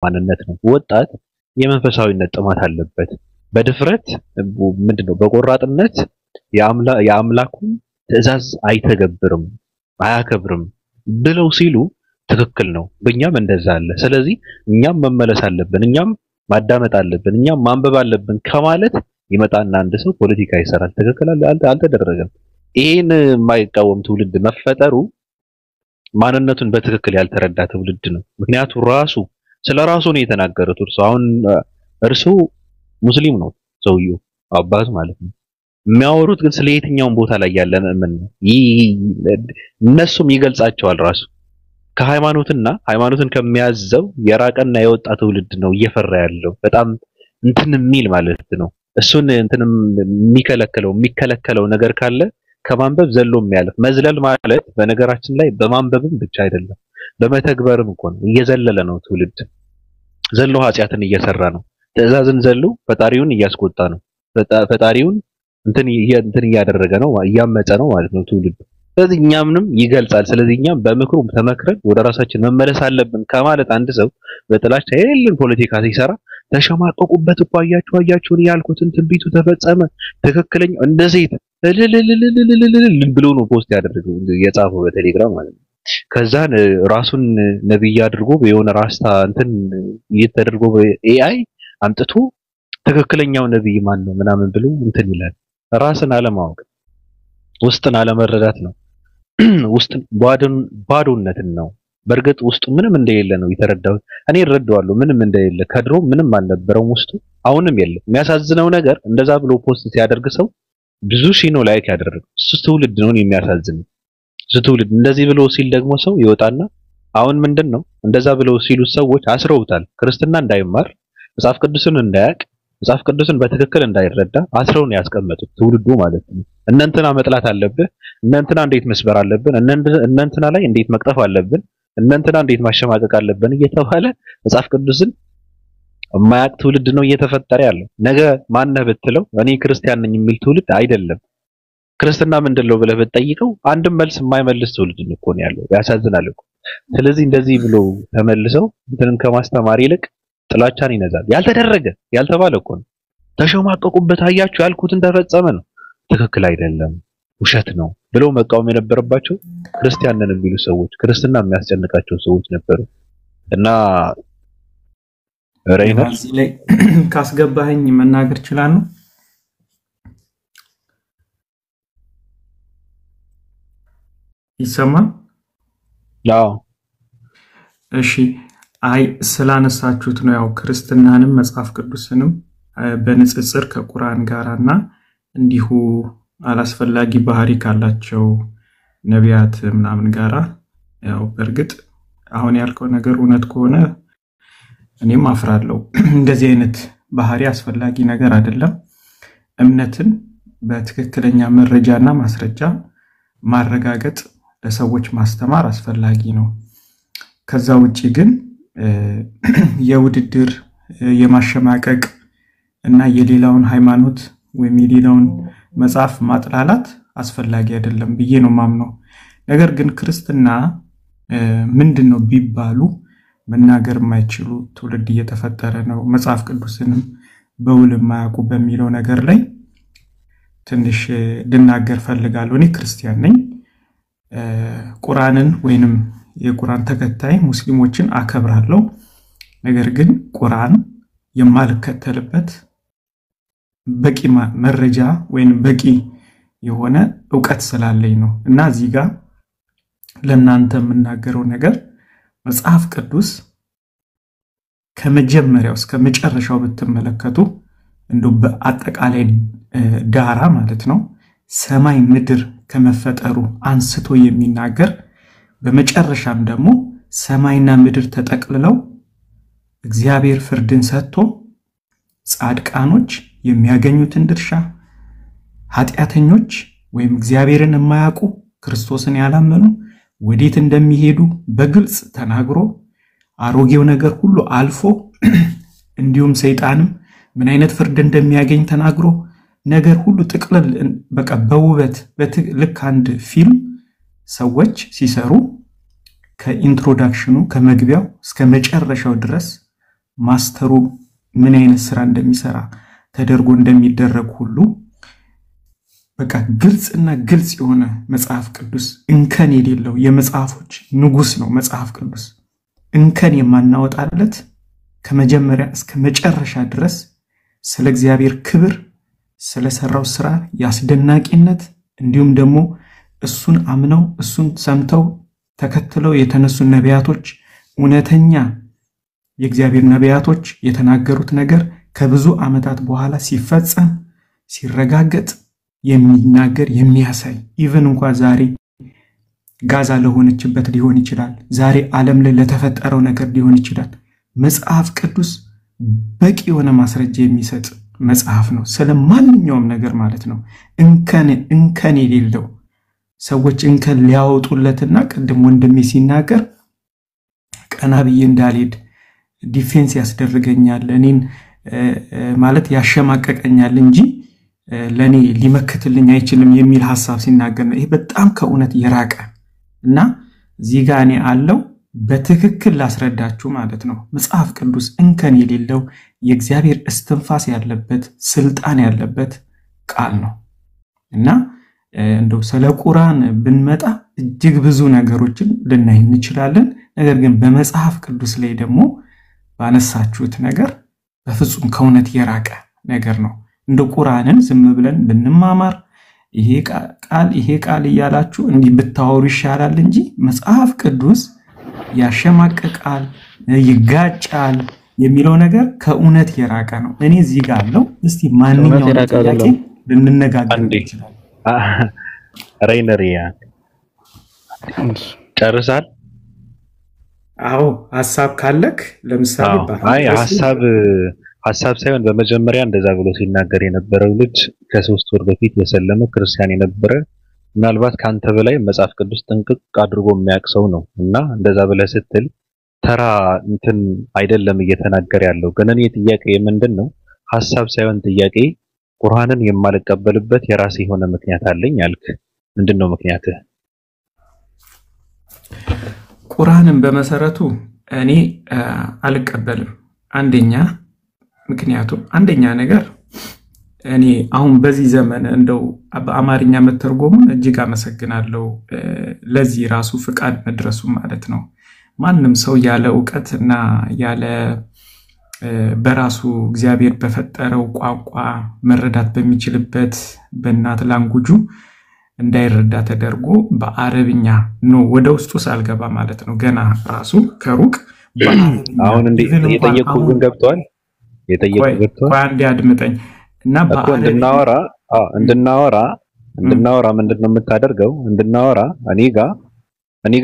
ማንነት ነው ወጣት የመንፈሳዊነት ጥማት አለበት በድፍረት ምንድነው በቆራጥነት የአምላኩን ትእዛዝ አይተገብርም አያከብርም ብለው ሲሉ ትክክል ነው በእኛም እንደዛ አለ ስለዚህ እኛም መመለስ አለብን እኛም ማዳመጥ አለብን እኛም ማንበብ አለብን ከማለት ይመጣና አንድ ሰው ፖለቲካ ይሰራል ትክክል አልተደረገም ይሄን የማይቃወም ትውልድ መፈጠሩ ማንነቱን በትክክል ያልተረዳ ትውልድ ነው ምክንያቱም ራሱ ስለራሱ ነው የተናገሩት አሁን እርሱ ሙስሊም ነው ሰውየው አባቱ ማለት ነው የሚያወሩት ግን ስለየትኛው ቦታ ላይ ያለ ምእመን ነው እነሱም ይገልጻቸዋል ራሱ ከሃይማኖትና ሃይማኖትን ከሚያዘው የራቀና የወጣ ትውልድ ነው እየፈራ ያለው በጣም እንትን የሚል ማለት ነው እሱን እንትንም የሚከለከለው ነገር ካለ ከማንበብ ዘሎ የሚያልፍ መዝለል ማለት በነገራችን ላይ በማንበብም ብቻ አይደለም በመተግበርም እንኳን እየዘለለ ነው ትውልድ ዘሎ ኃጢያትን እየሰራ ነው ትእዛዝን ዘሎ ፈጣሪውን እያስቆጣ ነው ፈጣሪውን እንትን እያደረገ ነው እያመፀ ነው ማለት ነው ትውልድ ስለዚህ እኛምንም ይገልጻል ስለዚህ እኛም በምክሩ ተመክረን ወደ ራሳችን መመለስ አለብን ከማለት አንድ ሰው በጥላቻ የሌለን ፖለቲካ ሲሰራ ተሸማቀቁበት እኮ አያችሁን ያልኩትን ትንቢቱ ተፈጸመ ትክክለኛ እንደዚህ ብሎ ነው ፖስት ያደረገው የጻፈው በቴሌግራም ማለት ነው ከዛን ራሱን ነብይ አድርጎ በየሆነ ራስታ እንትን እየተደረገ በኤአይ አምጥቶ ትክክለኛው ነብይ ማን ነው ምናምን ብሎ እንትን ይላል ራስን አለማወቅ ውስጥን አለመረዳት ነው ውስጥ ባዶነትን ነው በርግጥ ውስጡ ምንም እንደሌለ ነው የተረዳው እኔ እረዳዋለሁ ምንም እንደሌለ ከድሮ ምንም አልነበረም ውስጡ አሁንም የለም የሚያሳዝነው ነገር እንደዛ ብሎ ፖስት ሲያደርግ ሰው ብዙ ሺህ ነው ላይክ ያደረገው እሱ ትውልድ ነው የሚያሳዝነው እሱ ትውልድ እንደዚህ ብሎ ሲል ደግሞ ሰው ይወጣና አሁን ምንድነው እንደዛ ብለው ሲሉ ሰዎች አስረውታል ክርስትና እንዳይማር መጽሐፍ ቅዱስን እንዳያቅ መጽሐፍ ቅዱስን በትክክል እንዳይረዳ አስረውን ያስቀመጡት ትውልዱ ማለት ነው እነንተና መጥላት አለብህ እነንተና እንዴት መስበር አለብን እነንተና ላይ እንዴት መቅጠፍ አለብን እነንተና እንዴት ማሸማቀቅ አለብን እየተባለ መጽሐፍ ቅዱስን ማያቅ ትውልድ ነው እየተፈጠረ ያለው ነገ ማነህ ብትለው እኔ ክርስቲያን ነኝ የሚል ትውልድ አይደለም ክርስትና ምንድነው ብለህ ብትጠይቀው አንድም መልስ የማይመልስ ትውልድ እኮ ነው ያለው ያሳዝናል እኮ ስለዚህ እንደዚህ ብሎ ተመልሰው እንትንን ከማስተማር ይልቅ ጥላቻን ይነዛል ያልተደረገ ያልተባለ እኮ ነው ተሸማቀቁበት አያችሁ ያልኩትን ተፈጸመ ነው ትክክል አይደለም ውሸት ነው ብለው መቃወም የነበረባቸው ክርስቲያን ነን የሚሉ ሰዎች ክርስትና የሚያስጨንቃቸው ሰዎች ነበሩ እና ራይነር እዚህ ላይ ካስገባኸኝ መናገር ይችላል ነው ይሰማል ያው እሺ አይ ስላነሳችሁት ነው ያው ክርስትናንም መጽሐፍ ቅዱስንም በንጽጽር ከቁርአን ጋራና እንዲሁ አላስፈላጊ ባህሪ ካላቸው ነቢያት ምናምን ጋራ ያው በርግጥ አሁን ያልከው ነገር እውነት ከሆነ እኔም አፍራለሁ እንደዚህ አይነት ባህሪ አስፈላጊ ነገር አይደለም እምነትን በትክክለኛ መረጃና ማስረጃ ማረጋገጥ ለሰዎች ማስተማር አስፈላጊ ነው ከዛ ውጪ ግን የውድድር የማሸማቀቅ እና የሌላውን ሃይማኖት ወይም የሌላውን መጽሐፍ ማጥላላት አስፈላጊ አይደለም ብዬ ነው ማምነው ነገር ግን ክርስትና ምንድነው ቢባሉ መናገር የማይችሉ ትውልድ እየተፈጠረ ነው መጽሐፍ ቅዱስንም በውል የማያውቁ በሚለው ነገር ላይ ትንሽ ልናገር ፈልጋለሁ እኔ ክርስቲያን ነኝ ቁርአንን ወይንም የቁርአን ተከታይ ሙስሊሞችን አከብራለሁ ነገር ግን ቁርአን የማልከተልበት በቂ መረጃ ወይንም በቂ የሆነ ዕውቀት ስላለኝ ነው እና እዚህ ጋር ለእናንተ የምናገረው ነገር መጽሐፍ ቅዱስ ከመጀመሪያው እስከ መጨረሻው ብትመለከቱ እንደው በአጠቃላይ ዳራ ማለት ነው ሰማይ ምድር ከመፈጠሩ አንስቶ የሚናገር በመጨረሻም ደግሞ ሰማይና ምድር ተጠቅልለው እግዚአብሔር ፍርድን ሰጥቶ ጻድቃኖች የሚያገኙትን ድርሻ ኃጢያተኞች ወይም እግዚአብሔርን የማያውቁ ክርስቶስን ያላመኑ ወዴት እንደሚሄዱ በግልጽ ተናግሮ አሮጌው ነገር ሁሉ አልፎ እንዲሁም ሰይጣንም ምን አይነት ፍርድ እንደሚያገኝ ተናግሮ ነገር ሁሉ ጥቅልል በቃ በውበት ልክ አንድ ፊልም ሰዎች ሲሰሩ ከኢንትሮዳክሽኑ ከመግቢያው እስከ መጨረሻው ድረስ ማስተሩ ምን አይነት ስራ እንደሚሰራ ተደርጎ እንደሚደረግ ሁሉ በቃ ግልጽና ግልጽ የሆነ መጽሐፍ ቅዱስ እንከን የሌለው የመጽሐፎች ንጉስ ነው መጽሐፍ ቅዱስ እንከን የማናወጣለት ከመጀመሪያ እስከ መጨረሻ ድረስ ስለ እግዚአብሔር ክብር ስለ ሰራው ስራ ያስደናቂነት እንዲሁም ደግሞ እሱን አምነው እሱን ሰምተው ተከትለው የተነሱ ነቢያቶች እውነተኛ የእግዚአብሔር ነቢያቶች የተናገሩት ነገር ከብዙ ዓመታት በኋላ ሲፈጸም ሲረጋገጥ የሚናገር የሚያሳይ ኢቭን እንኳን ዛሬ ጋዛ ለሆነችበት ሊሆን ይችላል ዛሬ ዓለም ላይ ለተፈጠረው ነገር ሊሆን ይችላል መጽሐፍ ቅዱስ በቂ የሆነ ማስረጃ የሚሰጥ መጽሐፍ ነው ስለማንኛውም ነገር ማለት ነው እንከን የሌለው ሰዎች እንከን ሊያወጡለትና ቀደም ወንድሜ ሲናገር ቀናብዬ እንዳልሄድ ዲፌንስ ያስደርገኛል እኔን ማለት ያሸማቀቀኛል እንጂ ለኔ ሊመክትልኝ አይችልም የሚል ሐሳብ ሲናገር ነው ይሄ በጣም ከእውነት የራቀ እና እዚህ ጋር እኔ አለው በትክክል ላስረዳችሁ ማለት ነው መጽሐፍ ቅዱስ እንከን የሌለው የእግዚአብሔር እስትንፋስ ያለበት ስልጣን ያለበት ቃል ነው እና እንደው ስለ ቁርአን ብንመጣ እጅግ ብዙ ነገሮችን ልናይ እንችላለን ነገር ግን በመጽሐፍ ቅዱስ ላይ ደግሞ ባነሳችሁት ነገር በፍጹም ከእውነት የራቀ ነገር ነው እንደ ቁርአንን ዝም ብለን ብንማማር ይሄ ቃል እያላችሁ እንዲህ ብታወሩ ይሻላል እንጂ መጽሐፍ ቅዱስ ያሸማቀቃል ይጋጫል የሚለው ነገር ከእውነት የራቀ ነው እኔ እዚህ ጋር አለው እስቲ ማንኛውም ጥያቄ ልንነጋገር እንችላለን ራይነሪያ ጨርሳል አዎ ሐሳብ ካለክ ለምሳሌ አይ ሐሳብ ሳይሆን በመጀመሪያ እንደዛ ብሎ ሲናገር የነበረው ልጅ ከ3 ወር በፊት የሰለመ ክርስቲያን የነበረ ምናልባት ካንተ በላይ መጽሐፍ ቅዱስ ጥንቅቅ አድርጎ የሚያቅሰው ነው እና እንደዛ ብለ ስትል ተራ እንትን አይደለም እየተናገረ ያለው ግን እኔ ጥያቄ ምንድነው ሐሳብ ሳይሆን ጥያቄ ቁርአንን የማልቀበልበት የራሴ የሆነ ምክንያት አለኝ አልክ ምንድነው ምክንያትህ ቁርአንን በመሰረቱ እኔ አልቀበልም አንደኛ ነገር እኔ አሁን በዚህ ዘመን እንደው በአማርኛ መተርጎሙን እጅግ አመሰግናለሁ ለዚህ ራሱ ፍቃድ መድረሱ ማለት ነው ማንንም ሰው ያለ ዕውቀትና ያለ በራሱ እግዚአብሔር በፈጠረው ቋንቋ መረዳት በሚችልበት በእናት ላንጉጁ እንዳይረዳ ተደርጎ በአረብኛ ነው ወደ ውስጡ ሳልገባ ማለት ነው ገና ራሱ ከሩቅ አሁን እንዴ የጠየቁ ግን ገብቷል አንዴ አድምጠኝ እና እንድናወራ ምንድነው የምታደርገው እንድናወራ እኔ ጋር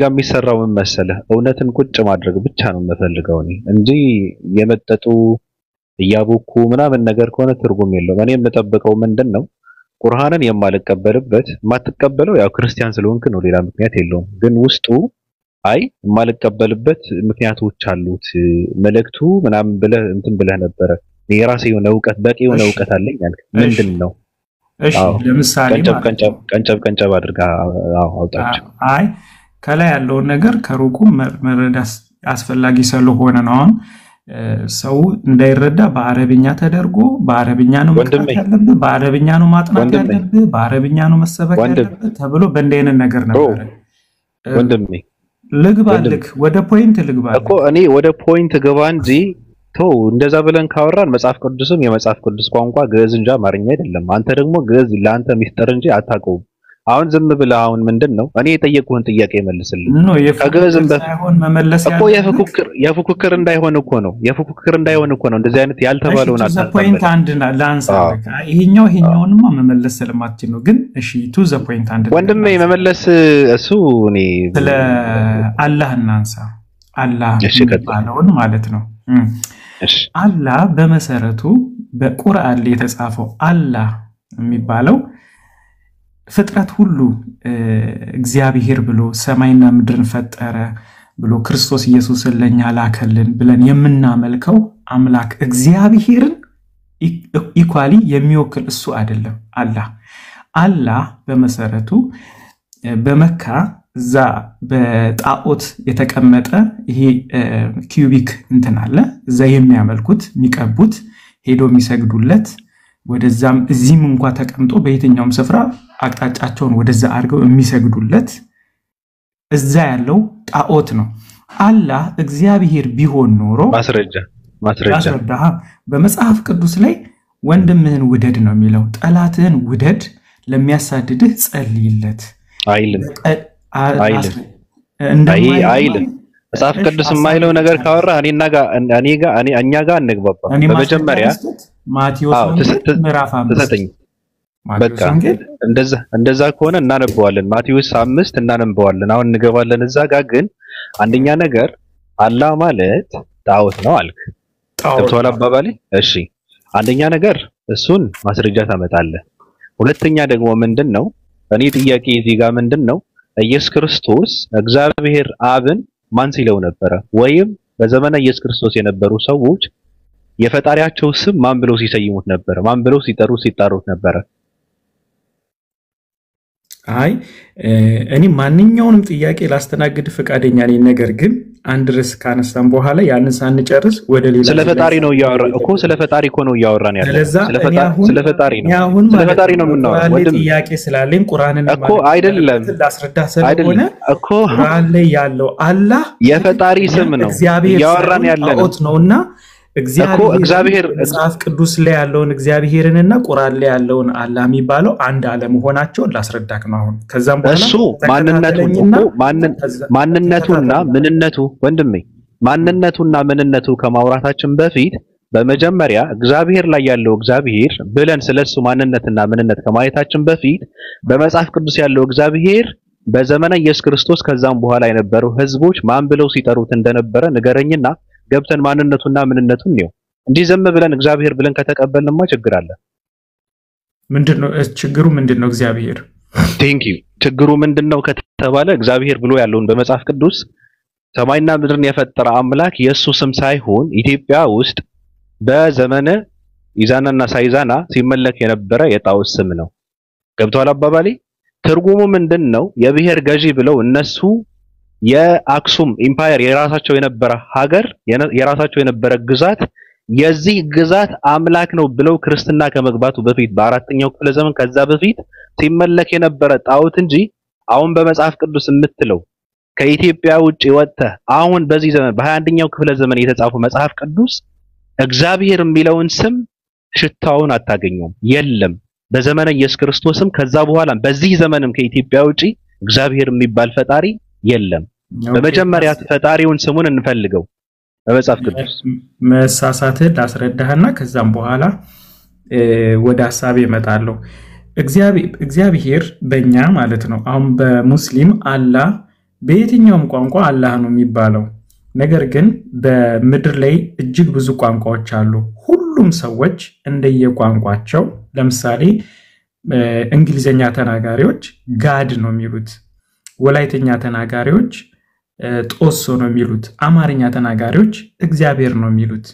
የሚሰራው ምን መሰለህ እውነትን ቁጭ ማድረግ ብቻ ነው የምፈልገው እኔ እንጂ የመጠጡ ያቡኩ ምናምን ነገር ከሆነ ትርጉም የለውም እኔ የምጠብቀው ምንድነው ቁርአንን የማልቀበልበት ማትቀበለው ያው ክርስቲያን ስለሆንክ ነው ሌላ ምክንያት የለውም ግን ውስጡ አይ የማልቀበልበት ምክንያቶች አሉት መልእክቱ ምናምን ብለህ እንትን ብለህ ነበር የራሴ የሆነ ዕውቀት በቂ የሆነ ዕውቀት አለኝ አልክ ምንድነው እሺ ለምሳሌ ቀንጨብ አድርጋ አውጣቸው አይ ከላይ ያለው ነገር ከሩቁ መረዳት አስፈላጊ ስለሆነ ነው ሰው እንዳይረዳ በአረብኛ ተደርጎ በአረብኛ ነው መጥራት ያለበት በአረብኛ ነው ማጥናት ያለበት በአረብኛ ነው መሰበክ ያለበት ተብሎ በእንደይነት ነገር ነበር ወንድሜ ልግባልክ ወደ ፖይንት ልግባልክ እኮ እኔ ወደ ፖይንት ገባ እንጂ ተው እንደዛ ብለን ካወራን መጽሐፍ ቅዱስም የመጽሐፍ ቅዱስ ቋንቋ ግዕዝ እንጂ አማርኛ አይደለም አንተ ደግሞ ግዕዝ ለአንተ ሚስጥር እንጂ አታውቀውም አሁን ዝም ብለህ አሁን ምንድነው እኔ የጠየቁህን ጥያቄ መልስልኝ ከግዕዝም በሳይሆን መመለስ ያለው እኮ የፉክክር እንዳይሆን እኮ ነው እንደዚህ አይነት ያልተባለውን አታውቅም ፖይንት አንድ ላንሳ ይሄኛውንማ መመለስ ስለማትችል ነው ግን እሺ ቱ ዘ ፖይንት አንድ ወንድሜ መመለስ እሱ እኔ ስለ አላህ እናንሳ አላህ ባለውን ማለት ነው እሺ አላህ በመሰረቱ በቁርአን ላይ የተጻፈው አላህ የሚባለው ፍጥረት ሁሉ እግዚአብሔር ብሎ ሰማይና ምድርን ፈጠረ ብሎ ክርስቶስ ኢየሱስን ለኛ ላከልን ብለን የምናመልከው አምላክ እግዚአብሔርን ኢኳሊ የሚወክል እሱ አይደለም አላህ በመሰረቱ በመካ እዛ በጣዖት የተቀመጠ ይሄ ኪዩቢክ እንትን አለ እዛ የሚያመልኩት የሚቀቡት ሄዶ የሚሰግዱለት ወደዛም እዚህም እንኳን ተቀምጦ በየትኛውም ስፍራ አቅጣጫቸውን ወደዛ አድርገው የሚሰግዱለት እዛ ያለው ጣዖት ነው። አላህ እግዚአብሔር ቢሆን ኖሮ ማስረጃ በመጽሐፍ ቅዱስ ላይ ወንድምህን ውደድ ነው የሚለው። ጠላትህን ውደድ፣ ለሚያሳድድህ ጸልይለት አይልም። መጽሐፍ ቅዱስ የማይለው ነገር ካወራ እኛ ጋር እንግባባ። በመጀመሪያ ማቴዎስ ምዕራፍ 5 በቃ እንደዛ ከሆነ እናነበዋለን። ማቴዎስ 5 እናነበዋለን። አሁን እንገባለን እዛ ጋር። ግን አንደኛ ነገር አላህ ማለት ጣዖት ነው አልክ። ገብቶሃል አባባሌ? እሺ አንደኛ ነገር እሱን ማስረጃ ታመጣለህ። ሁለተኛ ደግሞ ምንድነው እኔ ጥያቄ እዚህ ጋር ምንድነው ኢየሱስ ክርስቶስ እግዚአብሔር አብን ማን ሲለው ነበር? ወይም በዘመነ ኢየሱስ ክርስቶስ የነበሩ ሰዎች የፈጣሪያቸው ስም ማን ብለው ሲሰይሙት ነበር? ማን ብለው ሲጠሩት ነበር? አይ እኔ ማንኛውንም ጥያቄ ላስተናግድ ፈቃደኛ ነኝ። ነገር ግን አንድ ርዕስ ካነሳን በኋላ ያንን ሳንጨርስ ወደ ሌላ ስለ ፈጣሪ ነው ያወራን እኮ ስለ ፈጣሪ እኮ ነው ያወራን ያለው። ስለ ፈጣሪ ነው የምናወራው። ወንድም ጥያቄ ስላለኝ ቁርአንን እኮ አይደለም ላስረዳ ስለሆነ እኮ ቁርአን ላይ ያለው አላህ የፈጣሪ ስም ነው ያወራን ያለነው ነውና እግዚአብሔር መጽሐፍ ቅዱስ ላይ ያለውን እግዚአብሔርንና ቁርአን ላይ ያለውን አላህ የሚባለው አንድ አለመሆናቸውን ላስረዳክ ነው። አሁን ከዛም በኋላ እሱ ማንነቱና ምንነቱ ወንድሜ ማንነቱና ምንነቱ ከማውራታችን በፊት በመጀመሪያ እግዚአብሔር ላይ ያለው እግዚአብሔር ብለን ስለሱ ማንነትና ምንነት ከማየታችን በፊት በመጽሐፍ ቅዱስ ያለው እግዚአብሔር በዘመነ ኢየሱስ ክርስቶስ ከዛም በኋላ የነበሩ ህዝቦች ማን ብለው ሲጠሩት እንደነበረ ንገረኝና ገብተን ማንነቱና ምንነቱን ነው እንጂ ዘመ ብለን እግዚአብሔር ብለን ከተቀበልንማ ችግር አለ። ምንድነው ችግሩ? ምንድነው እግዚአብሔር? ቴንክ ዩ። ችግሩ ምንድነው ከተባለ እግዚአብሔር ብሎ ያለውን በመጽሐፍ ቅዱስ ሰማይና ምድርን የፈጠረ አምላክ የሱ ስም ሳይሆን ኢትዮጵያ ውስጥ በዘመነ ኢዛናና ሳይዛና ሲመለክ የነበረ የጣዖት ስም ነው። ገብቷል አባባሌ? ትርጉሙ ምንድነው? የብሔር ገዢ ብለው እነሱ የአክሱም ኢምፓየር የራሳቸው የነበረ ሀገር የራሳቸው የነበረ ግዛት የዚህ ግዛት አምላክ ነው ብለው ክርስትና ከመግባቱ በፊት በአራተኛው ክፍለ ዘመን ከዛ በፊት ሲመለክ የነበረ ጣዖት እንጂ አሁን በመጽሐፍ ቅዱስ የምትለው ከኢትዮጵያ ውጪ ወጥተ አሁን በዚህ ዘመን በ21ኛው ክፍለ ዘመን የተጻፈው መጽሐፍ ቅዱስ እግዚአብሔር የሚለውን ስም ሽታውን አታገኙም። የለም። በዘመነ ኢየሱስ ክርስቶስም ከዛ በኋላ በዚህ ዘመንም ከኢትዮጵያ ውጪ እግዚአብሔር የሚባል ፈጣሪ የለም። በመጀመሪያ ፈጣሪውን ስሙን እንፈልገው በመጽሐፍ ቅዱስ። መሳሳትህ ላስረዳህና ከዛም በኋላ ወደ ሐሳቤ እመጣለሁ። እግዚአብሔር በእኛ ማለት ነው አሁን በሙስሊም አላህ በየትኛውም ቋንቋ አላህ ነው የሚባለው። ነገር ግን በምድር ላይ እጅግ ብዙ ቋንቋዎች አሉ። ሁሉም ሰዎች እንደየቋንቋቸው ለምሳሌ እንግሊዘኛ ተናጋሪዎች ጋድ ነው የሚሉት፣ ወላይተኛ ተናጋሪዎች ጦሶ ነው የሚሉት፣ አማርኛ ተናጋሪዎች እግዚአብሔር ነው የሚሉት።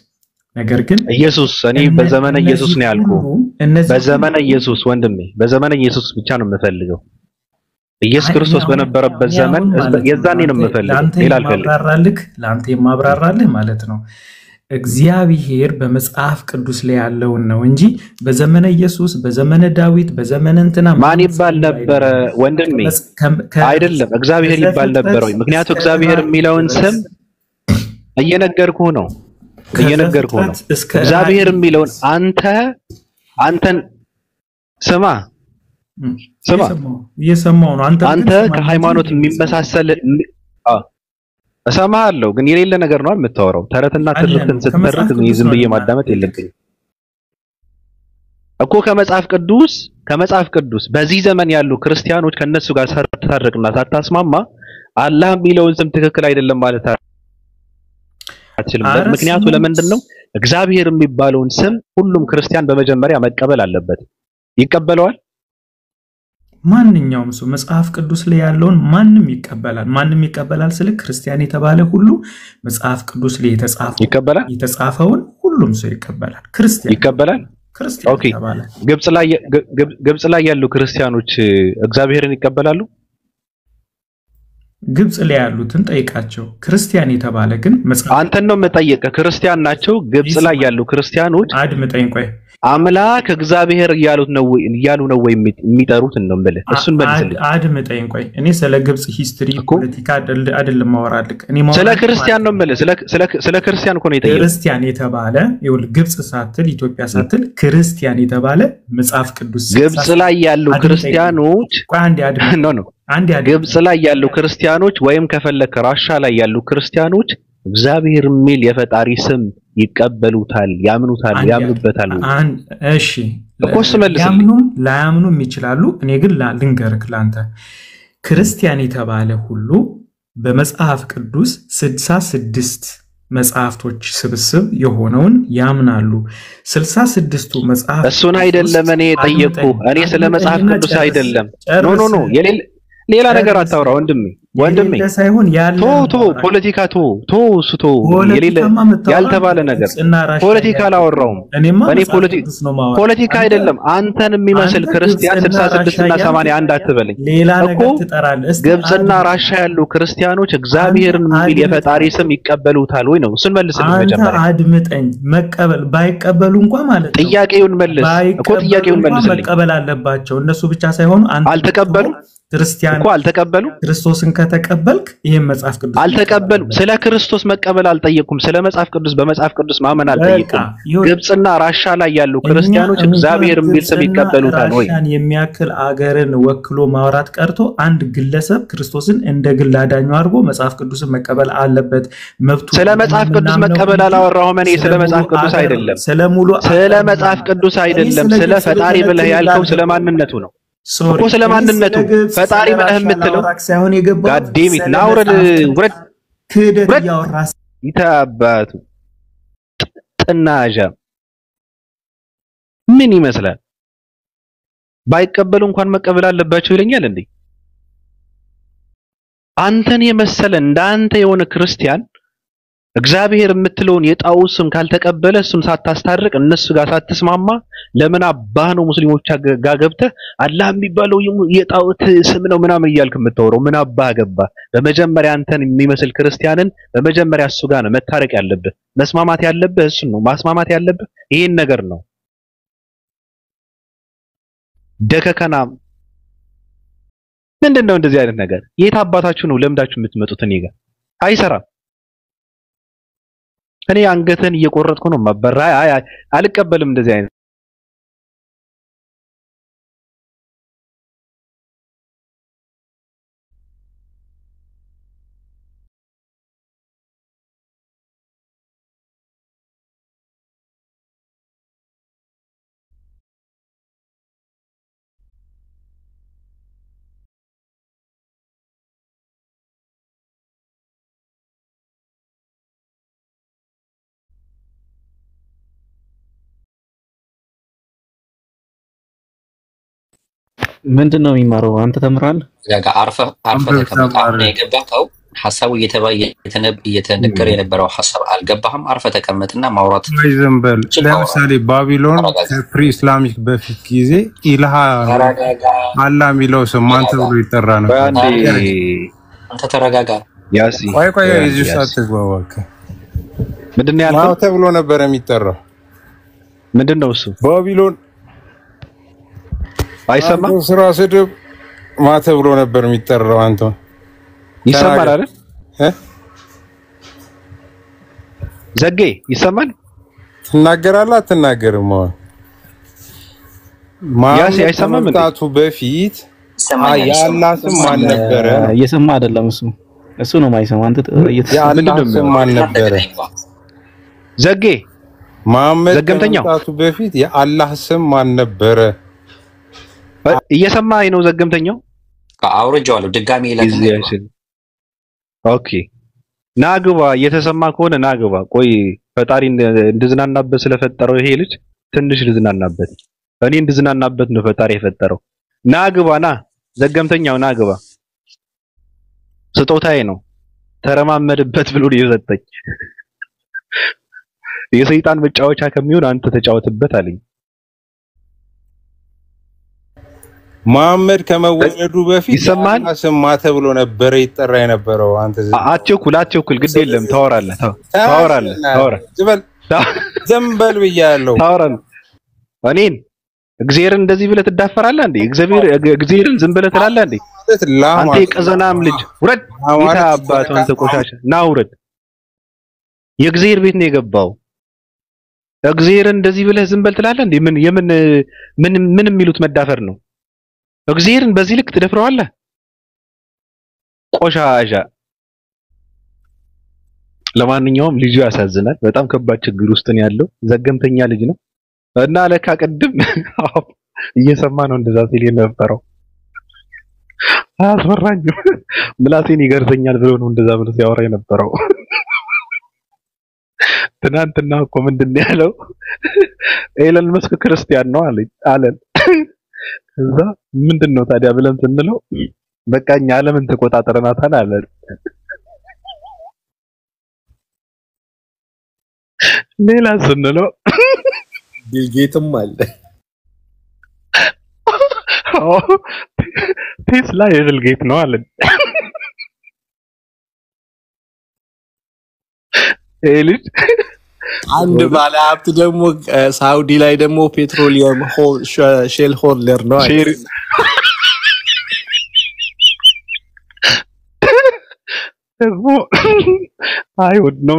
ነገር ግን ኢየሱስ እኔ በዘመነ ኢየሱስ ነው ያልኩ። በዘመነ ኢየሱስ ወንድሜ በዘመነ ኢየሱስ ብቻ ነው የምፈልገው። ኢየሱስ ክርስቶስ በነበረበት ዘመን የዛኔ ነው የምፈልገው። ሌላ አልፈልግም። ለአንተ የማብራራልህ ማለት ነው እግዚአብሔር በመጽሐፍ ቅዱስ ላይ ያለውን ነው እንጂ በዘመነ ኢየሱስ በዘመነ ዳዊት በዘመነ እንትና ማን ይባል ነበር ወንድሜ? አይደለም እግዚአብሔር ይባል ነበር ወይ? ምክንያቱም እግዚአብሔር የሚለውን ስም እየነገርኩህ ነው። እግዚአብሔር የሚለውን አንተን ስማ እየሰማው ነው። አንተ ከሃይማኖት የሚመሳሰል እሰማሃለሁ፣ ግን የሌለ ነገር ነው የምታወራው። ተረትና ትርክትን ስትተርክ ዝም ብዬ ማዳመጥ የለብኝም እኮ። ከመጽሐፍ ቅዱስ በዚህ ዘመን ያሉ ክርስቲያኖች ከነሱ ጋር ሳትታረቅና ሳታስማማ አላህ የሚለውን ስም ትክክል አይደለም ማለት አትችልም። ምክንያቱ ለምንድን ነው? እግዚአብሔር የሚባለውን ስም ሁሉም ክርስቲያን በመጀመሪያ መቀበል አለበት። ይቀበለዋል? ማንኛውም ሰው መጽሐፍ ቅዱስ ላይ ያለውን ማንም ይቀበላል ስለ ክርስቲያን የተባለ ሁሉ መጽሐፍ ቅዱስ ላይ የተጻፈውን ሁሉም ሰው ይቀበላል። ክርስቲያን ይቀበላል። ኦኬ። ግብጽ ላይ ያሉ ክርስቲያኖች እግዚአብሔርን ይቀበላሉ? ግብጽ ላይ ያሉትን ጠይቃቸው። ክርስቲያን የተባለ ግን መጽሐፍ አንተን ነው መጠየቀ ክርስቲያን ናቸው ግብጽ ላይ ያሉ ክርስቲያኖች አድምጠኝ ቆይ አምላክ እግዚአብሔር እያሉ ነው ወይ የሚጠሩት ነው ማለት እሱን መልስልኝ አድምጠኝ ቆይ እኔ ስለ ግብጽ ሂስትሪ ፖለቲካ አይደለም ማወራልክ እኔ ስለ ክርስቲያን ነው ማለት ስለ ክርስቲያን እኮ ነው የጠየቀው ክርስቲያን የተባለ ይሁን ግብጽ ሳትል ኢትዮጵያ ሳትል ክርስቲያን የተባለ መጽሐፍ ቅዱስ ግብጽ ላይ ያሉ ክርስቲያኖች ግብጽ ላይ ያሉ ክርስቲያኖች ወይም ከፈለከ ራሻ ላይ ያሉ ክርስቲያኖች እግዚአብሔር የሚል የፈጣሪ ስም ይቀበሉታል ያምኑታል ያምኑበታል እሺ እኮስ መልስ ላያምኑም ይችላሉ እኔ ግን ልንገርክ ላንተ ክርስቲያን የተባለ ሁሉ በመጽሐፍ ቅዱስ 66 መጽሐፍቶች ስብስብ የሆነውን ያምናሉ 66ቱ መጽሐፍ እሱን አይደለም እኔ ጠየቅኩ እኔ ስለ መጽሐፍ ቅዱስ አይደለም ኖ ሌላ ነገር አታውራ ወንድሜ ሳይሆን ያለ ፖለቲካ ሱቶ የሌለ ያልተባለ ነገር ፖለቲካ አላወራውም እኔ ፖለቲካ አይደለም አንተን የሚመስል ክርስቲያን 66 እና 81 አትበለኝ እኮ ግብጽና ራሻ ያሉ ክርስቲያኖች እግዚአብሔርን የሚል የፈጣሪ ስም ይቀበሉታል ወይ ነው እሱን መልስልኝ መጀመሪያ አድምጠኝ መቀበል ባይቀበሉ እንኳን ማለት ጥያቄውን መልስ እኮ ጥያቄውን መልስልኝ መቀበል አለባቸው እነሱ ብቻ ሳይሆን አንተ አልተቀበሉ ክርስቲያን እኮ አልተቀበሉ ክርስቶስን ከተቀበልክ ይሄን መጽሐፍ ቅዱስ አልተቀበሉ ስለ ክርስቶስ መቀበል አልጠየቁም ስለ መጽሐፍ ቅዱስ በመጽሐፍ ቅዱስ ማመን አልጠየቁም ግብጽና ራሻ ላይ ያሉ ክርስቲያኖች እግዚአብሔር የሚል ስም ይቀበሉታል ወይ ራሻን የሚያክል አገርን ወክሎ ማውራት ቀርቶ አንድ ግለሰብ ክርስቶስን እንደ ግል አዳኙ አድርጎ መጽሐፍ ቅዱስን መቀበል አለበት መብቱ ስለ መጽሐፍ ቅዱስ መቀበል አላወራሁም እኔ ስለ መጽሐፍ ቅዱስ አይደለም ስለ መጽሐፍ ቅዱስ አይደለም ስለ ፈጣሪ ብለህ ያልከው ስለ ማንነቱ ነው እኮ ስለ ማንነቱ ፈጣሪ ብለህ የምትለው ሳይሆን የገባው ጋዴሚት ናውረድ ክህደት ያወራስ ይታባቱ ጥናጃ ምን ይመስላል ባይቀበሉ እንኳን መቀበል አለባቸው ይለኛል እንዴ አንተን የመሰለ እንዳንተ የሆነ ክርስቲያን እግዚአብሔር የምትለውን የጣዖት ስም ካልተቀበለ እሱን ሳታስታርቅ እነሱ ጋር ሳትስማማ ለምን አባህ ነው ሙስሊሞች ጋር ገብተህ አላህ የሚባለው የጣዖት ስም ነው ምናምን እያልክ የምታወራው ምን አባህ ገባ በመጀመሪያ አንተን የሚመስል ክርስቲያንን በመጀመሪያ እሱ ጋር ነው መታረቅ ያለብህ መስማማት ያለብህ እሱ ነው ማስማማት ያለብህ ይሄን ነገር ነው ደከከና ምንድነው እንደዚህ አይነት ነገር የት አባታችሁ ነው ለምዳችሁ የምትመጡት እኔ ጋር አይሰራም እኔ አንገተን እየቆረጥኩ ነው ማበራ አልቀበልም እንደዚህ አይነት ምንድነው የሚማረው አንተ ተምራል ያጋ አርፈ ተቀመጣ የገባው ሐሳቡ እየተነገረ የነበረው ሐሳብ አልገባህም አርፈ ተቀመጥና ማውራት ይዘንበል ለምሳሌ ባቢሎን ከፕሪ ኢስላሚክ በፊት ጊዜ ኢላሃ አላህ የሚለው ስም ማን ተብሎ ይጠራ ነበር አንተ ተረጋጋ ያሲ ቆይ እዚህ ሳትግባባከ ምንድነው ያልከው ማን ተብሎ ነበር የሚጠራው ምንድነው እሱ ባቢሎን አይሰማ ስራ ስድብ ማን ተብሎ ነበር የሚጠራው አንተ ይሰማል አይደል ዘጌ ይሰማል ትናገራለህ አትናገርም ያሲ አይሰማም ታቱ በፊት ያላህ ስም ማን ነበረ እየሰማ አይደለም እሱ ነው ማይሰማ አንተ ያላህ ስም ማን ነበረ ዘጌ መሐመድ ታቱ በፊት ያላህ ስም ማን ነበረ እየሰማኝ ነው ዘገምተኛው አውርጃለሁ ድጋሚ ይላል ኦኬ ናግባ እየተሰማ ከሆነ ናግባ ቆይ ፈጣሪ እንድዝናናበት ስለፈጠረው ይሄ ልጅ ትንሽ ልዝናናበት እኔ እንድዝናናበት ነው ፈጣሪ የፈጠረው ናግባና ዘገምተኛው ናግባ ስጦታዬ ነው ተረማመድበት ብሎ ይዘጠኝ የሰይጣን መጫወቻ ከሚሆን አንተ ተጫወትበት አለኝ መሐመድ ከመወለዱ በፊት ይሰማል ስማ ተብሎ ነበር ይጠራ የነበረው። አንተ አትቸኩል ግድ የለም ታወራለህ ዘንበል ብያለሁ ታወራለህ እኔን እግዚአብሔርን እንደዚህ ብለህ ትዳፈራለህ እንዴ እግዚአብሔርን ዝም ብለህ ትላለህ እንዴ አንተ የቀዘናም ልጅ ውረድ ጌታ አባቱ አንተ ቆሻሻ ና ውረድ የእግዚአብሔር ቤት ነው የገባው እግዚአብሔርን እንደዚህ ብለህ ዝም በል ትላለህ እንዴ ምን የሚሉት መዳፈር ነው እግዚአብሔርን በዚህ ልክ ትደፍረዋለህ ቆሻሻ ለማንኛውም ልጁ ያሳዝናል በጣም ከባድ ችግር ውስጥ ነው ያለው ዘገምተኛ ልጅ ነው እና ለካ ቀድም እየሰማ ነው እንደዛ ሲል የነበረው አስፈራኝ ምላሴን ይገርዘኛል ብሎ ነው እንደዛ ብሎ ሲያወራ የነበረው ትናንትና እኮ ምንድነው ያለው ኤለን መስክ ክርስቲያን ነው አለን እዛ ምንድነው ታዲያ ብለን ስንለው በቃኛ ዓለምን ተቆጣጣረናታል አለን ሌላ ስንለው ጌትም አለ ቴስላ የብል ጌት ነው አለን ኤሊት አንድ ባለ ሀብት ደግሞ ሳውዲ ላይ ደግሞ ፔትሮሊየም ሼል ሆልደር ነው ሼር አይ would no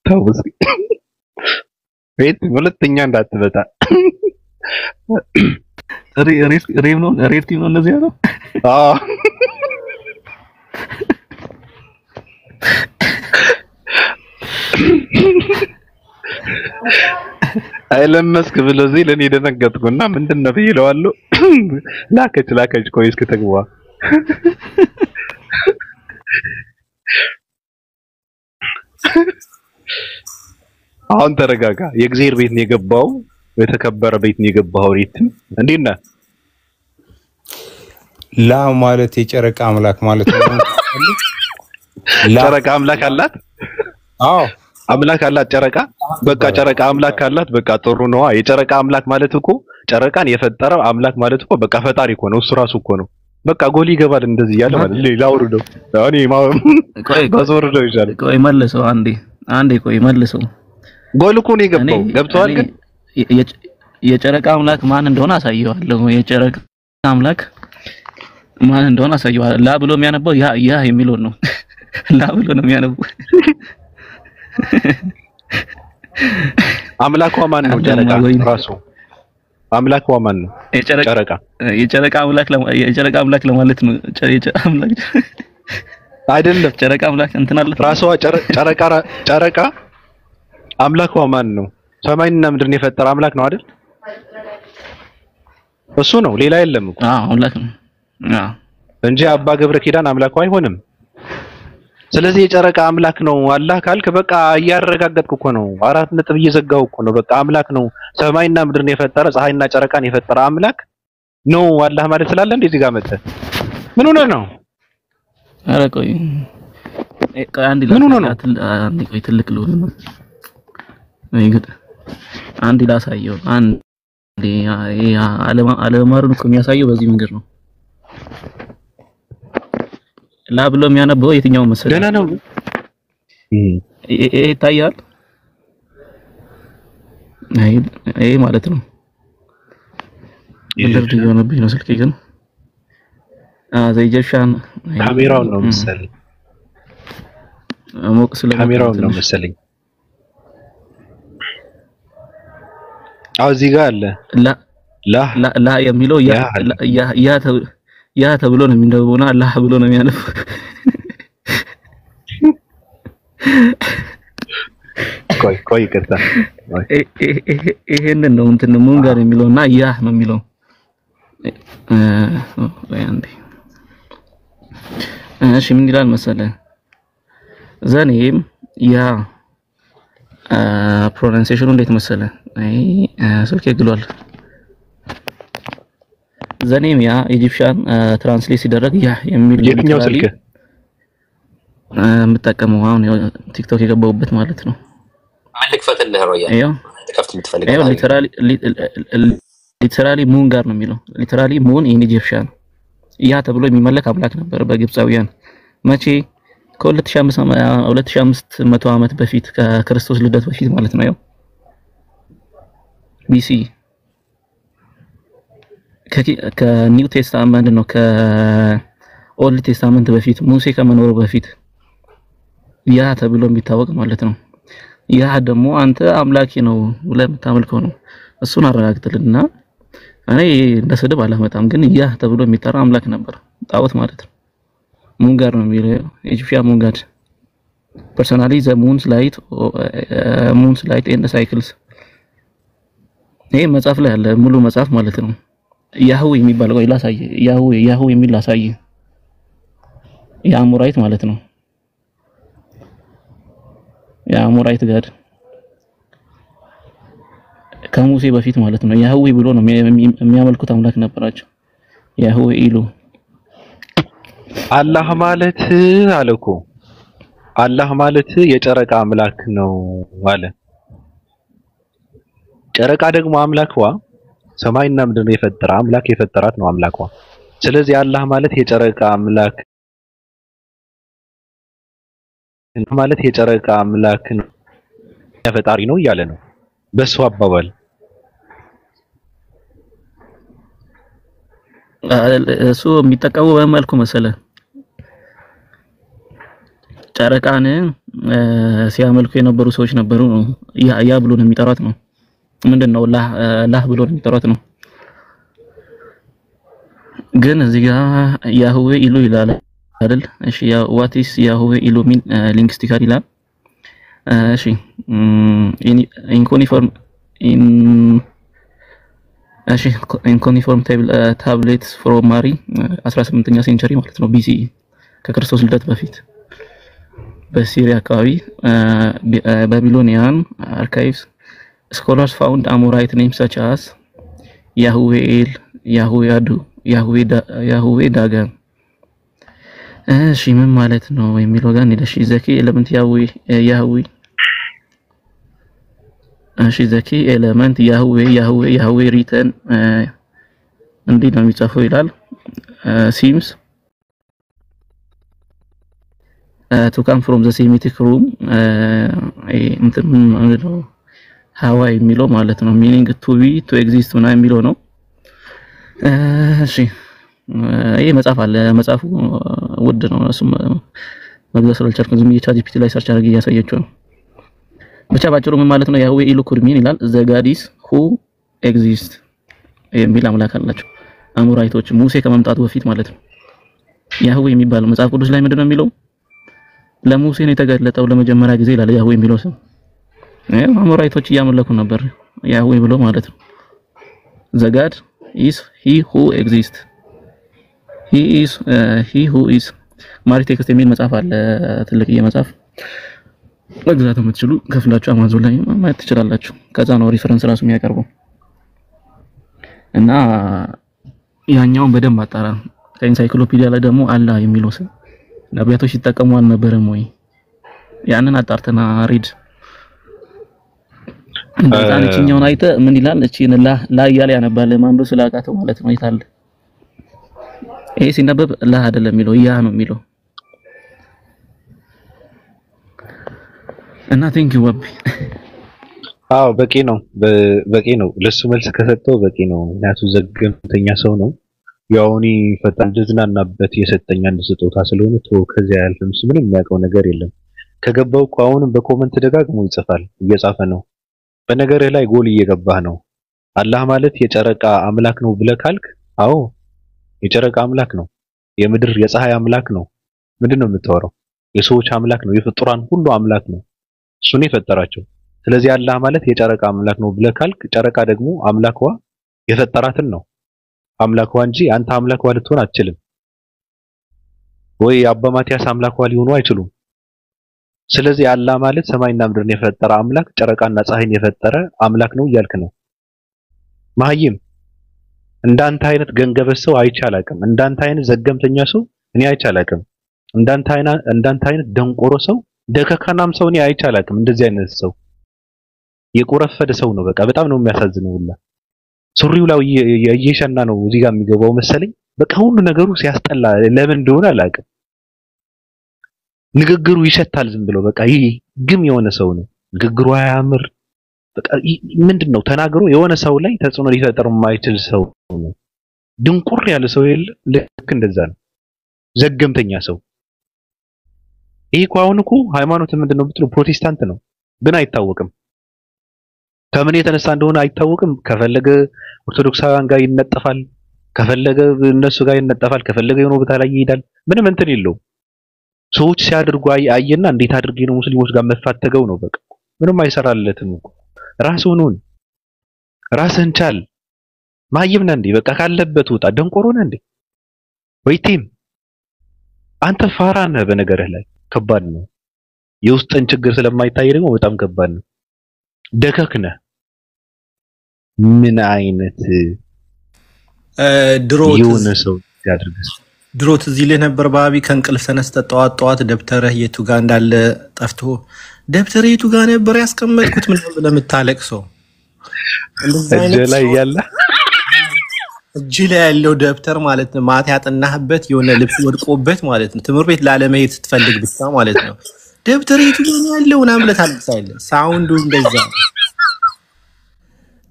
ታውስ ቤት ሁለተኛ እንዳትበጣ ሬም ነው ሬድ ቲም ነው እንደዚህ ያለው አይለመስክ ብሎ ሲል እኔ ደነገጥኩና ምንድነው ብዬለዋለሁ ላከች ቆይ እስኪ ተግባ አሁን ተረጋጋ የእግዚአብሔር ቤት ነው የገባው የተከበረ ቤት ነው የገባው ሪትም እንዴት ነህ ላ ማለት የጨረቃ አምላክ ማለት ነው ጨረቃ አምላክ አላት አዎ አምላክ አላት ጨረቃ በቃ ጨረቃ አምላክ አላት በቃ ጥሩ ነው የጨረቃ አምላክ ማለት እኮ ጨረቃን የፈጠረው አምላክ ማለት እኮ በቃ ፈጣሪ እኮ ነው እሱ ራሱ እኮ ነው በቃ ጎል ይገባል እንደዚህ ያለ ማለት ላውርደው እኔ ባዞርደው ይሻላል ቆይ መልሰው አንዴ ቆይ መልሰው ጎል እኮ ነው የገባው ገብቷል ግን የጨረቃ አምላክ ማን እንደሆነ አሳየዋለሁ የጨረቃ አምላክ ማን እንደሆነ አሳየዋለሁ ላ ብሎ የሚያነባው ያ የሚለው ነው ላ ብሎ ነው የሚያነባው አምላኳ ማን ነው ጨረቃ ራሱ አምላኳ ማን ነው የጨረቃ አምላክ ለማለት ነው አምላክ አይደለም ጨረቃ አምላክ እንትን አለ ራሷ ጨረቃ አምላኳ ማን ነው ሰማይና ምድርን የፈጠረ አምላክ ነው አይደል እሱ ነው ሌላ የለም እኮ አምላክ ነው እንጂ አባ ገብረ ኪዳን አምላኩ አይሆንም ስለዚህ የጨረቃ አምላክ ነው አላህ ካልክ በቃ እያረጋገጥኩ እኮ ነው 4 ነጥብ እየዘጋው እኮ ነው በቃ አምላክ ነው ሰማይና ምድርን የፈጠረ ፀሐይና ጨረቃን የፈጠረ አምላክ ነው አላህ ማለት ስላለ እንደዚህ ጋር መጣ ምን ሆነ ነው ኧረ ቆይ አንድ ቆይ ትልቅ ልሆን ነው አንድ ላሳየው አንድ አለማሩን እኮ የሚያሳየው በዚህ መንገድ ነው ላ ብሎ የሚያነበው የትኛው መሰለህ ደህና ነው ይታያል አይ ማለት ነው እንደዚህ የሆነብኝ ነው ስልኬ ግን ዘይጀሻን ካሜራው ነው መሰለኝ ሞቅ ስለ ካሜራው ነው መሰለኝ እዚህ ጋር አለ ላ የሚለው ያ ተብሎ ነው የሚነበውና አላህ ብሎ ነው የሚያነበው ቆይ ከታ ይሄንን ነው እንትን ምን ጋር የሚለውና ያ ነው የሚለው አንዴ እሺ ምን ይላል መሰለህ ዘኔም ያ ፕሮናንሴሽኑ እንዴት መሰለህ ስልኬ ግሏል ዘኔም ያ ኢጂፕሽያን ትራንስሌት ሲደረግ ያ የሚል የትኛው ስልክ የምጠቀመው አሁን ቲክቶክ የገባሁበት ማለት ነው። ምን ልክፈትልህ ሮያ? ያው ልከፍት የምትፈልገው ሊተራሊ ሙን ጋር ነው የሚለው። ሊተራሊ ሙን ኢን ኢጂፕሽያን ያ ተብሎ የሚመለክ አምላክ ነበር በግብፃውያን መቼ ከ2500 ዓመት በፊት ከክርስቶስ ልደት በፊት ማለት ነው። ያው ቢሲ ከኒው ቴስታመንት ነው ከኦልድ ቴስታመንት በፊት ሙሴ ከመኖሩ በፊት ያ ተብሎ የሚታወቅ ማለት ነው። ያ ደግሞ አንተ አምላኬ ነው ብለህ የምታመልከው ነው። እሱን አረጋግጥልና እኔ እንደ ስድብ አላመጣም፣ ግን ያ ተብሎ የሚጠራ አምላክ ነበር ጣዖት ማለት ነው። ሙን ጋር ነው የሚለው ኢጂፕሽያን ሙን ጋር ፐርሰናሊ ዘ ሙንስ ላይት ኤንድ ሳይክልስ። ይሄ መጽሐፍ ላይ ያለ ሙሉ መጽሐፍ ማለት ነው። ያህዌ የሚባል ቆይ ላሳይ። ያህዌ የሚል ላሳይ። የአሞራይት ማለት ነው። የአሞራይት ጋር ከሙሴ በፊት ማለት ነው። ያህዌ ብሎ ነው የሚያመልኩት አምላክ ነበራቸው። ያህዌ ኢሉ አላህ ማለት አለኮ አላህ ማለት የጨረቃ አምላክ ነው አለ። ጨረቃ ደግሞ አምላክዋ ሰማይና ምድርን የፈጠረ አምላክ የፈጠራት ነው አምላክዋ። ስለዚህ አላህ ማለት የጨረቃ አምላክ ማለት የጨረቃ አምላክ ነው ፈጣሪ ነው እያለ ነው በሱ አባባል። እሱ የሚጠቀመው በመልኩ መሰለ ጨረቃን ሲያመልኩ የነበሩ ሰዎች ነበሩ። ያ ብሎ ነው የሚጠራት ነው። ምንድነው ላህ ብሎ ነው የሚጠራት ነው። ግን እዚህ ጋር ያህዌ ኢሉ ይላል አይደል? እሺ ያ what is ያህዌ ኢሉ ሚን ሊንግስቲካሊ ይላል። እሺ in cuneiform tablets from Mari 18ኛ ሴንቸሪ ማለት ነው BCE ከክርስቶስ ልደት በፊት በሲሪያ አካባቢ ባቢሎኒያን archives scholars found Amorite names such as Yahweh El, Yahweh Adu, Yahweh Dagan። እሺ ምን ማለት ነው የሚለው ጋር እንደ ዘኪ ኤሌመንት ያህዌ እሺ ዘኪ ኤሌመንት ያህዌ ሪተን እንዴት ነው የሚጻፈው ይላል። seems to come from the Semitic room እንትን ነው ሃዋይ የሚለው ማለት ነው meaning to be to exist ነው የሚለው ነው። እሺ ይሄ መጽሐፍ አለ። መጽሐፉ ውድ ነው። እሱም መግዛት ስላልቻልኩ ዝም ብዬ ChatGPT ላይ ሰርች አድርጌ እያሳየችው ነው። ብቻ ባጭሩ ምን ማለት ነው ያህዌ ኢሉ ኩድ ሚን ይላል the god is who exist የሚል አምላክ አላቸው አሞራይቶች ሙሴ ከመምጣቱ በፊት ማለት ነው። ያህዌ የሚባለው መጽሐፍ ቅዱስ ላይ ምንድነው የሚለው? ለሙሴ ነው የተገለጠው ለመጀመሪያ ጊዜ ይላል ያህዌ የሚለው ስም። አሞራይቶች እያመለኩ ነበር ያህዌ ብሎ ማለት ነው። the god is he who exists he who is ማሪ ቴክስት የሚል መጽሐፍ አለ። ትልቅ የመጽሐፍ መግዛት የምትችሉ ከፍላችሁ አማዞን ላይ ማየት ትችላላችሁ። ከዛ ነው ሪፈረንስ ራሱ የሚያቀርበው እና ያኛውን በደንብ አጣራ። ከኢንሳይክሎፒዲያ ላይ ደግሞ አላ የሚለው ስም ነቢያቶች ሲጠቀሙ አልነበረም ወይ? ያንን አጣርተና ሪድ እንደዛን እቺኛውን አይተ ምን ይላል? እቺን ላ እያለ ያነባል ማንበብ ስላቃተው ማለት ነው። ይታል ይሄ ሲነበብ ላ አይደለም የሚለው ያ ነው የሚለው እና ቴንክ ዩ ወብ አዎ በቂ ነው። ለሱ መልስ ከሰጠው በቂ ነው። ምክንያቱም ዘገምተኛ ሰው ነው። ያውኒ ፈጣን ድዝናናበት የሰጠኝ አንድ ስጦታ ስለሆነ ከዚያ ያልፍም ምንም የሚያውቀው ነገር የለም። ከገባው እኮ አሁንም በኮመንት ደጋግሞ ይጽፋል፣ እየጻፈ ነው። በነገርህ ላይ ጎል እየገባህ ነው። አላህ ማለት የጨረቃ አምላክ ነው ብለህ ካልክ አዎ የጨረቃ አምላክ ነው። የምድር የፀሐይ አምላክ ነው። ምንድነው የምታወራው? የሰዎች አምላክ ነው። የፍጡራን ሁሉ አምላክ ነው። እሱ ነው የፈጠራቸው። ስለዚህ አላህ ማለት የጨረቃ አምላክ ነው ብለህ ካልክ ጨረቃ ደግሞ አምላክዋ የፈጠራትን ነው አምላክዋ እንጂ አንተ አምላክዋ ልትሆን አትችልም። ወይ አባ ማቲያስ አምላክዋ ሊሆኑ አይችሉም። ስለዚህ አላህ ማለት ሰማይና ምድርን የፈጠረ አምላክ ጨረቃና ፀሐይን የፈጠረ አምላክ ነው እያልክ ነው። ማህይም እንዳንተ አይነት ገንገበስ ሰው አይቻላቅም። እንዳንተ አይነት ዘገምተኛ ሰው እኔ አይቻላቅም። እንዳንተ አይነት ደንቆሮ ሰው ደከካናም ሰው እኔ አይቼ አላውቅም። እንደዚህ አይነት ሰው የቆረፈደ ሰው ነው። በቃ በጣም ነው የሚያሳዝነው። ሁላ ሱሪው ላይ እየሸና ነው እዚህ ጋር የሚገባው መሰለኝ። በቃ ሁሉ ነገሩ ሲያስጠላ ለምን እንደሆነ አላውቅም። ንግግሩ ይሸታል ዝም ብሎ በቃ ይሄ ግም የሆነ ሰው ነው። ንግግሩ አያምር። በቃ ምንድነው ተናግሮ የሆነ ሰው ላይ ተጽዕኖ ሊፈጠር የማይችል ሰው ነው። ድንቁር ያለ ሰው የለ ልክ እንደዛ ነው። ዘገምተኛ ሰው። ይሄ አሁን እኮ ሃይማኖት ምንድነው ብትሉ ፕሮቴስታንት ነው፣ ግን አይታወቅም። ከምን የተነሳ እንደሆነ አይታወቅም። ከፈለገ ኦርቶዶክሳውያን ጋር ይነጠፋል፣ ከፈለገ እነሱ ጋር ይነጠፋል፣ ከፈለገ የሆነ ቦታ ላይ ይሄዳል። ምንም እንትን የለውም። ሰዎች ሲያደርጉ አየና እንዴት አድርጌ ነው ሙስሊሞች ጋር መፋተገው ነው በቃ። ምንም አይሰራለትም እኮ። ራስህን ሁን፣ ራስህን ቻል። ማይም ነህ እንዴ? በቃ ካለበት ውጣ። ደንቆሮ ነህ እንዴ? ወይቴም አንተ ፋራ ነህ። በነገርህ ላይ ከባድ ነው። የውስጥን ችግር ስለማይታይ ደግሞ በጣም ከባድ ነው። ደከክ ነህ። ምን አይነት የሆነ ሰው ያድርግስ? ድሮ ትዝ ይልህ ነበር ባቢ ከእንቅልፍ ተነስተህ ጠዋት ደብተርህ የቱ ጋር እንዳለ ጠፍቶ ደብተርህ የቱ ጋር ነበር ያስቀመጥኩት ምን ብለህ የምታለቅሰው? እጅ ላይ ያለ እጅ ላይ ያለው ደብተር ማለት ነው። ማታ ያጠናህበት የሆነ ልብስ ወድቆበት ማለት ነው። ትምህርት ቤት ላለመሄድ ስትፈልግ ብቻ ማለት ነው። ደብተር የቱ ጋር ያለው ምናምን ብለህ ታለቅሳለህ። ሳውንዱ እንደዛ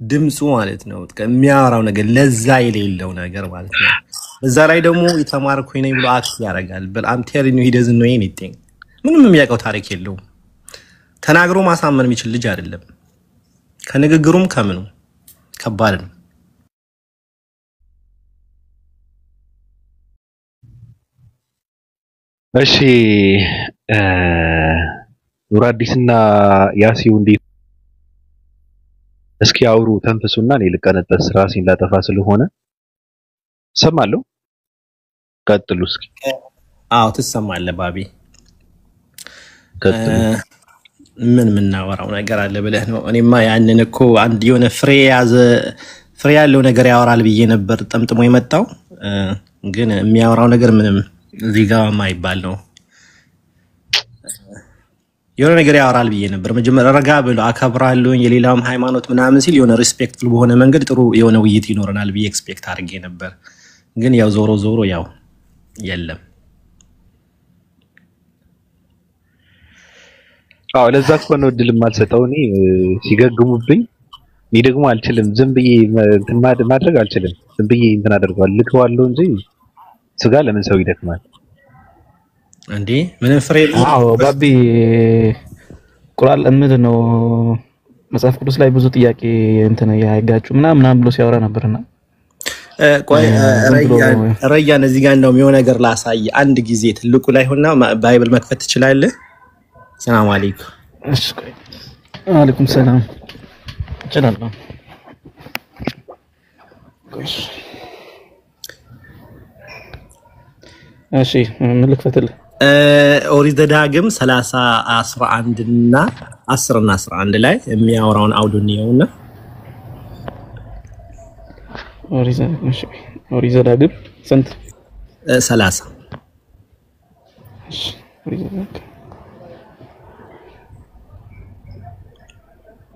ድምፁ ማለት ነው። የሚያወራው ነገር ለዛ የሌለው ነገር ማለት ነው። በዛ ላይ ደግሞ የተማርኩኝ ነኝ ብሎ አክት ያደርጋል። but I'm telling you he doesn't know anything። ምንም የሚያውቀው ታሪክ የለውም። ተናግሮ ማሳመን የሚችል ልጅ አይደለም። ከንግግሩም ከምኑ ከባድ ነው። እሺ ኑር አዲስና ያሲው እንዴት እስኪ አውሩ ተንፍሱና እኔ ልቀነጠስ ራሴን ላጠፋ ስለሆነ ሰማለሁ። ቀጥሉ እስኪ። አዎ ትሰማለህ ባቢ። ቀጥሉ። ምን የምናወራው ነገር አለ ብለህ ነው? እኔማ ያንን እኮ አንድ የሆነ ፍሬ ያለው ነገር ያወራል ብዬ ነበር ጠምጥሞ የመጣው ግን የሚያወራው ነገር ምንም እዚህ ጋር ማይባል ነው። የሆነ ነገር ያወራል ብዬ ነበር። መጀመሪያ ረጋ ብሎ አከብራለሁ የሌላም ሃይማኖት ምናምን ሲል የሆነ ሪስፔክትፉል በሆነ መንገድ ጥሩ የሆነ ውይይት ይኖረናል ብዬ ኤክስፔክት አድርጌ ነበር። ግን ያው ዞሮ ያው የለም። አዎ ለዛ እኮ ነው እድል የማልሰጠው እኔ ሲገግሙብኝ። እኔ ደግሞ አልችልም፣ ዝም ብዬ እንትን ማድረግ አልችልም። ዝም ብዬ እንትን አደርጋለሁ ልከዋለሁ እንጂ ስጋ ለምን ሰው ይደክማል እንዴ? ምንም ፍሬ አዎ ባቢ ቁርአን ምንድን ነው መጽሐፍ ቅዱስ ላይ ብዙ ጥያቄ እንትን ያጋጩ ምናምን ብሎ ሲያወራ ነበርና ቆይ ረያን እዚህ ጋር እንደውም የሆነ ነገር ላሳይ አንድ ጊዜ ትልቁ ላይ ሆና ባይብል መክፈት ትችላለህ? ሰላም አለይኩም። እሺ ቆይ አለይኩም ሰላም እችላለሁ። እሺ ምን ልክፈትልህ? ኦሪት ዘዳግም 30:11 እና 10:11 ላይ የሚያወራውን አውዱን ይኸውና። ኦሪት ዘዳግም ስንት? 30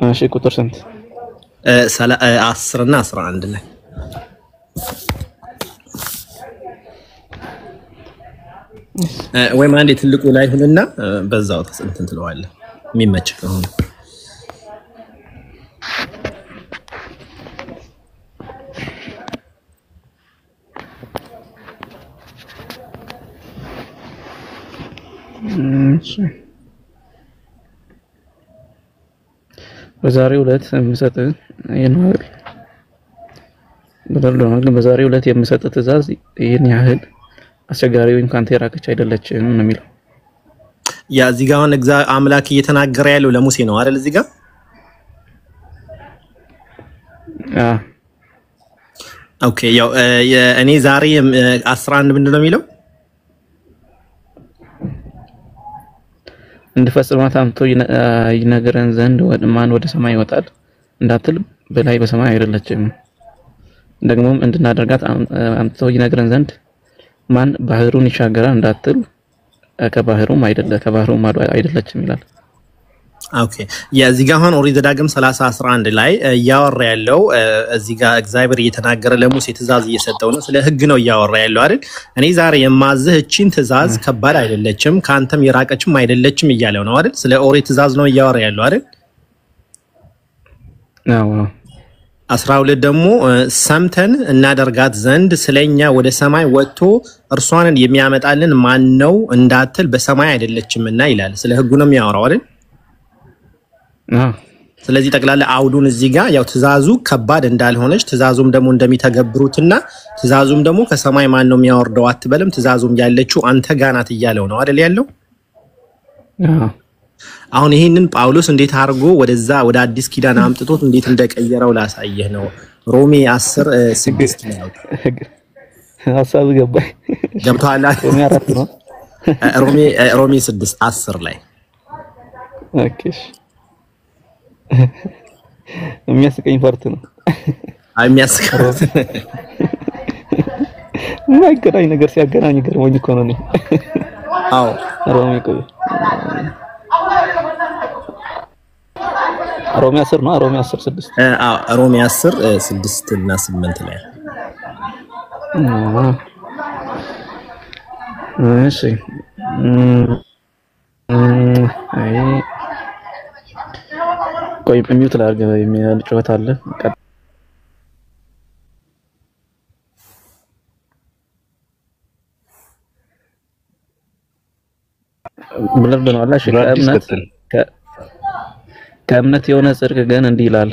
እሺ ቁጥር ስንት? 10 እና 11 ላይ ወይም አንዴ ትልቁ ላይ ሁንና በዛው እንትን ትለዋለህ የሚመች ከሆነ። በዛሬው ዕለት የምሰጥህ ይናል ግን በዛሬው ዕለት የምሰጥህ ትእዛዝ ይህን ያህል አስቸጋሪ ወይም ካንተ የራቀች አይደለችም ነው የሚለው። ያ እዚህ ጋር አምላክ እየተናገረ ያለው ለሙሴ ነው አይደል? እዚህ ጋር ኦኬ። ያው እኔ ዛሬ 11 ምንድን ነው የሚለው? እንድፈጽማት አምጥቶ ይነግረን ዘንድ ማን ወደ ሰማይ ይወጣል እንዳትል በላይ በሰማይ አይደለችም። ደግሞም እንድናደርጋት አምጥቶ ይነግረን ዘንድ ማን ባህሩን ይሻገራል እንዳትል ከባህሩም አይደለችም ይላል። ኦኬ የዚህ ጋር አሁን ኦሪት ዘዳግም 30:11 ላይ እያወራ ያለው እዚህ ጋር እግዚአብሔር እየተናገረ ለሙሴ ትእዛዝ እየሰጠው ነው። ስለ ህግ ነው እያወራ ያለው አይደል? እኔ ዛሬ የማዝህ እቺን ትእዛዝ ከባድ አይደለችም ካንተም የራቀችም አይደለችም እያለው ነው አይደል? ስለ ኦሪት ትእዛዝ ነው እያወራ ያለው አይደል? አዎ 12 ደግሞ ሰምተን እናደርጋት ዘንድ ስለኛ ወደ ሰማይ ወጥቶ እርሷን የሚያመጣልን ማን ነው እንዳትል በሰማይ አይደለችምና ይላል። ስለ ህጉ ነው የሚያወራው አይደል? ስለዚህ ጠቅላላ አውዱን እዚህ ጋር ያው ትእዛዙ ከባድ እንዳልሆነች ትእዛዙም ደግሞ እንደሚተገብሩትና ትእዛዙም ደግሞ ከሰማይ ማን ነው የሚያወርደው አትበልም ትእዛዙም ያለችው አንተ ጋር ናት እያለው ነው አይደል ያለው። አሁን ይሄንን ጳውሎስ እንዴት አድርጎ ወደዛ ወደ አዲስ ኪዳን አምጥቶት እንዴት እንደቀየረው ላሳየህ ነው። ሮሜ 10:6 ነው ሐሳብ ገባኝ። ገብቷል። ሮሜ 4 ነው። ሮሜ 6:10 ላይ ኦኬ የሚያስቀኝ ፓርት ነው። የሚያስቀኝ ማይገናኝ ነገር ሲያገናኝ ገርሞኝ እኮ ነው። አዎ ሮሜ 10 ነው። ሮሜ 10:6 ሮሜ 10:6 እና 8 ላይ እሺ ቆይ ሚውት ላድርግ የሚል ጨዋታ አለ። ብለር ነው አላሽ ከእምነት የሆነ ጽድቅ ግን እንዲህ ይላል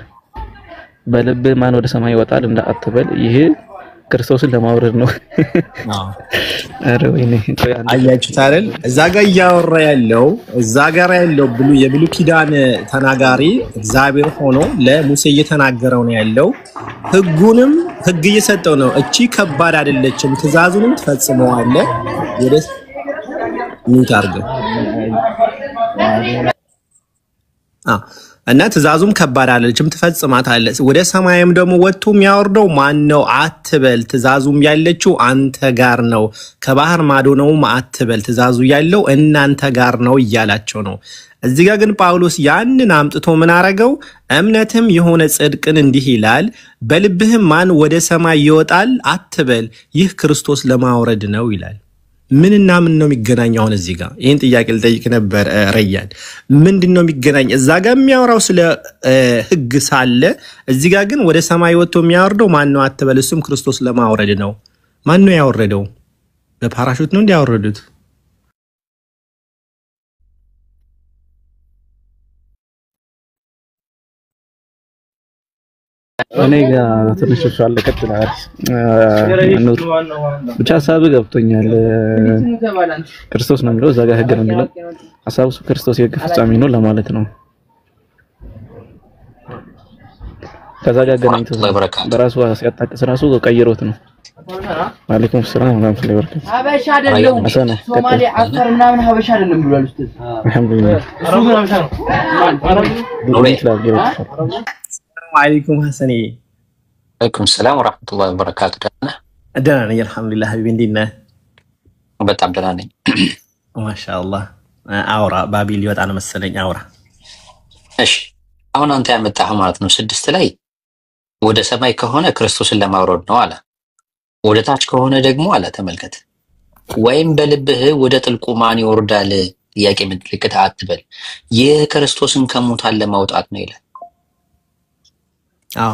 በልብ ማን ወደ ሰማይ ይወጣል እንዳትበል ይሄ ክርስቶስን ለማውረድ ነው። አረ ወይኔ አያችሁት አይደል? እዛ ጋር እያወራ ያለው የብሉይ ኪዳን ተናጋሪ እግዚአብሔር ሆኖ ለሙሴ እየተናገረው ነው ያለው። ህጉንም ህግ እየሰጠው ነው። እቺ ከባድ አይደለችም ትእዛዙንም ትፈጽመዋለህ ወደስ ሚታርገ እና ትእዛዙም ከባድ አይደለችም ትፈጽማታለህ። ወደ ሰማይም ደግሞ ወጥቶ የሚያወርደው ማን ነው አትበል ትእዛዙም ያለችው አንተ ጋር ነው። ከባህር ማዶ ነው አትበል ትእዛዙ ያለው እናንተ ጋር ነው እያላቸው ነው። እዚህ ጋር ግን ጳውሎስ ያንን አምጥቶ ምን አረገው? እምነትም የሆነ ጽድቅን እንዲህ ይላል በልብህም ማን ወደ ሰማይ ይወጣል አትበል ይህ ክርስቶስ ለማውረድ ነው ይላል። ምንና ምን ነው የሚገናኝ? አሁን እዚህ ጋር ይሄን ጥያቄ ልጠይቅ ነበር ረያን። ምንድነው የሚገናኝ? እዛ ጋር የሚያወራው ስለ ህግ ሳለ እዚህ ጋር ግን ወደ ሰማይ ወጥቶ የሚያወርደው ማን ነው አትበል እሱም ክርስቶስ ለማውረድ ነው። ማን ነው ያወረደው? በፓራሹት ነው እንዲያወረዱት? እኔ ጋር ትንሽ ሻለ ቀጥላል ነው ብቻ ሐሳብ ገብቶኛል። ክርስቶስ ነው የሚለው እዛ ጋር ህግ ነው የሚለው ሐሳቡ ክርስቶስ የህግ ፍጻሜ ነው ለማለት ነው። ከዛ ጋር ገናኝቶ በራሱ ሲያጣቅስ ራሱ ቀይሮት ነው። ወአለይኩም ሰላም ወራህመቱላሂ ወበረካቱ። ሀበሻ አይደለም ሶማሌ አፈርና ምን ሀበሻ አይደለም ብሏል ኡስታዝ። አልሐምዱሊላህ እሱ ግን ሀበሻ ነው። ወአለይኩም ሐሰኒ ወአለይኩም ሰላም ወራህመቱላሂ ወበረካቱ። ደህና ነኝ አልሐምዱሊላህ። ሀቢቢ እንዴት ነህ? በጣም ደህና ነኝ ማሻአላህ። አውራ ባቢል ሊወጣ ነው መሰለኝ። አውራ እሺ። አሁን አንተ ያመጣህ ማለት ነው 6 ላይ ወደ ሰማይ ከሆነ ክርስቶስን ለማውረድ ነው አለ። ወደ ታች ከሆነ ደግሞ አለ ተመልከት ወይም በልብህ ወደ ጥልቁ ማን ይወርዳል ጥያቄ ምልክት አትበል ይህ ክርስቶስን ከሙታን ለማውጣት ነው ይላል። አዎ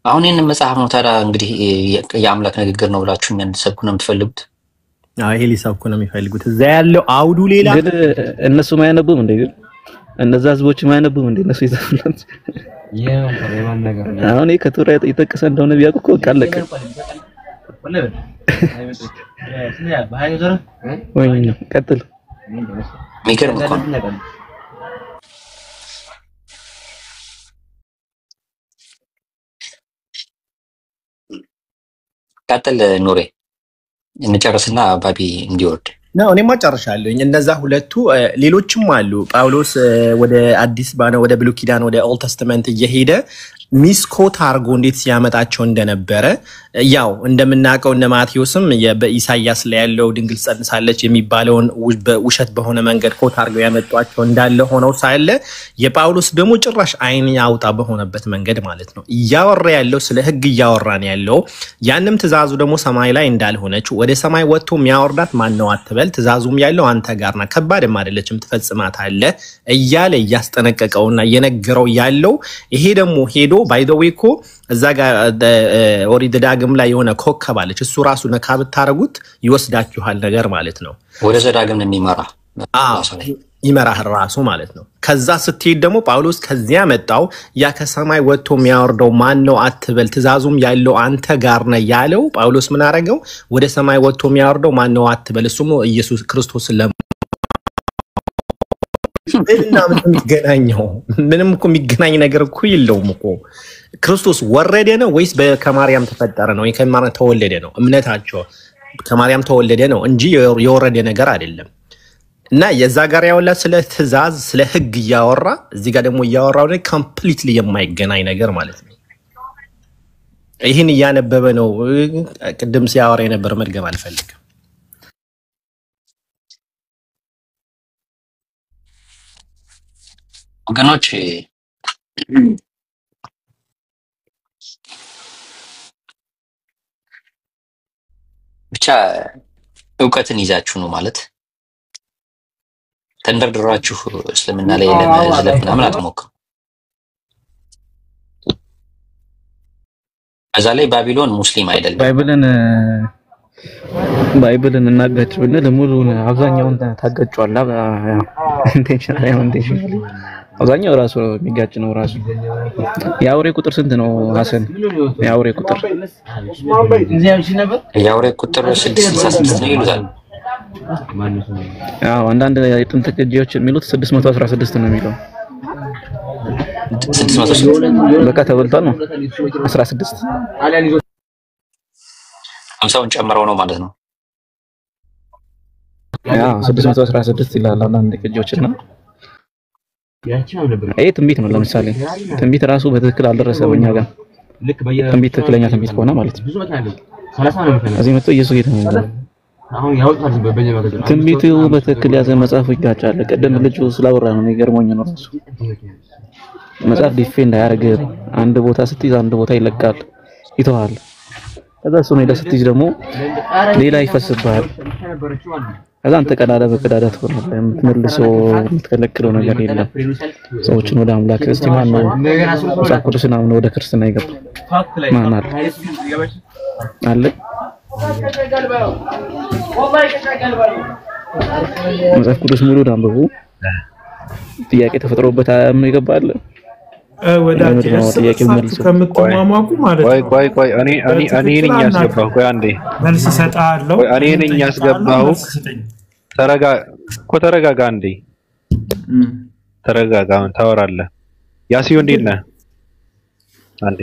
አሁን ይሄን መጽሐፍ ነው ታዲያ እንግዲህ የአምላክ ንግግር ነው ብላችሁ እንድትሰብኩ ነው የምትፈልጉት? አዎ ይሄ ሊሰብኩ ነው የሚፈልጉት። እዛ ያለው አውዱ ሌላ ግን እነሱ ማያነቡም እንዴ? ግን እነዛ ህዝቦች ማያነቡም እንዴ? እነሱ ይዘፍናሉ። የማን ነገር አሁን ይሄ ከቱራ የተጠቀሰ እንደሆነ ቢያውቁ እኮ ቃለቀ ወይ ቀጥል ሚገርም እኮ ቀጥል ኑሬ እንጨርስና ባቢ እንዲወርድ ነው። እኔማ ጨርሻለሁኝ። እነዛ ሁለቱ ሌሎችም አሉ። ጳውሎስ ወደ አዲስ ባነ ወደ ብሉይ ኪዳን ወደ ኦልድ ተስተመንት እየሄደ ሚስኮት አርጎ እንዴት ሲያመጣቸው እንደነበረ ያው እንደምናቀው እነ ማቴዎስም በኢሳይያስ ላይ ያለው ድንግል ጸንሳለች የሚባለውን በውሸት በሆነ መንገድ ኮት አድርገው ያመጧቸው እንዳለ ሆነው ሳይለ የጳውሎስ ደግሞ ጭራሽ አይን ያውጣ በሆነበት መንገድ ማለት ነው እያወራ ያለው ስለ ሕግ እያወራ ነው ያለው። ያንም ትእዛዙ ደግሞ ሰማይ ላይ እንዳልሆነች ወደ ሰማይ ወጥቶ የሚያወርዳት ማን ነው አትበል፣ ትእዛዙም ያለው አንተ ጋር ነው፣ ከባድም አይደለችም ትፈጽማታለህ እያለ እያስጠነቀቀውና እየነገረው ያለው ይሄ ደግሞ ሄዶ ባይ ዘ ዌይ እኮ እዛ ጋር ኦሪት ዳግም ላይ የሆነ ኮከብ አለች። እሱ ራሱ ነካ ብታረጉት ይወስዳችኋል ነገር ማለት ነው። ወደ ዘዳግም የሚመራ ይመራህ ራሱ ማለት ነው። ከዛ ስትሄድ ደግሞ ጳውሎስ ከዚያ መጣው ያ ከሰማይ ወጥቶ የሚያወርደው ማን ነው አትበል፣ ትእዛዙም ያለው አንተ ጋር ነው ያለው። ጳውሎስ ምን አረገው? ወደ ሰማይ ወጥቶ የሚያወርደው ማን ነው አትበል፣ እሱም ኢየሱስ ክርስቶስ እና ምን የሚገናኘው? ምንም እኮ የሚገናኝ ነገር እኮ የለውም እኮ። ክርስቶስ ወረደ ነው ወይስ ከማርያም ተፈጠረ ነው? ከማርያም ተወለደ ነው? እምነታቸው ከማርያም ተወለደ ነው እንጂ የወረደ ነገር አይደለም። እና የዛ ጋር ያወላ ስለ ትእዛዝ ስለ ሕግ እያወራ እዚህ ጋር ደግሞ እያወራው ነው ኮምፕሊትሊ የማይገናኝ ነገር ማለት ነው። ይህን እያነበበ ነው ቅድም ሲያወራ የነበረ መድገም አልፈልግም። ወገኖች ብቻ እውቀትን ይዛችሁ ነው ማለት ተንደርድራችሁ እስልምና ላይ ለመዝለፍ ምናምን አትሞክሩ። እዛ ላይ ባቢሎን ሙስሊም አይደለም። ባይብልን እናጋጭ ብንል ሙሉውን አብዛኛውን ታጋጫዋለህ። ኢንቴንሽናሊ አብዛኛው ራሱ የሚጋጭ ነው። ራሱ የአውሬ ቁጥር ስንት ነው ሐሰን? የአውሬ ቁጥር 666 ነው ይሉታል። አንዳንድ የጥንት ቅጂዎች የሚሉት 616 ነው የሚለው። 600 በቃ ተበልቷል ነው 16 50ውን ጨምረው ነው ማለት ነው። 616 ይላል አንዳንድ ቅጂዎችና ይሄ ትንቢት ነው። ለምሳሌ ትንቢት ራሱ በትክክል አልደረሰም እኛ ጋር። ትንቢት ትክክለኛ ትንቢት ከሆነ ማለት ነው። እዚህ መጥቶ ኢየሱስ ጌታ ነው። ትንቢቱ በትክክል ያዘ መጽሐፉ ይጋጫል። ቀደም ልጁ ስላወራ ነው የሚገርመኝ ነው ራሱ መጽሐፍ ዲፌንድ አያደርግም። አንድ ቦታ ስትይዝ አንድ ቦታ ይለቃል ይተዋል። ከዛ እሱ ነው ስትይዝ ደግሞ ሌላ ይፈስብሃል። ከዛ አንተ ቀዳዳ በቀዳዳ ትሆናለህ። የምትመልሰው የምትከለክለው ነገር የለም። ሰዎችን ወደ አምላክ ክርስቲያን ነው መጽሐፍ ቅዱስን አምነው ወደ ክርስትና ይገባ ማን አለ? መጽሐፍ ቅዱስ ሙሉ አንብቡ። ጥያቄ ተፈጥሮበት አምነው ይገባል። ወዳጅ ጥያቄው መልሱ ከምትማማቁ ማለት ነው። ቆይ እኔ ነኝ ያስገባሁ። ቆይ አንዴ መልስ ሰጣለሁ። እኔ ነኝ ያስገባሁ። ተረጋጋ አንዴ ተረጋጋ። ታወራለህ። ያሲዮ እንዴት ነህ? አንዴ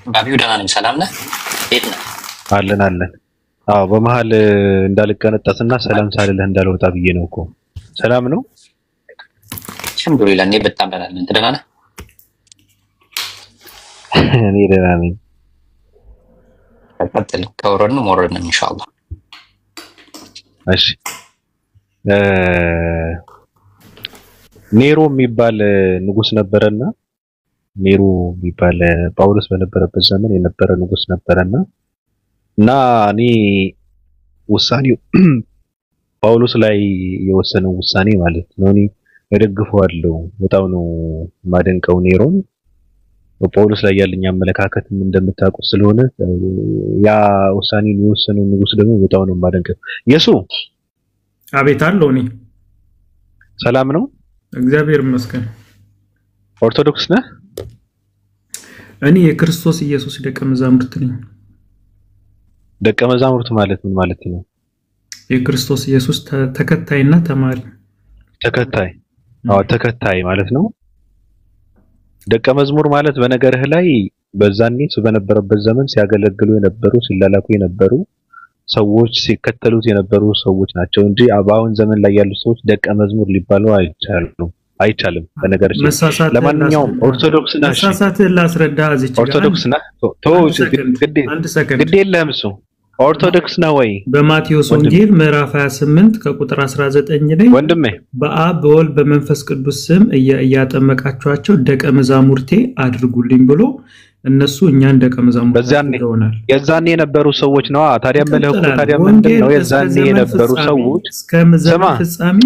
ባቢው ደህና ነኝ። ሰላም ነህ? እንዴት ነህ? አለን። አዎ በመሃል እንዳልቀነጠስና ሰላም ሳልልህ እንዳልወጣ ብዬ ነው እኮ። ሰላም ነው? አልሐምዱሊላህ እኔ በጣም ደህና ነኝ። ደህና ነህ? እኔ ደህና ነኝ። ቀጥል። ከወረድን ሞረድን ኢንሻአላህ። እሺ ኔሮ የሚባል ንጉስ ነበረና ኔሮ የሚባል ጳውሎስ በነበረበት ዘመን የነበረ ንጉስ ነበረና እና እኔ ውሳኔው ጳውሎስ ላይ የወሰነው ውሳኔ ማለት ነው እኔ እደግፈዋለሁ። በጣም ነው ማደንቀው ኔሮን። ጳውሎስ ላይ ያለኝ አመለካከትም እንደምታውቁት ስለሆነ ያ ውሳኔን የወሰነው ንጉስ ደግሞ በጣም ነው ማደንቀው። ኢየሱስ አቤት አለው። እኔ ሰላም ነው? እግዚአብሔር ይመስገን። ኦርቶዶክስ ነህ? እኔ የክርስቶስ ኢየሱስ ደቀ መዛሙርት ነኝ። ደቀ መዛሙርት ማለት ምን ማለት ነው? የክርስቶስ ኢየሱስ ተከታይና ተማሪ። ተከታይ? አዎ ተከታይ ማለት ነው። ደቀ መዝሙር ማለት በነገርህ ላይ በዛኔ በነበረበት ዘመን ሲያገለግሉ የነበሩ ሲላላኩ የነበሩ ሰዎች ሲከተሉት የነበሩ ሰዎች ናቸው እንጂ በአሁን ዘመን ላይ ያሉ ሰዎች ደቀ መዝሙር ሊባሉ አይቻሉም። አይቻልም በነገርሽ መሳሳት ለማንኛውም ኦርቶዶክስ ነህ መሳሳት ላስረዳ እዚህ ጋር ኦርቶዶክስ ነህ አንድ ሰከንድ ግድ የለህም እሱ ኦርቶዶክስ ነው ወይ በማቴዎስ ወንጌል ምዕራፍ 28 ከቁጥር 19 ላይ ወንድሜ በአብ በወልድ በመንፈስ ቅዱስ ስም እያጠመቃችኋቸው ደቀ መዛሙርቴ አድርጉልኝ ብሎ እነሱ እኛን ደቀ መዛሙርት አድርገውናል የዛኔ የነበሩ ሰዎች ነው ታዲያ መልኩ ታዲያ ምንድነው የዛኔ የነበሩ ሰዎች እስከመዘመን ፍጻሜ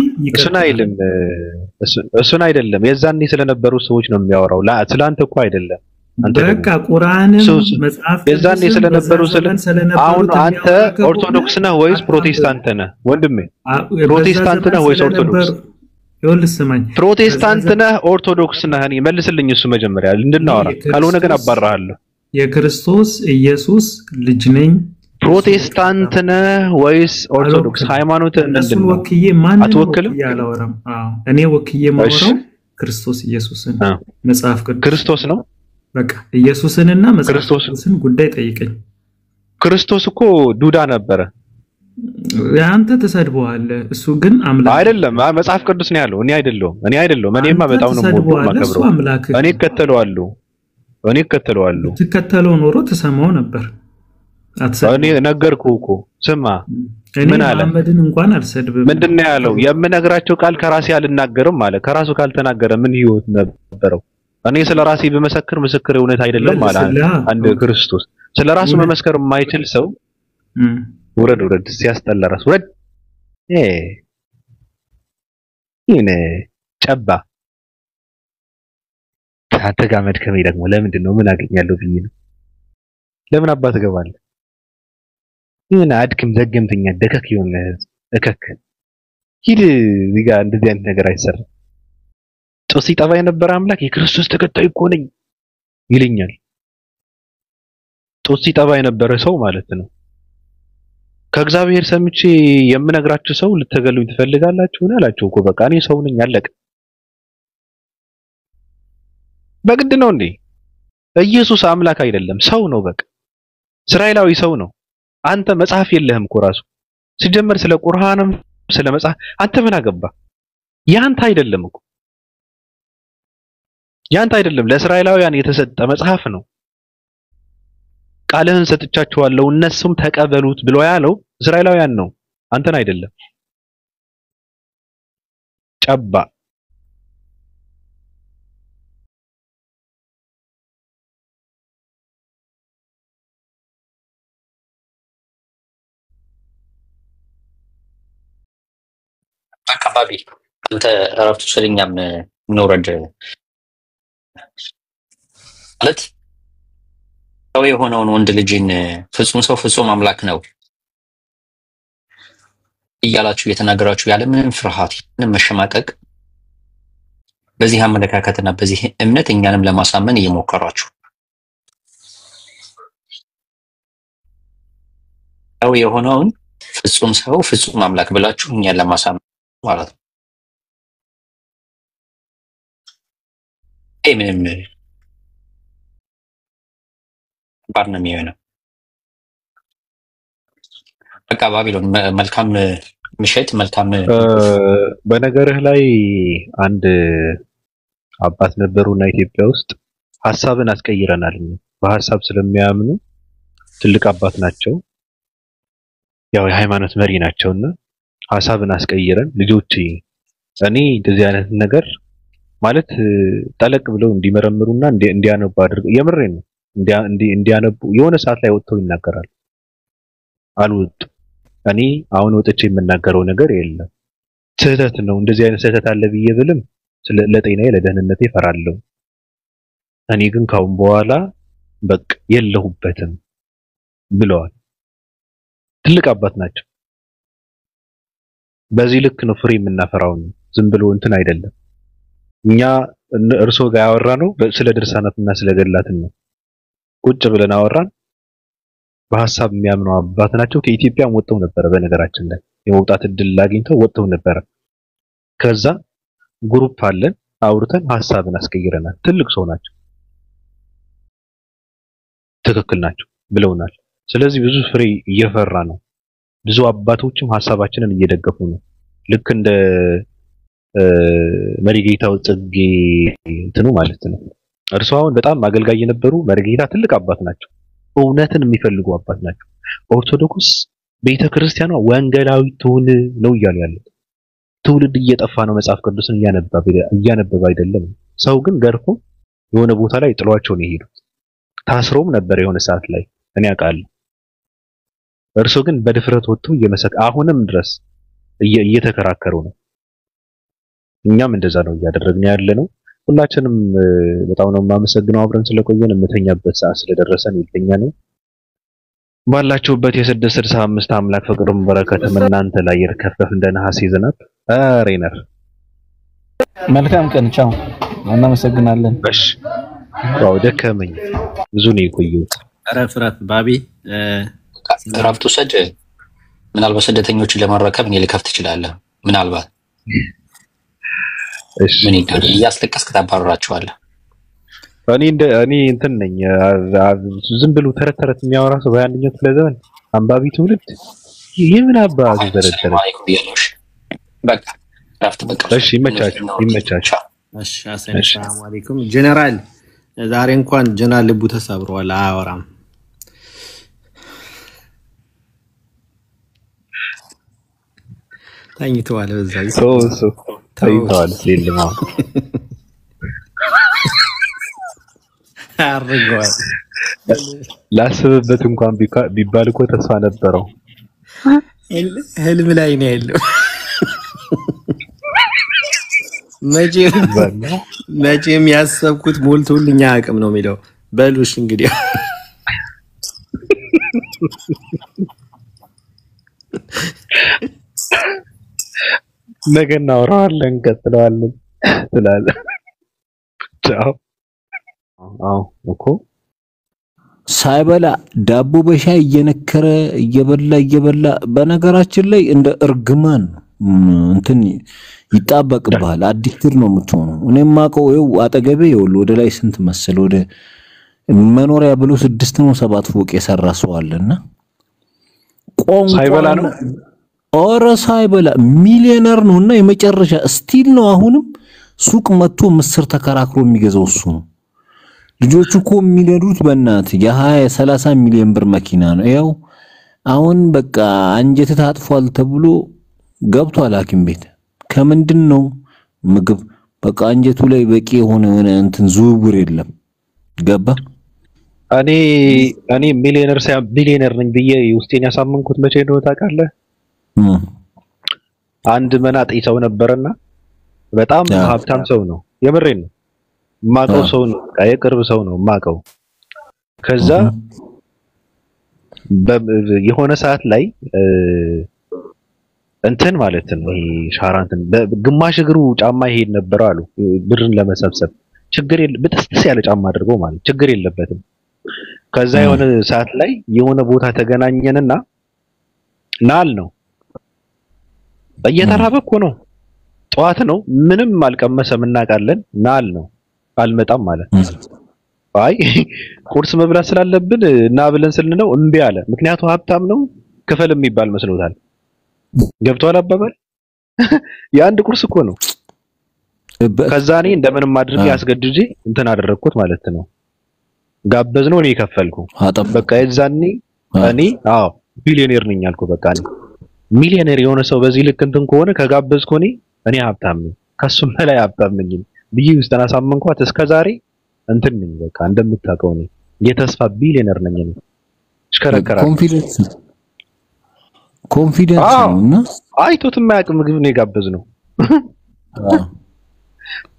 እሱን አይደለም የዛኔ ስለነበሩ ሰዎች ነው የሚያወራው ስላንተ እኮ አይደለም በቃ ቁርአንም መጽሐፍ የዛኔ ስለነበሩ አሁን አንተ ኦርቶዶክስ ነህ ወይስ ፕሮቴስታንት ነህ ወንድሜ ፕሮቴስታንት ነህ ወይስ ኦርቶዶክስ ይወልስማኝ ፕሮቴስታንት ነህ ኦርቶዶክስ ነህ እኔ መልስልኝ እሱ መጀመሪያ እንድናወራ ካልሆነ ግን አባራለሁ የክርስቶስ ኢየሱስ ልጅ ነኝ ፕሮቴስታንት ነህ ወይስ ኦርቶዶክስ ሃይማኖት እነሱን ወክዬ ማን አትወክልም ያላወራም እኔ ወክዬ ማወራው ክርስቶስ ኢየሱስን መጽሐፍ ክርስቶስ ነው በቃ ኢየሱስንና መጽሐፍ ቅዱስን ጉዳይ ጠይቀኝ ክርስቶስ እኮ ዱዳ ነበረ ያንተ ተሰድበዋል እሱ ግን አምላክ አይደለም መጽሐፍ ቅዱስ ነው ያለው እኔ አይደለም እኔማ በጣም ነው ማከብረው እኔ እከተለዋለሁ ትከተለው ኖሮ ተሰማው ነበር እኔ ነገርኩ እኮ ስማ ምን አለ መሐመድን እንኳን አልሰድብም ምንድነው ያለው የምነግራቸው ቃል ከራሴ አልናገርም ማለት ከራሱ ካልተናገረ ምን ህይወት ነበረው እኔ ስለራሴ በመሰክር ምስክር እውነት አይደለም ማለት አንድ ክርስቶስ ስለራሱ መመስከር የማይችል ሰው ወረድ ሲያስጠላ ራስ ወረድ ይሄኔ ጨባ ታተጋመድ ከመይ ደግሞ ለምንድን ነው ምን አገኛለሁ ብዬ ነው ለምን አባ ተገባለ ይሄን አድክም ዘገምተኛ ደከክ ይሆን እከክ ሂድ ዚጋ እንደዚህ አይነት ነገር አይሰራም ጦስ ይጠባ የነበረ አምላክ የክርስቶስ ተከታይ እኮ ነኝ ይለኛል ጦስ ይጠባ የነበረ ሰው ማለት ነው ከእግዚአብሔር ሰምቼ የምነግራችሁ ሰው ልትገሉኝ ትፈልጋላችሁ አላችሁ እኮ በቃ እኔ ሰው ነኝ አለቀ በግድ ነው እንዴ ኢየሱስ አምላክ አይደለም ሰው ነው በቃ እስራኤላዊ ሰው ነው አንተ መጽሐፍ የለህም እኮ ራሱ ሲጀመር ስለ ቁርአንም ስለ መጽሐፍ አንተ ምን አገባ ያንተ አይደለም እኮ ያንተ አይደለም ለእስራኤላውያን የተሰጠ መጽሐፍ ነው ቃልህን ሰጥቻቸዋለሁ እነሱም ተቀበሉት ብሎ ያለው እስራኤላውያን ነው አንተን አይደለም ጨባ አካባቢ አንተ አረፍቱ ስለኛም ኖረድ ማለት ሰው የሆነውን ወንድ ልጅን ፍጹም ሰው ፍጹም አምላክ ነው እያላችሁ እየተናገራችሁ ያለ ምንም ፍርሃት ምንም መሸማቀቅ በዚህ አመለካከትና በዚህ እምነት እኛንም ለማሳመን እየሞከራችሁ ሰው የሆነውን ፍጹም ሰው ፍጹም አምላክ ብላችሁ እኛን ለማሳመን ማለት ነው ምንም ባርነም ይሆነ በቃ ባቢሎን መልካም ምሽት መልካም በነገርህ ላይ አንድ አባት ነበሩና ኢትዮጵያ ውስጥ ሐሳብን አስቀይረናል በሐሳብ ስለሚያምኑ ትልቅ አባት ናቸው ያው የሃይማኖት መሪ ናቸውና ሐሳብን አስቀይረን ልጆቼ እኔ እንደዚህ አይነት ነገር ማለት ጠለቅ ብለው እንዲመረምሩና እንዲያነቡ አድርገ የምሬን ነው እንዲያነቡ የሆነ ሰዓት ላይ ወጥተው ይናገራሉ አልወጡ እኔ አሁን ወጥቼ የምናገረው ነገር የለም ስህተት ነው እንደዚህ አይነት ስህተት አለ ብዬ ብልም ለጤናዬ ለደህንነቴ ፈራለሁ እኔ ግን ካሁን በኋላ በቃ የለሁበትም ብለዋል ትልቅ አባት ናቸው በዚህ ልክ ነው ፍሬ የምናፈራው ዝም ብሎ እንትን አይደለም እኛ እርሶ ጋር ያወራነው ስለ ድርሳናትና ስለ ገድላት ነው ቁጭ ብለን አወራን በሐሳብ የሚያምኑ አባት ናቸው ከኢትዮጵያም ወጥተው ነበር በነገራችን ላይ የመውጣት እድል አግኝተው ወጥተው ነበር ከዛ ግሩፕ አለን አውርተን ሐሳብን አስቀይረናል ትልቅ ሰው ናቸው ትክክል ናቸው ብለውናል ስለዚህ ብዙ ፍሬ እየፈራ ነው ብዙ አባቶችም ሐሳባችንን እየደገፉ ነው ልክ እንደ መሪጌታው ጽጌ እንትኑ ማለት ነው። እርሱ አሁን በጣም አገልጋይ የነበሩ መሪጌታ ትልቅ አባት ናቸው። እውነትን የሚፈልጉ አባት ናቸው። ኦርቶዶክስ ቤተክርስቲያኗ ወንጌላዊ ትሁን ነው እያሉ ያሉት። ትውልድ እየጠፋ ነው። መጽሐፍ ቅዱስን እያነበበ አይደለም። ሰው ግን ገርፎ የሆነ ቦታ ላይ ጥሏቸው ነው የሄዱት። ታስሮም ነበር የሆነ ሰዓት ላይ እኔ አውቃለሁ። እርሱ ግን በድፍረት ወጥቶ አሁንም ድረስ እየተከራከሩ ነው። እኛም እንደዛ ነው እያደረግን ያለ ነው። ሁላችንም በጣም ነው የማመሰግነው አብረን ስለቆየን። የምተኛበት ሰዓት ስለደረሰን ይተኛ ነው። ባላችሁበት የ665 አምላክ ፍቅርም በረከትም እናንተ ላይ ይርከፈፍ እንደ ነሐሴ ዝናብ። ሬነር መልካም ቀን ቻው። እናመሰግናለን። እሺ ዋው ደከመኝ። ብዙ ነው የቆየሁት። ረፍራት ባቢ እረፍት ውሰድ። ምናልባት ስደተኞችን ለማረከብ እኔ ልከፍት እችላለሁ። ምናልባት እሺ ምን ይደረግ እያስለቀስክ ታባረራቸዋለህ። እኔ እንትን ነኝ ዝም ብሎ ተረት የሚያወራ ሰው በአንደኛው ክፍለ ዘመን አንባቢ ትውልድ ይሄ ምን አባቱ ደረደረ። በቃ እረፍት በቃ። እሺ ይመቻችሁ። እሺ ሰላም አለይኩም ጀነራል። ዛሬ እንኳን ጀነራል ልቡ ተሰብሯል፣ አያወራም። ታኝቷል በዛው ታይቷል ሲልማ አርጓል። ላስብበት እንኳን ቢባል እኮ ተስፋ ነበረው። ህልም ላይ ነው ያለው። መቼም ያሰብኩት ሞልቶልኛ አቅም ነው የሚለው። በሉሽ እንግዲህ ነገ እናወራዋለን፣ እንቀጥለዋለን ትላለህ። ቻው። እኮ ሳይበላ ዳቦ በሻይ እየነከረ እየበላ በነገራችን ላይ እንደ እርግማን እንትን ይጣበቅብሃል። አዲክትድ ነው የምትሆነው። እኔም ማቀው አጠገቤ ወደ ላይ ስንት መሰለ ወደ መኖሪያ ብሎ 6 ነው 7 ፎቅ የሰራ ሰው አለና ሳይበላ ነው ኦረ ሳይበላ ሚሊዮነር ነውና የመጨረሻ ስቲል ነው። አሁንም ሱቅ መጥቶ ምስር ተከራክሮ የሚገዛው እሱ ነው። ልጆቹ እኮ የሚነዱት በእናት የ20 30 ሚሊዮን ብር መኪና ነው። ያው አሁን በቃ አንጀት ታጥፏል ተብሎ ገብቷል ሐኪም ቤት። ከምንድን ነው ምግብ በቃ አንጀቱ ላይ በቂ የሆነ እንትን ዝውውር የለም። ገባ እኔ ቢሊዮነር ነኝ ብዬ ውስጤን ያሳመንኩት መቼ እንደሆነ ታውቃለህ? አንድ መናጤ ሰው ነበርና በጣም ሀብታም ሰው ነው። የምሬን ነው። ማቀው ሰው ነው። የቅርብ ሰው ነው ማቀው። ከዛ የሆነ ሰዓት ላይ እንትን ማለት ነው ይሄ ሻራንትን በግማሽ እግሩ ጫማ ይሄድ ነበር አሉ ብርን ለመሰብሰብ። ችግር በጥስጥስ ያለ ጫማ አድርጎ ማለት ችግር የለበትም። ከዛ የሆነ ሰዓት ላይ የሆነ ቦታ ተገናኘንና ናል ነው እየተራበ እኮ ነው። ጧት ነው ምንም አልቀመሰም እናውቃለን። ናል ነው አልመጣም ማለት አይ ቁርስ መብላት ስላለብን እና ብለን ስልነው እምቢ አለ። ምክንያቱም ሀብታም ነው ክፈል የሚባል መስሎታል። ገብቷል አባባል የአንድ ቁርስ እኮ ነው። ከዛ እኔ እንደምንም አድርጌ አስገድጄ እንትን አደረኩት ማለት ነው። ጋበዝነው፣ እኔ ከፈልኩ። በቃ የዛኔ እኔ ቢሊዮኔር ነኝ አልኩ። በቃ እኔ ሚሊዮኔር የሆነ ሰው በዚህ ልክ እንትን ከሆነ ከጋበዝኩ እኔ ሀብታም ነኝ ከሱም በላይ ሀብታም ነኝ ብዬ ውስጥና ሳመንኳት። እስከዛሬ እንትን ነኝ በቃ እንደምታውቀው ነኝ የተስፋ ቢሊዮነር ነኝ እኔ። እሽከረከራለሁ። ኮንፊደንስ ነውና አይቶት የማያውቅ ምግብ ነው የጋበዝነው።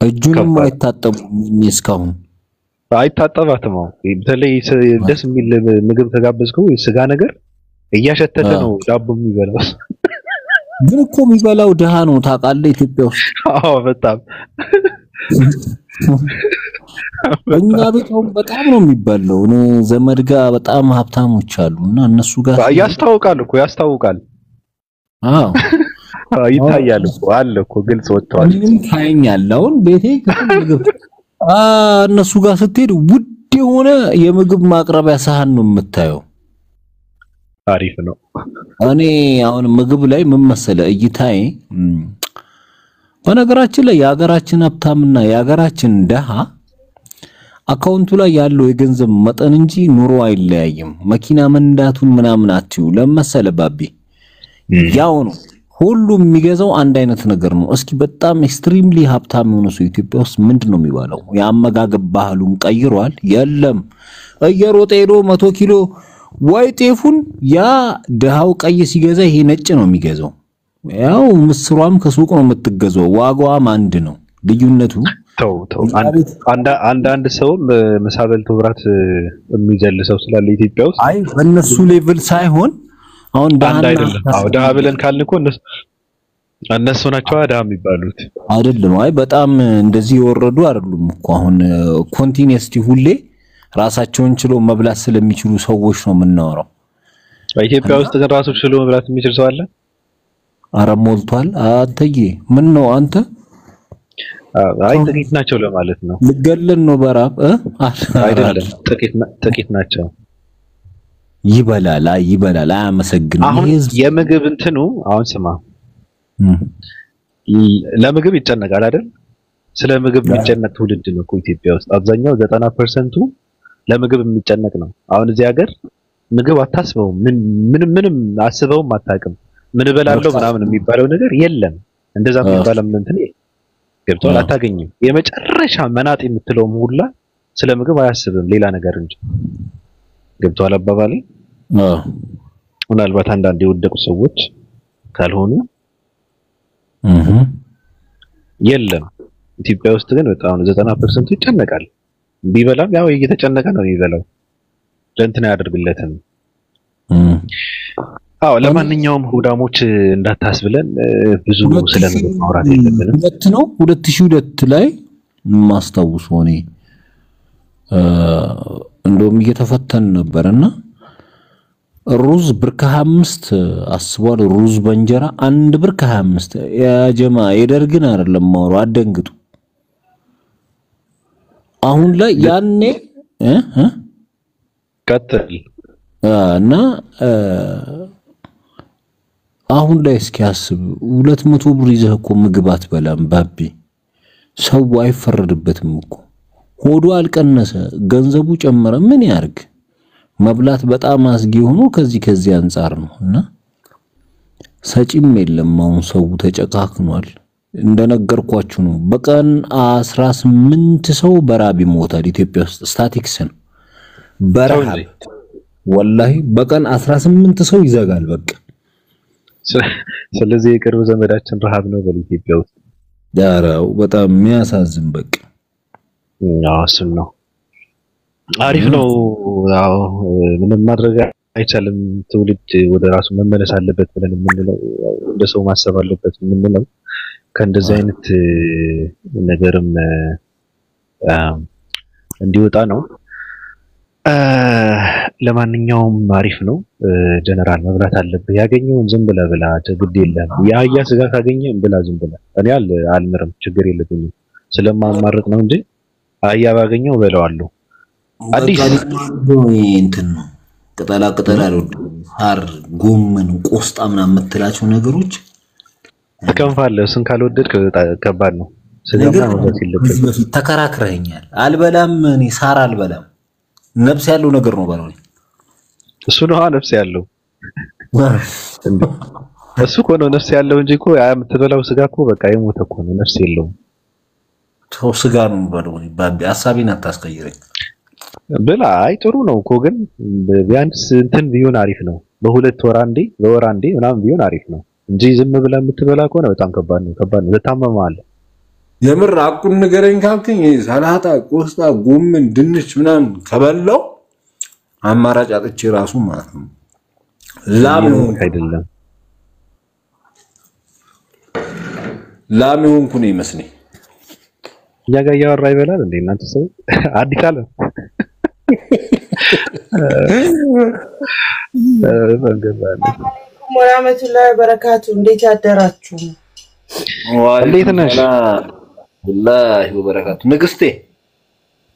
እጁንም አይታጠቡም እስካሁን አይታጠባትም። በተለይ ደስ የሚል ምግብ ተጋበዝከው ስጋ ነገር እያሸተተ ነው ዳቦ የሚበላው። ግን እኮ የሚበላው ደሃ ነው ታውቃለህ ኢትዮጵያ ውስጥ። በጣም እኛ ቤታው በጣም ነው የሚበላው። ዘመድ ጋር በጣም ሀብታሞች አሉና እነሱ ጋር ያስታውቃል እኮ ያስታውቃል። ይታያል እኮ አለ እኮ ግልጽ ወጥቷል። ምንም ታየኛለህ። አሁን ቤቴ ምግብ እነሱ ጋር ስትሄድ ውድ የሆነ የምግብ ማቅረቢያ ሳህን ነው የምታየው። አሪፍ ነው። እኔ አሁን ምግብ ላይ ምን መሰለ እይታዬ በነገራችን ላይ የሀገራችን ሀብታምና የሀገራችን ደሃ አካውንቱ ላይ ያለው የገንዘብ መጠን እንጂ ኑሮ አይለያይም። መኪና መንዳቱን ምናምን አትዩ ለመሰለ ባቢ ያው ነው ሁሉም የሚገዛው አንድ አይነት ነገር ነው። እስኪ በጣም ኤክስትሪምሊ ሀብታም የሆነ ሰው ኢትዮጵያ ውስጥ ምንድነው የሚባለው? የአመጋገብ ባህሉን ቀይሯል? የለም እየሮጠ ሄዶ 100 ኪሎ ወይ ጤፉን ያ ደሃው ቀይ ሲገዛ ይሄ ነጭ ነው የሚገዛው። ያው ምስሯም ከሱቅ ነው የምትገዛው፣ ዋጋዋም አንድ ነው። ልዩነቱ ተው አንድ ሰው መሳበል ተብራት የሚጀልሰው ስላለ ኢትዮጵያ ውስጥ አይ በእነሱ ሌቭል ሳይሆን አሁን አንድ አይደለም። አዎ ደሃ ብለን ካልን እኮ እነሱ ናቸው ደሃ የሚባሉት አይደለም። አይ በጣም እንደዚህ የወረዱ አይደሉም እኮ አሁን ኮንቲኒየስሊ ሁሌ ራሳቸውን ችሎ መብላት ስለሚችሉ ሰዎች ነው የምናወራው። በኢትዮጵያ ውስጥ ግን ራሱ ችሎ መብላት የሚችል ሰው አለ? አረ ሞልቷል። አንተዬ ምን ነው አንተ? አይ ጥቂት ናቸው ለማለት ነው። ልገለን ነው በራብ አይደለም ጥቂት ናቸው። ይበላል አያመሰግንም። አሁን የምግብ እንትኑ አሁን ስማ ለምግብ ይጨነቃል አይደል? ስለ ምግብ የሚጨነቅ ትውልድ ነው እኮ ኢትዮጵያ ውስጥ አብዛኛው 90% ለምግብ የሚጨነቅ ነው። አሁን እዚህ ሀገር ምግብ አታስበው ምንም አስበውም አታውቅም። ምን በላለው ምናምን የሚባለው ነገር የለም። እንደዛ የሚባለው እንትን ገብቷል አታገኝም። የመጨረሻ መናጥ የምትለውም ሁላ ስለ ምግብ አያስብም ሌላ ነገር እንጂ ገብቷል አባባሌ። ምናልባት አንዳንድ የወደቁ ሰዎች ካልሆኑ የለም። ኢትዮጵያ ውስጥ ግን በጣም 90% ይጨነቃል። ቢበላም ያው እየተጨነቀ ነው የሚበላው። ለእንትን ያደርግለትም። አዎ ለማንኛውም ሁዳሞች እንዳታስብለን ብዙ ስለምግብ ማውራት የለብንም። 2002 ላይ ማስታውሰው እኔ እንደውም እየተፈተን ነበርና ሩዝ ብር ከ25 አስቧል። ሩዝ በእንጀራ 1 ብር ከ25 ያ ጀማ የደርግን አይደለም ማውሩ አደንግጡ። አሁን ላይ ያኔ ቀጥል እና አሁን ላይ እስኪያስብ 200 ብር ይዘህ እኮ ምግብ አትበላም ባቢ። ሰው አይፈረድበትም እኮ ሆዱ አልቀነሰ ገንዘቡ ጨመረ ምን ያርግ? መብላት በጣም አስጊ ሆኖ ከዚህ አንፃር ነውና ሰጪም የለም። አሁን ሰው ተጨካክኗል። እንደነገርኳችሁ ነው። በቀን 18 ሰው በራብ ይሞታል ኢትዮጵያ ውስጥ ስታቲክስ ነው። በረሃብ ወላሂ በቀን 18 ሰው ይዘጋል በቃ። ስለዚህ የቅርብ ዘመዳችን ረሃብ ነው በኢትዮጵያ ውስጥ ዳራው በጣም የሚያሳዝን በቃ እሱም ነው። አሪፍ ነው። ያው ምንም ማድረግ አይቻልም። ትውልድ ወደ ራሱ መመለስ አለበት ብለን የምንለው እንደ ሰው ማሰብ አለበት የምንለው ከእንደዚህ አይነት ነገርም እንዲወጣ ነው። ለማንኛውም አሪፍ ነው። ጀነራል መብላት አለበት። ያገኘውን ዝም ብለህ ብላ ግድ የለም። የአህያ ስጋ ካገኘህ ብላ ዝም ብለህ። እኔ አልምርም ችግር የለብኝም ስለማማርጥ ነው እንጂ አህያ ባገኘው በለዋለሁ። አዲስ እንትን ነው ቅጠላ አልወድም። ሳር ጎመን ቆስጣ ምናምን የምትላቸው ነገሮች ተከንፋለህ። እሱን ካልወደድክ ከባድ ነው። ስለዚህ መብላት የለበትም። በፊት ተከራክረኛል። አልበላም እኔ ሳር አልበላም። ነፍስ ያለው ነገር ነው ባለው እሱ ነው ነፍስ ያለው እሱ እኮ ነው ነፍስ ያለው እንጂ እኮ ያ የምትበላው ስጋ እኮ በቃ የሞተ እኮ ነው ነፍስ የለውም። ሰው ስጋ ነው ባለው ባቢ ሐሳቤን አታስቀይረኝ ብላ። አይ ጥሩ ነው እኮ ግን ቢያንስ እንትን ቢሆን አሪፍ ነው። በወር አንዴ ምናምን ቢሆን አሪፍ ነው እንጂ ዝም ብላ የምትበላ ከሆነ በጣም ከባድ ነው። ለታመማለህ የምር አቁን ንገረኝ ካልከኝ ሰላጣ ቆስጣ ጎመን ድንች ምናምን ከበላው አማራጭ አጥቼ ራሱ ማለት ነው ላም አይደለም ላም ሆንኩ ነው ይመስለኝ። ያጋ ያወራ ይበላል እንዴ እናንተ ሰው አዲስ አለ ወራህመቱላሂ ወበረካቱ። እንዴት ያደራችሁ? እንዴት ነሽ? ወላሂ ወበረካቱ። ንግስቴ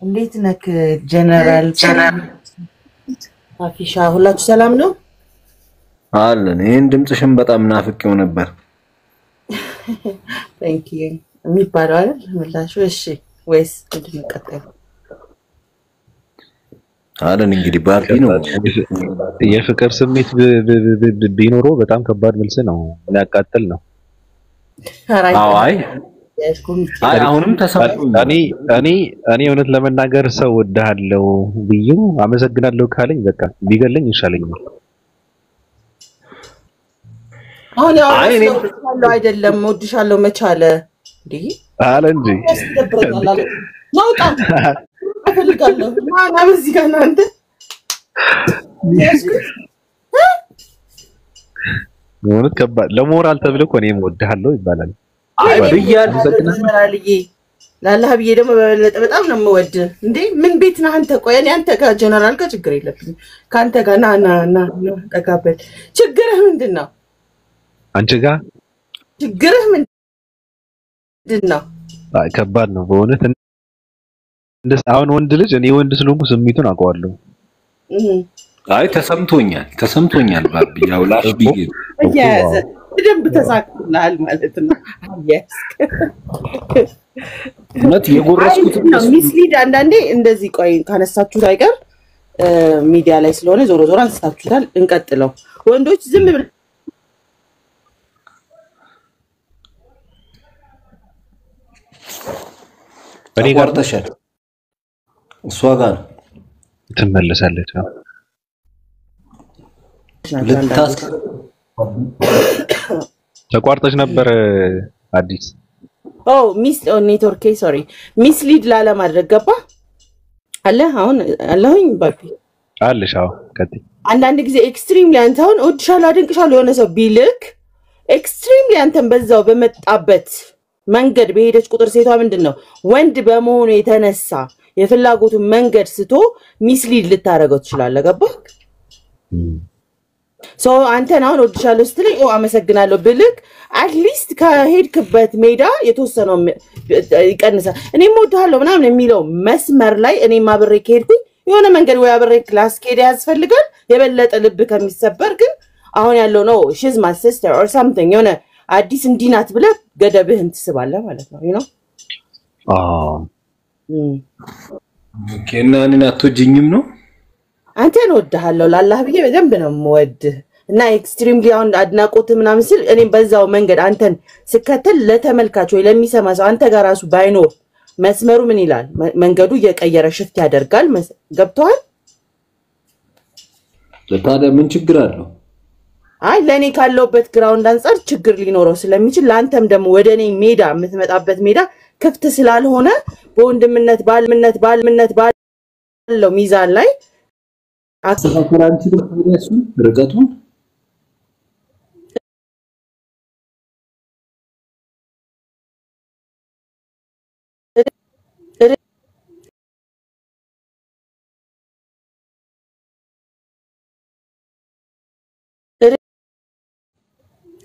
እንዴት ነክ? ጀነራል አፊሻ ሁላችሁ ሰላም ነው? አለን። ይሄን ድምጽሽን በጣም ናፍቄው ነበር። Thank you. የሚባለው አይደል ምላሹ? እሺ ወይስ ምንድን ነው ቀጣዩ? አለን እንግዲህ ባርዲ ነው የፍቅር ስሜት ቢኖረው በጣም ከባድ መልስ ነው የሚያቃጥል ነው። አይ አሁንም ተሰምቶኝ እኔ እውነት ለመናገር ሰው ወድሃለሁ ብዬው አመሰግናለሁ ካለኝ በቃ ቢገለኝ ይሻለኛል። አሁን ያው አይደለም ወድሻለሁ መቻለ እንዴ አለ እንጂ ናውጣ አፈልጋለሁ ማና በዚህ ጋር አንተ ነው ከባድ ለሞራል ተብሎ እኮ እኔም ወድሃለሁ ይባላል። አይ ብያለሁ በተናልዬ ላላህ ብዬ ደግሞ በበለጠ በጣም ነው የምወድ እንዴ ምን ቤት ነህ አንተ? ቆይ እኔ አንተ ጋር ጀነራል ጋር ችግር የለብኝም ካንተ ጋር ና ተጋበል። ችግርህ ምንድነው? አንቺ ጋር ችግርህ ምንድነው? አይ ከባድ ነው በእውነት እንደስ አሁን ወንድ ልጅ እኔ ወንድ ስለሆንኩ ስሜቱን አውቀዋለሁ። አይ ተሰምቶኛል ባቢ ያው ላሽ ቢጌ ያዘ ደንብ ተሳክቷል ማለት ነው። እውነት የጎረስኩት ሚስሊድ አንዳንዴ እንደዚህ ቆይ ካነሳችሁት አይቀር ሚዲያ ላይ ስለሆነ ዞሮ ዞሮ አንስታችሁታል። እንቀጥለው። ወንዶች ዝም ብለው እኔ ጋር ተሻለ እሷ ጋር ትመለሳለች። ልታስ ተቋርጠሽ ነበር አዲስ ሚስ ኔትወርክ ሶሪ ሚስሊድ ላለ ማድረግ ገባ አለ አሁን አለሁኝ ባቢ አለሽ አዎ ቀጥይ አንዳንድ ጊዜ ኤክስትሪምሊ አንተውን ወድሻለሁ አድንቅሻለሁ የሆነ ሰው ቢልክ ኤክስትሪምሊ አንተን በዛው በመጣበት መንገድ በሄደች ቁጥር ሴቷ ምንድነው ወንድ በመሆኑ የተነሳ የፍላጎቱ መንገድ ስቶ ሚስሊድ ልታረገው ትችላለህ ገባ ሶ አንተን አሁን ወድሻለሁ ስትለኝ አመሰግናለሁ ብልክ አትሊስት ከሄድክበት ሜዳ የተወሰነው ይቀንሳል። እኔም ወድሃለሁ ምናምን የሚለው መስመር ላይ እኔም አብሬ ከሄድኩኝ የሆነ መንገድ ወይ አብሬ ክላስ ከሄደ ያስፈልጋል የበለጠ ልብ ከሚሰበር ግን አሁን ያለው ነው she's my sister or something የሆነ አዲስ እንዲናት ብለህ ገደብህን ትስባለህ ማለት ነው you know ኦኬና እኔን አትወጂኝም ነው አንተን ወድሃለሁ ላላህ ብዬ በደንብ ነው የምወድህ እና ኤክስትሪምሊ አሁን አድናቆት ምናምን ሲል እኔም በዛው መንገድ አንተን ስከተል ለተመልካች ወይ ለሚሰማ ሰው አንተ ጋር ራሱ ባይኖር መስመሩ ምን ይላል መንገዱ እየቀየረ ሽፍት ያደርጋል ገብቷል ለታዲያ ምን ችግር አለው አይ ለኔ ካለውበት ግራውንድ አንፃር ችግር ሊኖረው ስለሚችል ላንተም ደግሞ ወደኔ ሜዳ የምትመጣበት ሜዳ ክፍት ስላልሆነ በወንድምነት ባልምነት ባለው ሚዛን ላይ አስተካክራንቺ ተደረሱ ርቀቱን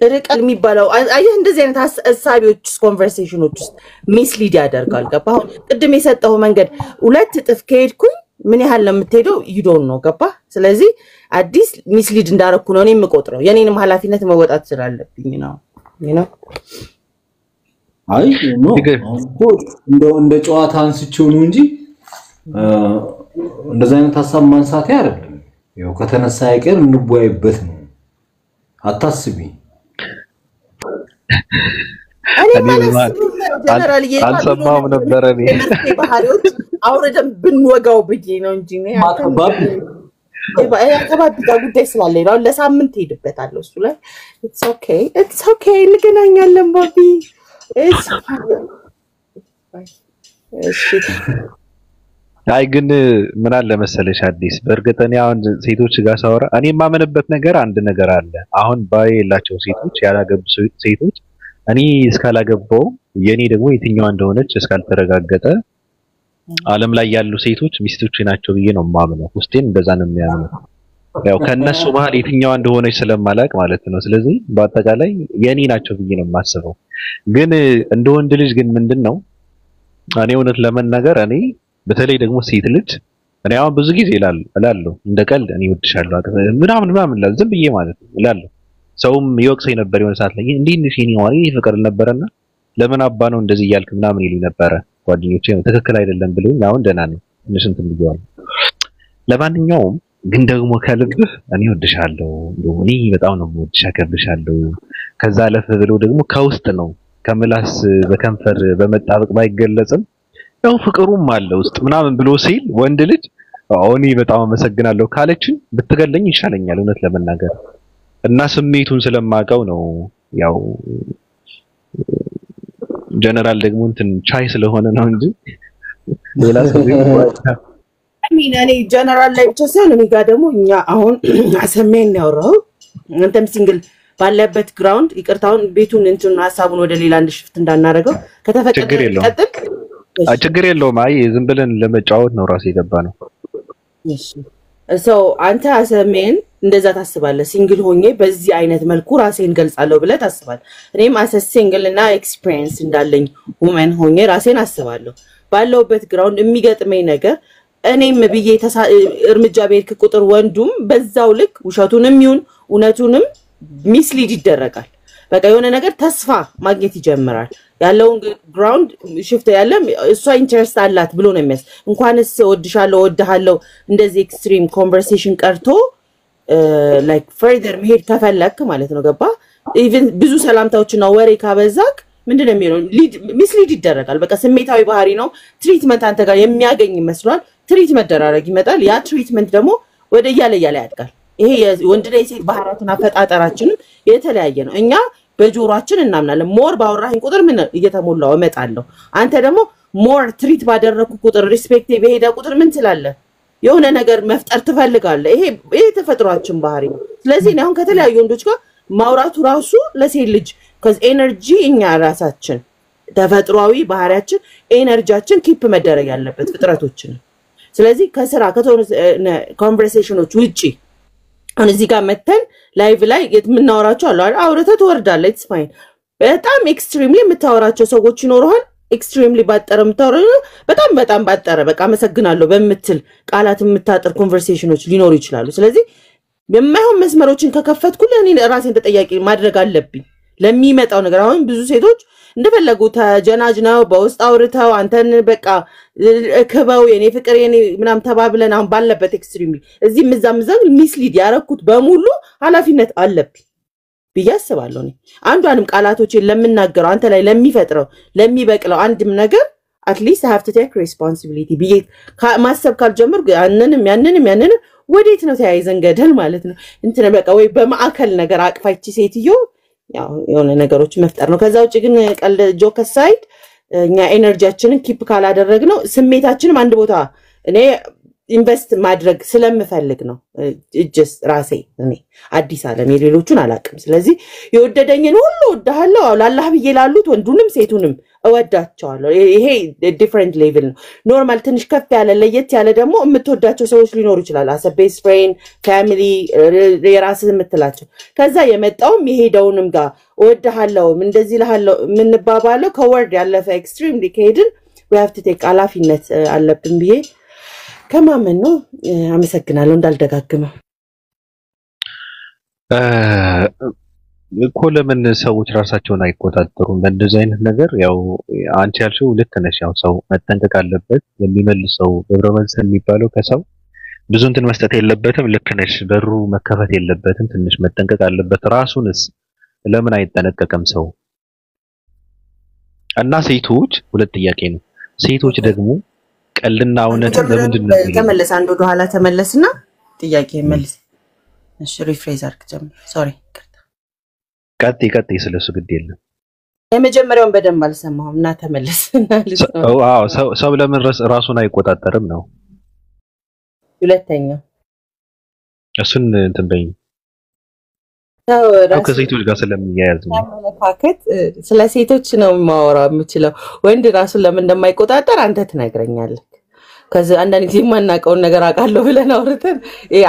ርቀት የሚባለው አየህ እንደዚህ አይነት ሐሳቢዎች ኮንቨርሴሽኖች ውስጥ ሚስሊድ ያደርጋል ገባህ ቅድም የሰጠው መንገድ ሁለት እጥፍ ከሄድኩኝ ምን ያህል ነው የምትሄደው ይዶን ነው ገባህ ስለዚህ አዲስ ሚስሊድ እንዳረኩ ነው እኔ የምቆጥረው የኔንም ኃላፊነት መወጣት ስላለብኝ ነው you know አይ ነው እንደ ጨዋታ አንስቼው ነው እንጂ እንደዛ አይነት ሐሳብ ማንሳት አይደለም ያው ከተነሳ አይቀር እንቦያይበት ነው አታስቢ እኔ ማለት ጀነራል አልሰማም ነበር እኔ ባህሪዎች አውረደን ብንወጋው ብዬ ነው እንጂ ነው ያከባቢ ጉዳይ ስላለኝ ነው ለሳምንት ሄድበታለሁ እሱ ላይ it's okay እንገናኛለን ባቢ አይ ግን ምን አለ መሰለሽ አዲስ በእርግጠኛ አሁን ሴቶች ጋር ሳወራ እኔ የማመንበት ነገር አንድ ነገር አለ አሁን ባይ ያላቸው ሴቶች ያላገቡ ሴቶች እኔ እስካላገባው የኔ ደግሞ የትኛው እንደሆነች እስካልተረጋገጠ ዓለም ላይ ያሉ ሴቶች ሚስቶች ናቸው ብዬ ነው ማምነው ውስጤን እንደዛ ነው የሚያምነው ያው ከነሱ መሃል የትኛው እንደሆነች ስለማላቅ ማለት ነው ስለዚህ በአጠቃላይ የኔ ናቸው ብዬ ነው የማስበው ግን እንደ ወንድ ልጅ ግን ምንድነው እኔ እውነት ለመናገር እኔ በተለይ ደግሞ ሴት ልጅ እኔ አሁን ብዙ ጊዜ እላለሁ እንደ ቀልድ እኔ ወድሻለሁ ምናምን ዝም ብዬ ማለት ነው እላለሁ ሰውም ይወቅሰኝ ነበር የሆነ ሰዓት ላይ እንዴ እንሽኒ ዋሪ ፍቅር ነበርና ለምን አባ ነው እንደዚህ ያልክ ምናምን ይሉኝ ነበር ጓደኞቼ ትክክል አይደለም ብለውኝ አሁን ደህና ነኝ ትንሽ እንትን ብየዋለሁ ለማንኛውም ግን ደግሞ ከልብህ እኔ ወድሻለሁ እኔ በጣም ነው ወድሻ ከብሻለሁ ከዛ አለፈ ብለው ደግሞ ከውስጥ ነው ከምላስ በከንፈር በመጣበቅ ባይገለጽም ያው ፍቅሩም አለ ውስጥ ምናምን ብሎ ሲል ወንድ ልጅ እኔ በጣም አመሰግናለሁ ካለችን ብትገለኝ ይሻለኛል እውነት ለመናገር እና ስሜቱን ስለማቀው ነው ያው ጀነራል ደግሞ እንትን ቻይ ስለሆነ ነው እንጂ ሌላ ሰው እኔ ጀነራል ላይ ብቻ ሳይሆን እኔ ጋር ደግሞ እኛ አሁን አሰሜን ያወራው አንተም ሲንግል ባለበት ግራውንድ ይቅርታውን ቤቱን እንትን ሐሳቡን ወደ ሌላ እንድሽፍት እንዳናረገው ከተፈቀደ ቀጥል ችግር የለውም አይ ዝም ብለን ለመጫወት ነው ራስ የገባ ነው እሺ አንተ አሰሜን እንደዛ ታስባለህ ሲንግል ሆኜ በዚህ አይነት መልኩ ራሴን ገልጻለሁ ብለ ታስባለህ እኔም አሰ ሲንግል እና ኤክስፒሪየንስ እንዳለኝ ውመን ሆኜ ራሴን አስባለሁ ባለውበት ግራውንድ የሚገጥመኝ ነገር እኔም ብዬ እርምጃ ቤት ቁጥር ወንዱም በዛው ልክ ውሸቱንም ይሁን እውነቱንም ሚስሊድ ይደረጋል በቃ የሆነ ነገር ተስፋ ማግኘት ይጀምራል ያለውን ግራውንድ ሽፍት ያለም እሷ ኢንተረስት አላት ብሎ ነው የሚያስ እንኳንስ ወድሃለሁ እንደዚህ ኤክስትሪም ኮንቨርሴሽን ቀርቶ ላይክ ፈርደር መሄድ ከፈለክ ማለት ነው ገባ ኢቭን ብዙ ሰላምታዎችና ወሬ ካበዛክ ምንድነው የሚሆነው ሚስሊድ ይደረጋል በቃ ስሜታዊ ባህሪ ነው ትሪትመንት አንተ ጋር የሚያገኝ ይመስላል ትሪት መደራረግ ይመጣል ያ ትሪትመንት ደግሞ ወደ ያለ ያድጋል ይሄ ወንድ ላይ ሴት ባህራቱና ፈጣጣራችንም የተለያየ ነው እኛ በጆሮአችን እናምናለን ሞር ባወራህን ቁጥር ምን እየተሞላው እመጣለሁ አንተ ደግሞ ሞር ትሪት ባደረኩ ቁጥር ሪስፔክት በሄዳ ቁጥር ምን ትላለህ የሆነ ነገር መፍጠር ትፈልጋለህ ይሄ ተፈጥሯችን ባህሪ ነው ስለዚህ ነው ከተለያዩ ወንዶች ጋር ማውራቱ ራሱ ለሴት ልጅ cuz ኤነርጂ እኛ ራሳችን ተፈጥሯዊ ባህሪያችን ኤነርጂያችን ኪፕ መደረግ ያለበት ፍጥረቶችን ስለዚህ ከስራ ከተሆነ ኮንቨርሴሽኖች ውጪ አሁን እዚህ ጋር መተን ላይቭ ላይ የምናወራቸው አሉ አውረተ ተወርዳለህ ኢትስ ፋይን በጣም ኤክስትሪምሊ የምታወራቸው ሰዎች ይኖርሃል ኤክስትሪምሊ ባጠረ የምታወራው በጣም ባጠረ በቃ አመሰግናለሁ በመትል ቃላት የምታጠር ኮንቨርሴሽኖች ሊኖሩ ይችላሉ ስለዚህ የማይሆን መስመሮችን ከከፈትኩልህ እኔ ራሴን ተጠያቂ ማድረግ አለብኝ ለሚመጣው ነገር አሁን ብዙ ሴቶች እንደፈለጉ ተጀናጅናው በውስጥ አውርተው አንተን በቃ ከበው የኔ ፍቅር የኔ ምናም ተባብለን አሁን ባለበት ኤክስትሪምሊ እዚህ ምዛምዛም ሚስሊድ ያረኩት በሙሉ ኃላፊነት አለብኝ ቢያስባለሁ እኔ አንዷንም ቃላቶችን ለምናገረው አንተ ላይ ለሚፈጥረው ለሚበቅለው አንድም ነገር at least I have to take responsibility ቢዬ ማሰብ ካልጀመርኩ ያንንም ወዴት ነው ተያይዘን ገደል ማለት ነው እንትን በቃ ወይ በማዕከል ነገር አቅፋይቺ ሴትዮ ያው የሆነ ነገሮች መፍጠር ነው ከዛው እጪ ግን ቀልድ ጆክ ሳይድ እኛ ኤነርጂያችንን ኪፕ ካላደረግነው ስሜታችንም አንድ ቦታ እኔ ኢንቨስት ማድረግ ስለምፈልግ ነው እጅስ ራሴ እኔ አዲስ አለም የሌሎቹን አላቅም ስለዚህ የወደደኝን ሁሉ ወደሃለሁ አላህ ብዬ ላሉት ወንዱንም ሴቱንም እወዳቸዋለሁ ይሄ ዲፈረንት ሌቭል ነው ኖርማል ትንሽ ከፍ ያለ ለየት ያለ ደግሞ የምትወዳቸው ሰዎች ሊኖሩ ይችላል አሰ ቤስ ፍሬንድ ፋሚሊ የራስህ የምትላቸው ከዛ የመጣውም የሄደውንም ጋር ወደሃለሁ እንደዚህ ለሃለሁ ምን ባባለው ከወርድ ያለፈ ኤክስትሪምሊ ከሄድን we have to take ኃላፊነት አለብን ብዬ ከማመን ነው አመሰግናለሁ እንዳልደጋግመው እኮ ለምን ሰዎች ራሳቸውን አይቆጣጠሩም በእንደዚህ አይነት ነገር ያው አንቺ ያልሽው ልክ ነሽ ያው ሰው መጠንቀቅ አለበት የሚመልሰው በብረመንስ የሚባለው ከሰው ብዙ እንትን መስጠት የለበትም ልክ ነሽ በሩ መከፈት የለበትም ትንሽ መጠንቀቅ አለበት ራሱንስ ለምን አይጠነቀቅም ሰው እና ሴቶች ሁለት ጥያቄ ነው ሴቶች ደግሞ ቀልና እውነት ለምንድነው ተመለስ አንድ ወደ ኋላ ተመለስና ጥያቄ መልስ እሺ ሪፍሬዝ አርክ ጀምር ሶሪ ቀጥ ስለሱ ግድ የለም የመጀመሪያውን በደንብ አልሰማሁም እና ተመለስና ሰው ለምን ራሱን አይቆጣጠርም ነው ሁለተኛው እሱን እንትን በይ ከሴቶች ጋር ስለሚያያዝ ነው ፓኬት ስለ ሴቶች ነው ማወራ የምችለው ወንድ ራሱን ለምን እንደማይቆጣጠር አንተ ትነግረኛለህ ከዛ አንዳንድ ጊዜ ማናቀውን ነገር አቃለው ብለን አውርተን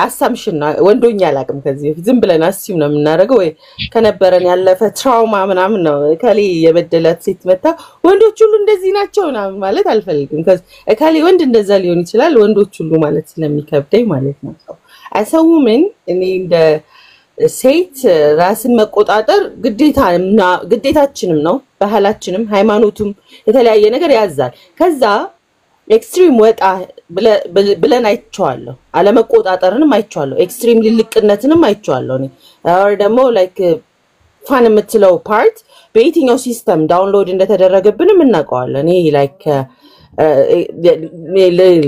አሳምሽን ወንዶኛ ያላቅም ከዚህ ዝም ብለን አስዩም ነው የምናደርገው ወይ ከነበረን ያለፈ ትራውማ ምናምን ነው ከሊ የበደላት ሴት መጣ ወንዶች ሁሉ እንደዚህ ናቸው ማለት አልፈልግም ከሊ ወንድ እንደዛ ሊሆን ይችላል ወንዶች ሁሉ ማለት ስለሚከብደኝ ማለት ነው አሰውምን እኔ እንደ ሴት ራስን መቆጣጠር ግዴታችንም ነው ባህላችንም ሃይማኖቱም የተለያየ ነገር ያዛል ከዛ ኤክስትሪም ወጣ ብለን አይቻለሁ አለመቆጣጠርንም አይቻለሁ ኤክስትሪም ልልቅነትንም አይቻለሁ እኔ or ደግሞ like ፋን የምትለው ፓርት በየትኛው ሲስተም ዳውንሎድ እንደተደረገብንም እናውቀዋለን እኔ like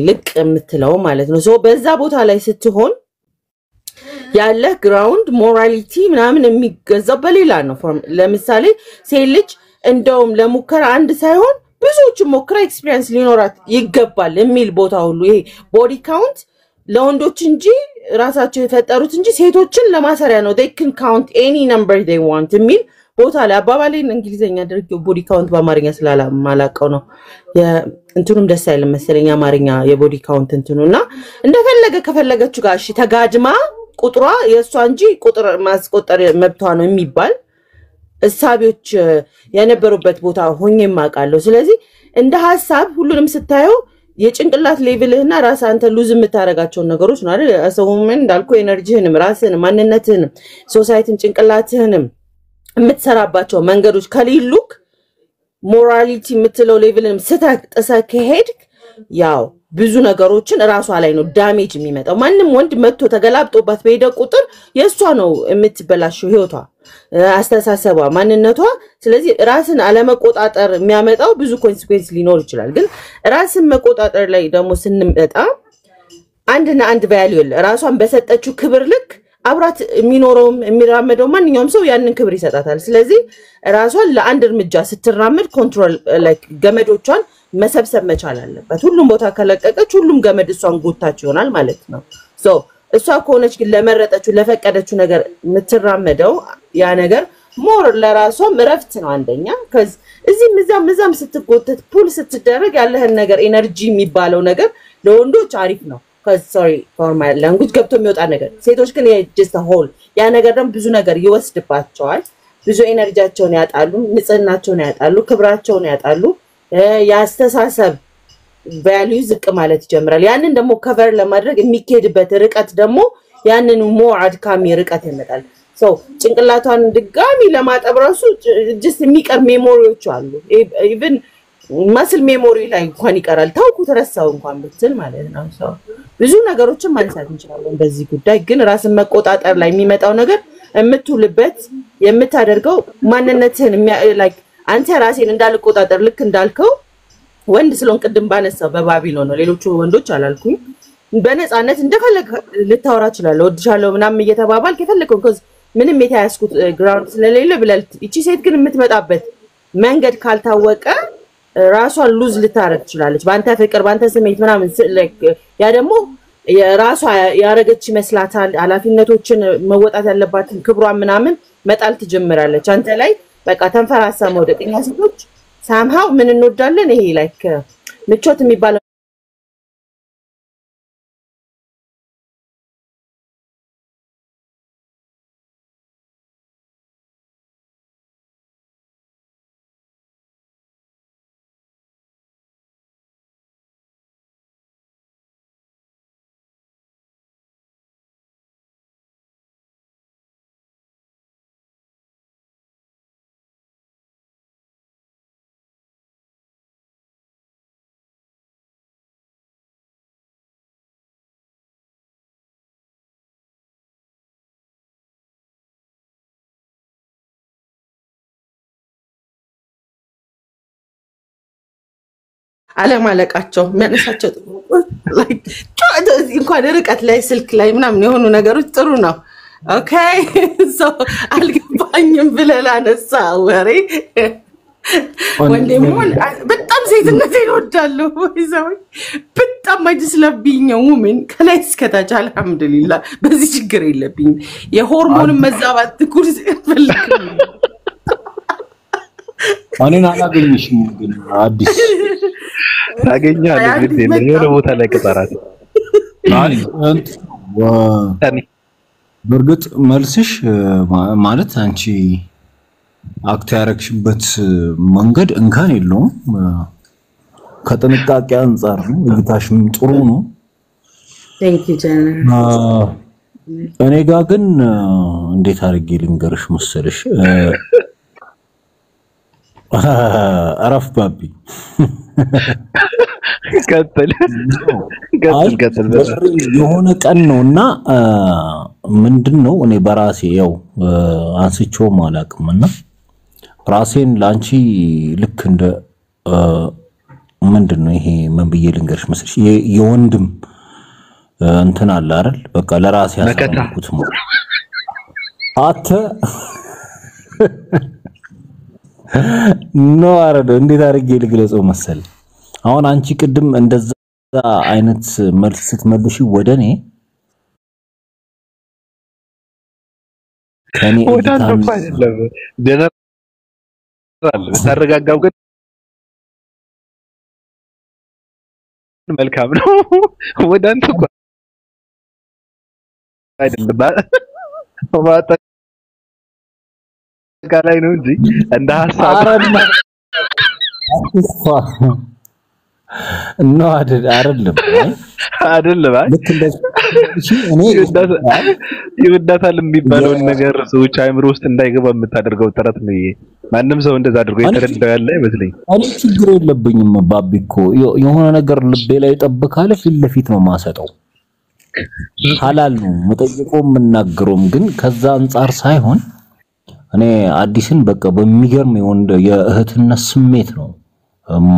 ልቅ የምትለው ማለት ነው ሶ በዛ ቦታ ላይ ስትሆን ያለ ግራውንድ ሞራሊቲ ምናምን የሚገዛው በሌላ ነው ለምሳሌ ሴልጅ እንደውም ለሙከራ አንድ ሳይሆን ብዙዎች ሞክራ ኤክስፒሪየንስ ሊኖራት ይገባል የሚል ቦታ ሁሉ ይሄ ቦዲ ካውንት ለወንዶች እንጂ ራሳቸው የፈጠሩት እንጂ ሴቶችን ለማሰሪያ ነው they can count any number they want የሚል ቦታ ላይ አባባሌን እንግሊዘኛ አድርጌው ቦዲ ካውንት በአማርኛ ስላላማላቀው ነው እንትኑም ደስ አይልም መሰለኝ አማርኛ የቦዲ ካውንት እንትኑና እንደፈለገ ከፈለገችው ጋር እሺ ተጋድማ ቁጥሯ የሷ እንጂ ቁጥር ማስቆጠር መብቷ ነው የሚባል እሳቢዎች የነበሩበት ቦታ ሆኜ ማቃለው ስለዚህ እንደ ሐሳብ ሁሉንም ስታየው የጭንቅላት ሌቭልህና ራስ አንተ ሉዝ የምታረጋቸው ነገሮች ነው አይደል አሰውምን እንዳልኩ ኤነርጂህንም ራስህን ማንነትህን ሶሳይቲን ጭንቅላትህንም የምትሰራባቸው መንገዶች ከሌሉክ ሞራሊቲ የምትለው ሌቭልንም ስተጥሰ ከሄድ ያው ብዙ ነገሮችን ራሷ ላይ ነው ዳሜጅ የሚመጣው ማንንም ወንድ መጥቶ ተገላብጦባት በሄደ ቁጥር የሷ ነው የምትበላሽው ህይወቷ አስተሳሰቧ ማንነቷ ስለዚህ ራስን አለመቆጣጠር የሚያመጣው ብዙ ኮንሲኩዌንስ ሊኖር ይችላል ግን ራስን መቆጣጠር ላይ ደግሞ ስንመጣ አንድና አንድ ቫልዩ ራሷን በሰጠችው ክብር ልክ አብራት የሚኖረውም የሚራመደው ማንኛውም ሰው ያንን ክብር ይሰጣታል ስለዚህ ራሷን ለአንድ እርምጃ ስትራመድ ኮንትሮል ላይክ ገመዶቿን መሰብሰብ መቻል አለበት ሁሉም ቦታ ከለቀቀች ሁሉም ገመድ እሷን ጎታች ይሆናል ማለት ነው ሶ እሷ ኮነች ግን ለመረጠችው ለፈቀደችው ነገር ምትራመደው ያ ነገር ሞር ለራሷም ረፍት ነው አንደኛ cuz እዚህም እዛም ስትጎተት ፑል ስትደረግ ያለህን ነገር ኤነርጂ የሚባለው ነገር ለወንዶች አሪፍ ነው cuz sorry for my language ገብቶ የሚወጣ ነገር ሴቶች ግን just a whole ያ ነገር ደግሞ ብዙ ነገር ይወስድባቸዋል ብዙ ኤነርጂያቸውን ያጣሉ ንጽህናቸውን ያጣሉ ክብራቸውን ያጣሉ ያስተሳሰብ values ዝቅ ማለት ይጀምራል ያንን ደግሞ ከቨር ለማድረግ የሚከድበት ርቀት ደግሞ ያንን ሞር አድካሚ ርቀት ይመጣል ሶ ጭንቅላቷን ድጋሚ ለማጠብ ራሱ just የሚቀር ሜሞሪዎች አሉ even ማስል ሜሞሪ ላይ እንኳን ይቀራል ታውቁ ተረሳው እንኳን ብትል ማለት ነው ሶ ብዙ ነገሮችን ማንሳት እንችላለን በዚህ ጉዳይ ግን ራስን መቆጣጠር ላይ የሚመጣው ነገር የምትውልበት የምታደርገው ማንነትህን like አንተ ራስህን እንዳልቆጣጠር ልክ እንዳልከው ወንድ ስለሆን ቅድም ባነሳው በባቢሎን ነው ሌሎቹ ወንዶች አላልኩኝ በነፃነት እንደፈለገ ልታወራ ይችላል ወድሻለሁ ምናምን እየተባባል ከፈለከው cuz ምንም የተያስኩት ግራውንድ ስለሌለ ብለል እቺ ሴት ግን የምትመጣበት መንገድ ካልታወቀ ራሷን ሉዝ ልታረግ ይችላልች ባንተ ፍቅር ባንተ ስሜት ምናምን ያ ደግሞ የራሷ ያረገች ይመስላታል ኃላፊነቶችን መወጣት ያለባትን ክብሯን ምናምን መጣል ትጀምራለች አንተ ላይ በቃ ተንፈራሳ መውደቅኛ ሴቶች somehow ምን እንወዳለን ይሄ like ምቾት የሚባለው አለማለቃቸው መነሳቸው like እንኳን ርቀት ላይ ስልክ ላይ ምናምን የሆኑ ነገሮች ጥሩ ነው ኦኬ ሶ አልገባኝም ብለላ ነሳ ወሬ ወንዴሞን በጣም ሴትነት ይወዳሉ ወይዘው በጣም አይደስለብኝ ውመን ከላይ እስከታች አልহামዱሊላህ በዚህ ችግር የለብኝ የሆርሞን መዛባት ኩርስ ፈልክ ማንን አላገኝሽም ግን አዲስ ታገኛለህ ግን የሆነ ቦታ ላይ ቀጠራት በርግጥ መልስሽ ማለት አንቺ አክት ያረክሽበት መንገድ እንካን የለውም ከጥንቃቄ አንፃር ነው እይታሽም ጥሩ ነው thank you ጀነራል እኔ ጋር ግን እንዴት አድርጌ ልንገርሽ መሰለሽ አረፍ ባቢ ቀጥል የሆነ ቀን ነውና ምንድነው እኔ በራሴ ያው አንስቼው ማላቅምና ራሴን ላንቺ ልክ እንደ ምንድነው ይሄ ምን ብዬ ልንገርሽ መሰለሽ የወንድም እንትን አለ አይደል በቃ ለራሴ ያሳኩት አተ ኖ አረደ እንዴት አድርጌ ልግለጸው መሰል አሁን አንቺ ቅድም እንደዛ አይነት መልስ ስትመልሺ ወደኔ ከኔ ወዳንተ አይደለም ጀነራል ታረጋጋው ግን መልካም ነው ወዳንተ አይደለም ጋላይ ነው እንጂ እንደ ሐሳብ ነው አይደለም ልክ እንደዚህ እኔ ይወዳታል የሚባለው ነገር ሰዎች አይምሮ ውስጥ እንዳይገባ የምታደርገው ጥረት ነው ይሄ ማንም ሰው እንደዛ አድርጎ የተረዳው ያለ አይመስልኝ እኔ ችግር የለብኝም ባቢኮ የሆነ ነገር ልቤ ላይ ጠብካለ ፊት ለፊት ነው ማሰጠው ሐላል ነው መጠየቆም መናገሩም ግን ከዛ አንፃር ሳይሆን እኔ አዲስን በቃ በሚገርም የእህትነት ስሜት ነው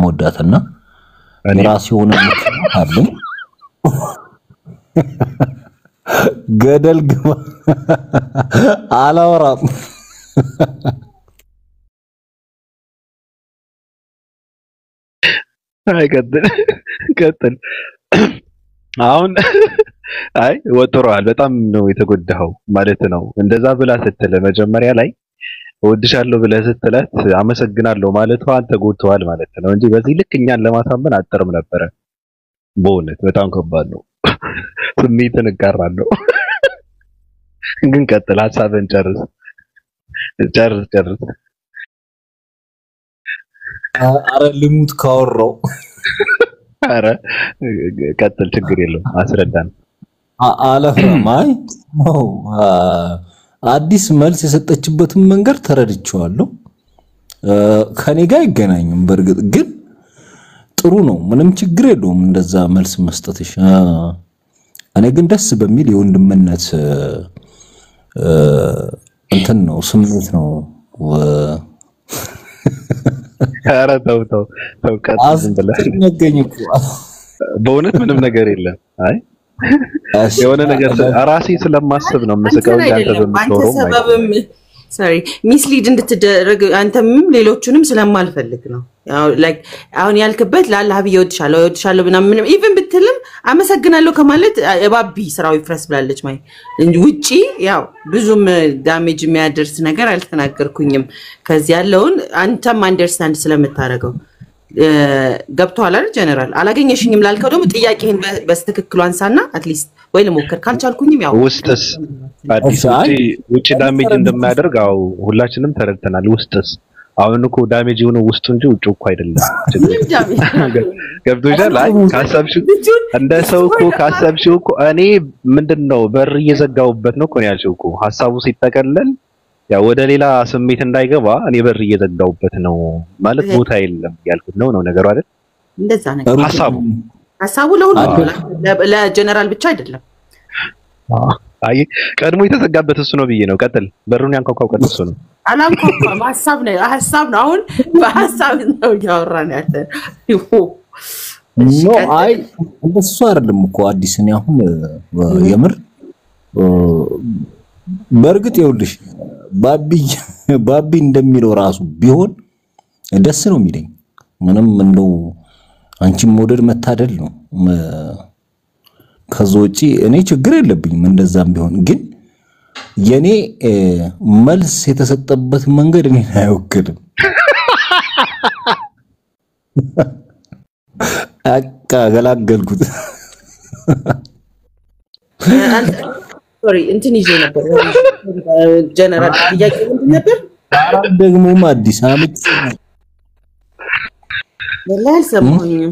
ሞዳትና ራስ የሆነ አለኝ ገደል ግባ አላወራም ቀጥል አሁን አይ ወጥሯል በጣም ነው የተጎዳው ማለት ነው እንደዛ ብላ ስትል መጀመሪያ ላይ ወድሻለሁ ብለህ ስትላት አመሰግናለሁ ማለት አንተ ጎድተዋል ማለት ነው እንጂ በዚህ ልክ እኛን ለማሳመን አጥርም ነበር በእውነት በጣም ከባድ ነው ስሜትን እጋራለሁ ግን ቀጥል ሐሳብን ጨርስ አረ ልሙት ካወራው አረ ቀጥል ችግር የለውም አስረዳን አለፈማይ ነው አዲስ መልስ የሰጠችበትን መንገድ ተረድቻለሁ ከኔ ጋር አይገናኝም በርግጥ ግን ጥሩ ነው ምንም ችግር የለውም እንደዛ መልስ መስጠትሽ እኔ ግን ደስ በሚል የወንድምነት እንትን ነው ስሜት ነው አረ ተው ቀጥል ብለህ ነገኝኩ በእውነት ምንም ነገር የለም አይ የሆነ ነገር ራሴ ስለማስብ ነው መስቀው ያንተ በምትኖረው ማለት sorry ሚስሊድ እንድትደረግ አንተም ሌሎቹንም ስለማልፈልግ ነው ያው ላይክ አሁን ያልከበት ለአላህ ይወድሻለሁ ምናምን ኢቭን ብትልም አመሰግናለሁ ከማለት ባቢ ስራው ይፍረስ ብላለች ማይ ውጪ ያው ብዙም ዳሜጅ የሚያደርስ ነገር አልተናገርኩኝም ከዚህ ያለውን አንተም አንደርስታንድ ስለምታረገው ገብቷል አይደል ጀነራል አላገኘሽኝም ላልከው ደግሞ ጥያቄህን በስተክክሉ አንሳና አትሊስት ወይ ለሞከር ካልቻልኩኝም ያው ውስጥስ አዲስ ውጪ ዳሜጅ እንደማያደርግ አው ሁላችንም ተረድተናል ውስጥስ አሁን እኮ ዳሜጅ የሆነ ውስጡ እንጂ ውጪ እኮ አይደለም ገብቶሻል አይ ካሰብሽ እንደ ሰው እኮ ካሰብሽ እኮ እኔ ምንድነው በር እየዘጋውበት ነው እኮ ያልሽው እኮ ሐሳቡ ሲተከለል ያ ወደ ሌላ ስሜት እንዳይገባ እኔ በር እየዘጋውበት ነው ማለት ቦታ የለም ያልኩት ነው ነገሩ አይደል እንደዛ ነገር ሐሳቡ ለሁሉ ለጀነራል ብቻ አይደለም አይ ቀድሞ የተዘጋበት እሱ ነው ብዬ ነው ቀጥል በሩን ያንኳኳው ቀጥል እሱ ነው አላንኳኳም ሐሳብ ነው አሁን በሐሳብ ነው ያወራን ያለ ኖ አይ እንደሱ አይደለም እኮ አዲስ እኔ አሁን የምር በርግጥ ይኸውልሽ ባቢ እንደሚለው ራሱ ቢሆን ደስ ነው የሚለኝ ምንም እንደው አንቺም መውደድ መታደል ነው ከዞጪ እኔ ችግር የለብኝም እንደዛም ቢሆን ግን የኔ መልስ የተሰጠበት መንገድ እኔ አይወክልም አቃ ገላገልኩት sorry እንትን ይዤ ነበር ጀነራል ጥያቄ ምንድን ነበር ደግሞ አዲስ አመት ወላሂ አልሰማሁኝም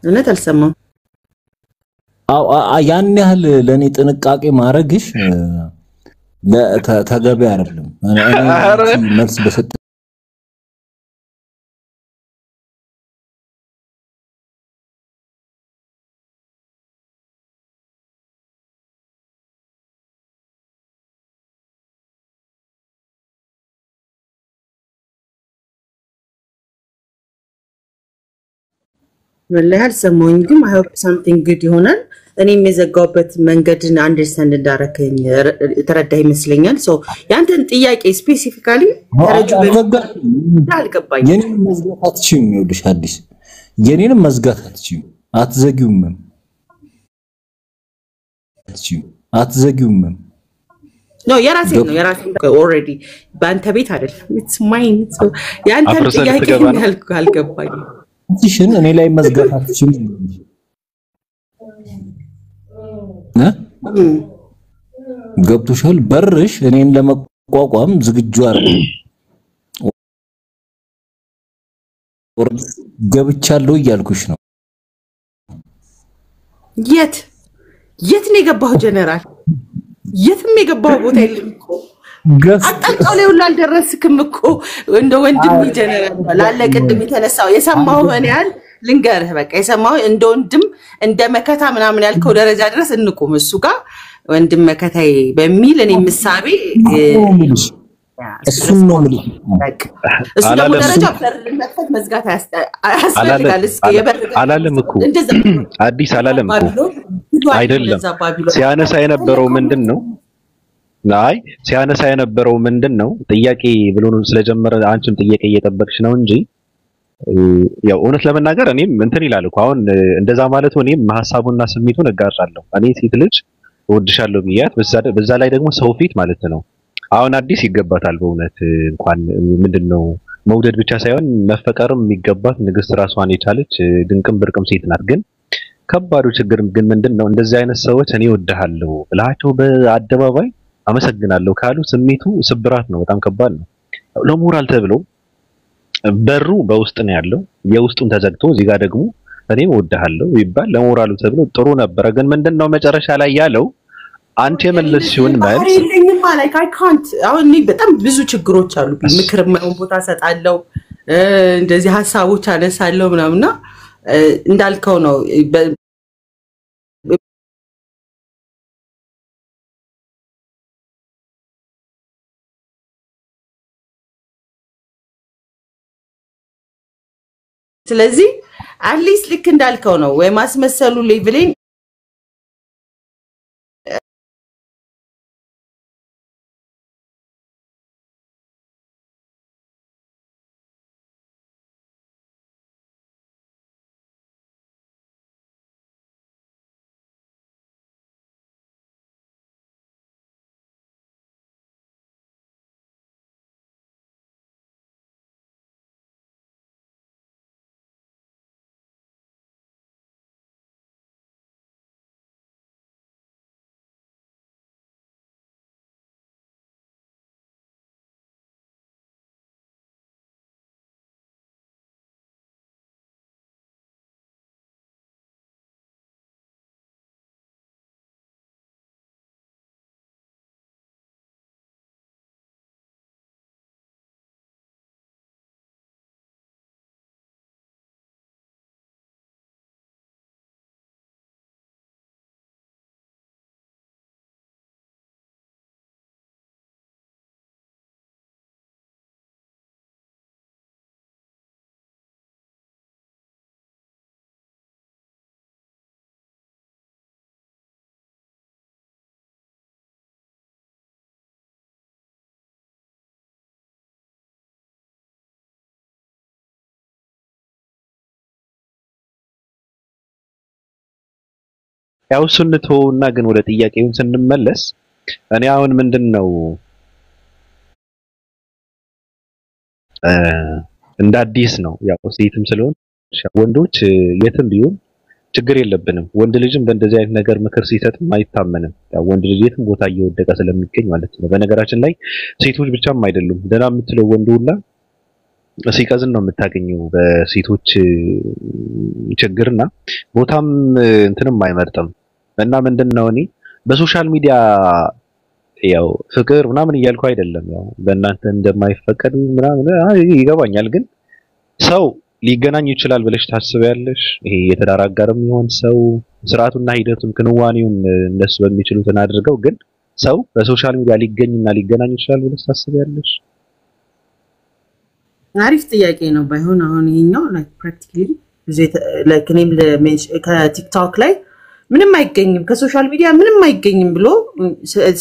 እውነት አልሰማሁም ያን ያህል ለኔ ጥንቃቄ ማድረግሽ ተገቢ አይደለም እኔ መልስ በሰጠ ወላሂ አልሰማሁኝ ግን I hope something good ይሆናል እኔም የዘጋውበት መንገድን አንደርስታንድ እንዳረከኝ ተረዳ ይመስለኛል ሶ ያንተን ጥያቄ ስፔሲፊካሊ ተረጁ አልገባኝ የኔን መዝጋት አትችይም ይኸውልሽ አዲስ የኔንም መዝጋት አትዘጊውም ኖ የራሴ already ባንተ ቤት አይደለም it's mine so ያንተን ጥያቄ አልገባኝ ትሽን እኔ ላይ መዝጋት አትችይም ገብቶሻል በርሽ እኔን ለመቋቋም ዝግጁ አይደል ገብቻለሁ እያልኩሽ ነው የት ነው የገባው ጀነራል የትም የገባው ቦታ የለም እኮ አጣጣው ላይ ሁሉ አልደረስክም እኮ እንደ ወንድም ጀነራል ላለ ቅድም የተነሳው የሰማው ሆነ ያል ልንገርህ በቃ የሰማው እንደ ወንድም እንደ መከታ ምናምን ያልከው ደረጃ ድረስ እንቁም እሱ ጋር ወንድም መከታዬ በሚል እኔ ምሳቤ እሱን ነው ማለት እሱ ደግሞ ደረጃ መክፈት መዝጋት ያስፈልጋል እስኪ የበረጋ አላለም እኮ አዲስ አላለም እኮ አይደለም ሲያነሳ የነበረው ምንድነው ላይ ሲያነሳ የነበረው ምንድነው ጥያቄ ብሎ ነው ስለጀመረ አንቺም ጥያቄ እየጠበቅሽ ነው እንጂ ያው እውነት ለመናገር እኔም እንትን ይላል እኮ አሁን እንደዛ ማለት ነው እኔም ሐሳቡና ስሜቱን እጋራለሁ እኔ ሴት ልጅ ወድሻለሁ ብያት በዛ ላይ ደግሞ ሰው ፊት ማለት ነው አሁን አዲስ ይገባታል በእውነት እንኳን ምንድነው መውደድ ብቻ ሳይሆን መፈቀርም የሚገባት ንግስት ራሷን የቻለች ድንቅም ብርቅም ሴት ናት ግን ከባዱ ችግር ግን ምንድነው እንደዚህ አይነት ሰዎች እኔ ወድሃለሁ ብላቸው በአደባባይ አመሰግናለሁ ካሉ ስሜቱ ስብራት ነው በጣም ከባድ ነው ለሞራል ተብሎ በሩ በውስጥ ነው ያለው የውስጡን ተዘግቶ እዚህ ጋር ደግሞ እኔም ወድሃለሁ ይባል ለሞራሉ ተብሎ ጥሩ ነበር ግን ምንድነው መጨረሻ ላይ ያለው አንተ የመለስሽውን መልስ like I can't አሁን እኔ በጣም ብዙ ችግሮች አሉ ምክር ማውን ቦታ ሰጣለው እንደዚህ ሐሳቦች አነሳለው ምናምንና እንዳልከው ነው ስለዚህ አትሊስት ልክ እንዳልከው ነው ወይ ማስመሰሉ ሌቭሌን ያው ስንተውና ግን ወደ ጥያቄውን ስንመለስ እኔ አሁን ምንድነው እንደ አዲስ ነው ያው ሴትም ስለሆነ ወንዶች የትም ቢሆን ችግር የለብንም ወንድ ልጅም በእንደዚህ አይነት ነገር ምክር ሲሰጥም አይታመንም ያው ወንድ ልጅ የትም ቦታ እየወደቀ ስለሚገኝ ማለት ነው በነገራችን ላይ ሴቶች ብቻም አይደሉም ደና የምትለው ወንድ ሁላ ሲቀዝን ነው የምታገኘው በሴቶች ችግርና ቦታም እንትንም አይመርጥም እና ምንድነው እኔ በሶሻል ሚዲያ ያው ፍቅር ምናምን እያልኩ አይደለም ያው በእናንተ እንደማይፈቀድ ምናምን ይገባኛል ግን ሰው ሊገናኝ ይችላል ብለሽ ታስቢያለሽ ይሄ የተዳራጋርም ይሆን ሰው ስርዓቱና ሂደቱን ክንዋኔውን እነሱ በሚችሉት አድርገው ግን ሰው በሶሻል ሚዲያ ሊገኝና ሊገናኝ ይችላል ብለሽ ታስቢያለሽ አሪፍ ጥያቄ ነው ባይሆን አሁን ይሄኛው like practically like እኔም ከቲክቶክ ላይ ምንም አይገኝም ከሶሻል ሚዲያ ምንም አይገኝም ብሎ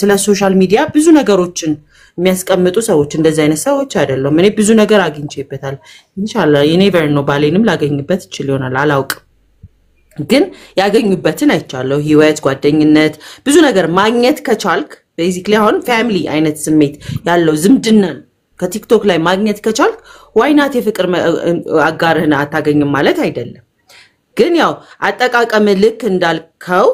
ስለ ሶሻል ሚዲያ ብዙ ነገሮችን የሚያስቀምጡ ሰዎች እንደዚህ አይነት ሰዎች አይደለም እኔ ብዙ ነገር አግኝቼበታል ኢንሻአላህ የኔቨር ነው ባሌንም ላገኝበት ይችላል ይሆናል አላውቅም ግን ያገኙበትን አይቻለሁ ህይወት ጓደኝነት ብዙ ነገር ማግኘት ከቻልክ basically አሁን ፋሚሊ አይነት ስሜት ያለው ዝምድና ከቲክቶክ ላይ ማግኘት ከቻልክ why not የፍቅር አጋርህን አታገኝም ማለት አይደለም ግን ያው አጠቃቀም ልክ እንዳልከው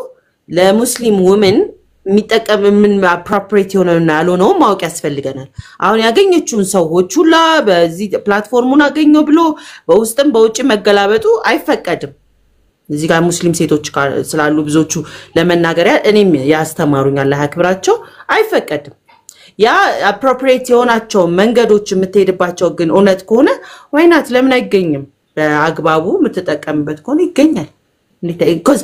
ለሙስሊም women የሚጠቀም ምን appropriate የሆነና ያልሆነው ማወቅ ያስፈልገናል አሁን ያገኘችውን ሰዎች ሁላ በዚህ ፕላትፎርሙን አገኘው ብሎ በውስጥም በውጭ መገላበጡ አይፈቀድም እዚህ ጋር ሙስሊም ሴቶች ስላሉ ብዙዎቹ ለመናገር እኔም ያስተማሩኝ አላህ ያክብራቸው አይፈቀድም ያ appropriate የሆናቸው መንገዶች የምትሄድባቸው ግን እውነት ከሆነ why not ለምን አይገኝም በአግባቡ የምትጠቀምበት ከሆነ ይገኛል because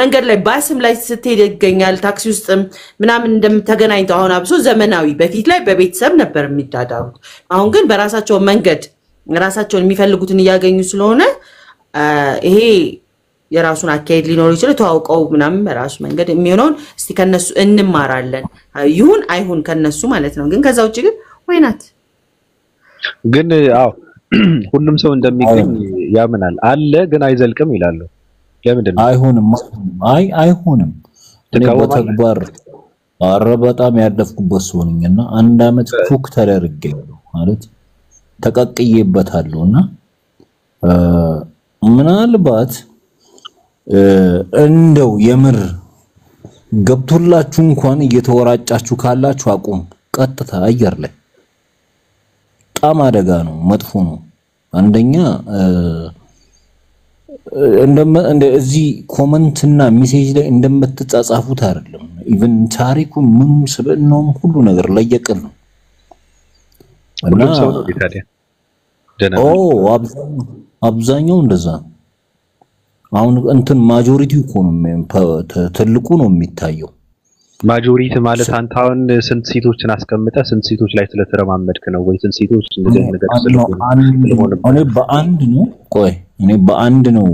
መንገድ ላይ ባስም ላይ ስትሄድ ይገኛል ታክሲ ውስጥም ምናምን እንደምትገናኝተው አሁን አብሶ ዘመናዊ በፊት ላይ በቤተሰብ ነበር የሚዳዳሩት አሁን ግን በራሳቸው መንገድ ራሳቸውን የሚፈልጉትን ያገኙ ስለሆነ ይሄ የራሱን አካሄድ ሊኖር ይችላል ተዋውቀው ምናምን በራሱ መንገድ የሚሆነውን እስቲ ከነሱ እንማራለን ይሁን አይሁን ከነሱ ማለት ነው ግን ከዛ ውጪ ግን why not ግን አዎ ሁሉም ሰው እንደሚገኝ ያምናል አለ ግን አይዘልቅም ይላሉ ለምንድን ነው አይሆንም አይሆንም እኔ በተግባር በጣም ያደፍኩበት ሰው ነኝና አንድ አመት ኩክ ተደርጌያለሁ ማለት ተቀቅዬበታለሁና ምናልባት እንደው የምር ገብቶላችሁ እንኳን እየተወራጫችሁ ካላችሁ አቁም ቀጥታ አየር ላይ በጣም አደጋ ነው መጥፎ ነው አንደኛ እንደ እዚህ ኮሜንትና ሜሴጅ ላይ እንደምትጻጻፉት አይደለም ኢቭን ታሪኩ ምንም ስብእናውም ሁሉ ነገር ለየቅል ነው እና አብዛኛው እንደዛ አሁን እንትን ማጆሪቲው እኮ ነው ትልቁ ነው የሚታየው ማጆሪቲ ማለት አንተ አሁን ስንት ሴቶችን አስቀምጠ ስንት ሴቶች ላይ ስለተረማመድክ ነው ወይ ስንት ሴቶች እንደዚህ ነገር ስለሆነ እኔ በአንድ ነው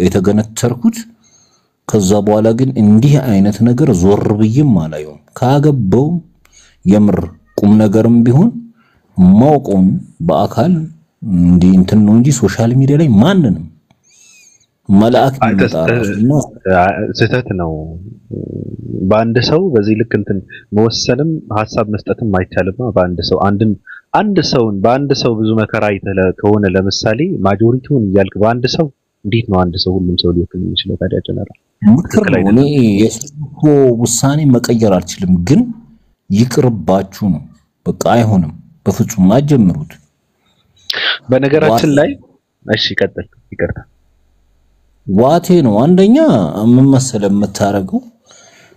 የተገነተርኩት ከዛ በኋላ ግን እንዲህ አይነት ነገር ዞር ብዬም አላየውም ካገበው የምር ቁም ነገርም ቢሆን ማውቀውን በአካል እንትን ነው እንጂ ሶሻል ሚዲያ ላይ ማንንም መላእክ ይመጣራልና ስህተት ነው በአንድ ሰው በዚህ ልክ እንትን መወሰንም ሐሳብ መስጠትም አይቻልም በአንድ ሰው ብዙ መከራ ከሆነ ለምሳሌ ማጆሪቲውን ይያልክ በአንድ ሰው እንዴት ነው አንድ ሰው ሁሉም ሰው ሊወክል የሚችለው ታዲያ ጀነራል እኔ የስኮ ውሳኔ መቀየር አልችልም ግን ይቅርባችሁ ነው በቃ አይሆንም በፍጹም አጀምሩት በነገራችን ላይ እሺ ቀጥል ይቅርታ ዋቴ ነው አንደኛ ምን መሰለ የምታረገው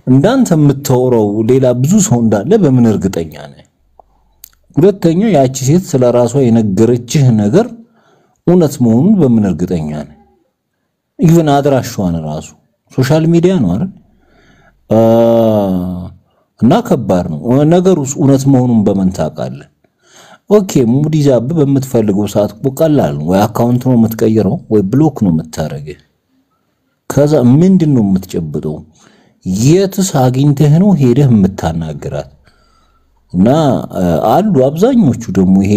እንዳንተ የምትወራው ሌላ ብዙ ሰው እንዳለ በምን እርግጠኛ ነህ ሁለተኛ ያቺ ሴት ስለራሷ የነገረችህ ነገር እውነት መሆኑን በምን እርግጠኛ ነህ ኢቭን አድራሻዋን ራሱ ሶሻል ሚዲያ ነው አይደል እና ከባድ ነው ነገሩስ እውነት መሆኑን በምን ታውቃለህ ኦኬ ሙዲዛብ በመትፈልገው ሰዓት ቆቀላል ወይ አካውንት ነው የምትቀይረው ወይ ብሎክ ነው የምታረገው ከዛ ምንድነው የምትጨብጠው የትስ አግኝተህ ነው ሄደህ የምታናገራት እና አሉ አብዛኞቹ ደግሞ ይሄ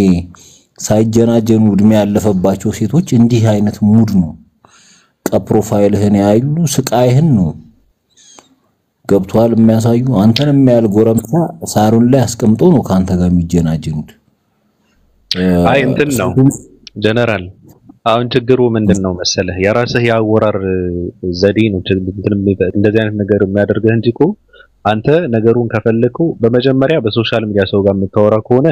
ሳይጀናጀኑ እድሜ ያለፈባቸው ሴቶች እንዲህ አይነት ሙድ ነው ከፕሮፋይልህን ያይሉ ስቃይህን ነው ገብቷል የሚያሳዩ አንተን የሚያል ጎረምሳ ሳሩን ላይ አስቀምጦ ነው ካንተ ጋር የሚጀናጀኑት አይ እንትን ነው ጀነራል አሁን ችግሩ ምንድነው መሰለህ የራስህ ያወራር ዘዴ ነው እንደዚህ አይነት ነገር የሚያደርግህ እንጂ እኮ አንተ ነገሩን ከፈለከው በመጀመሪያ በሶሻል ሚዲያ ሰው ጋር የምታወራ ከሆነ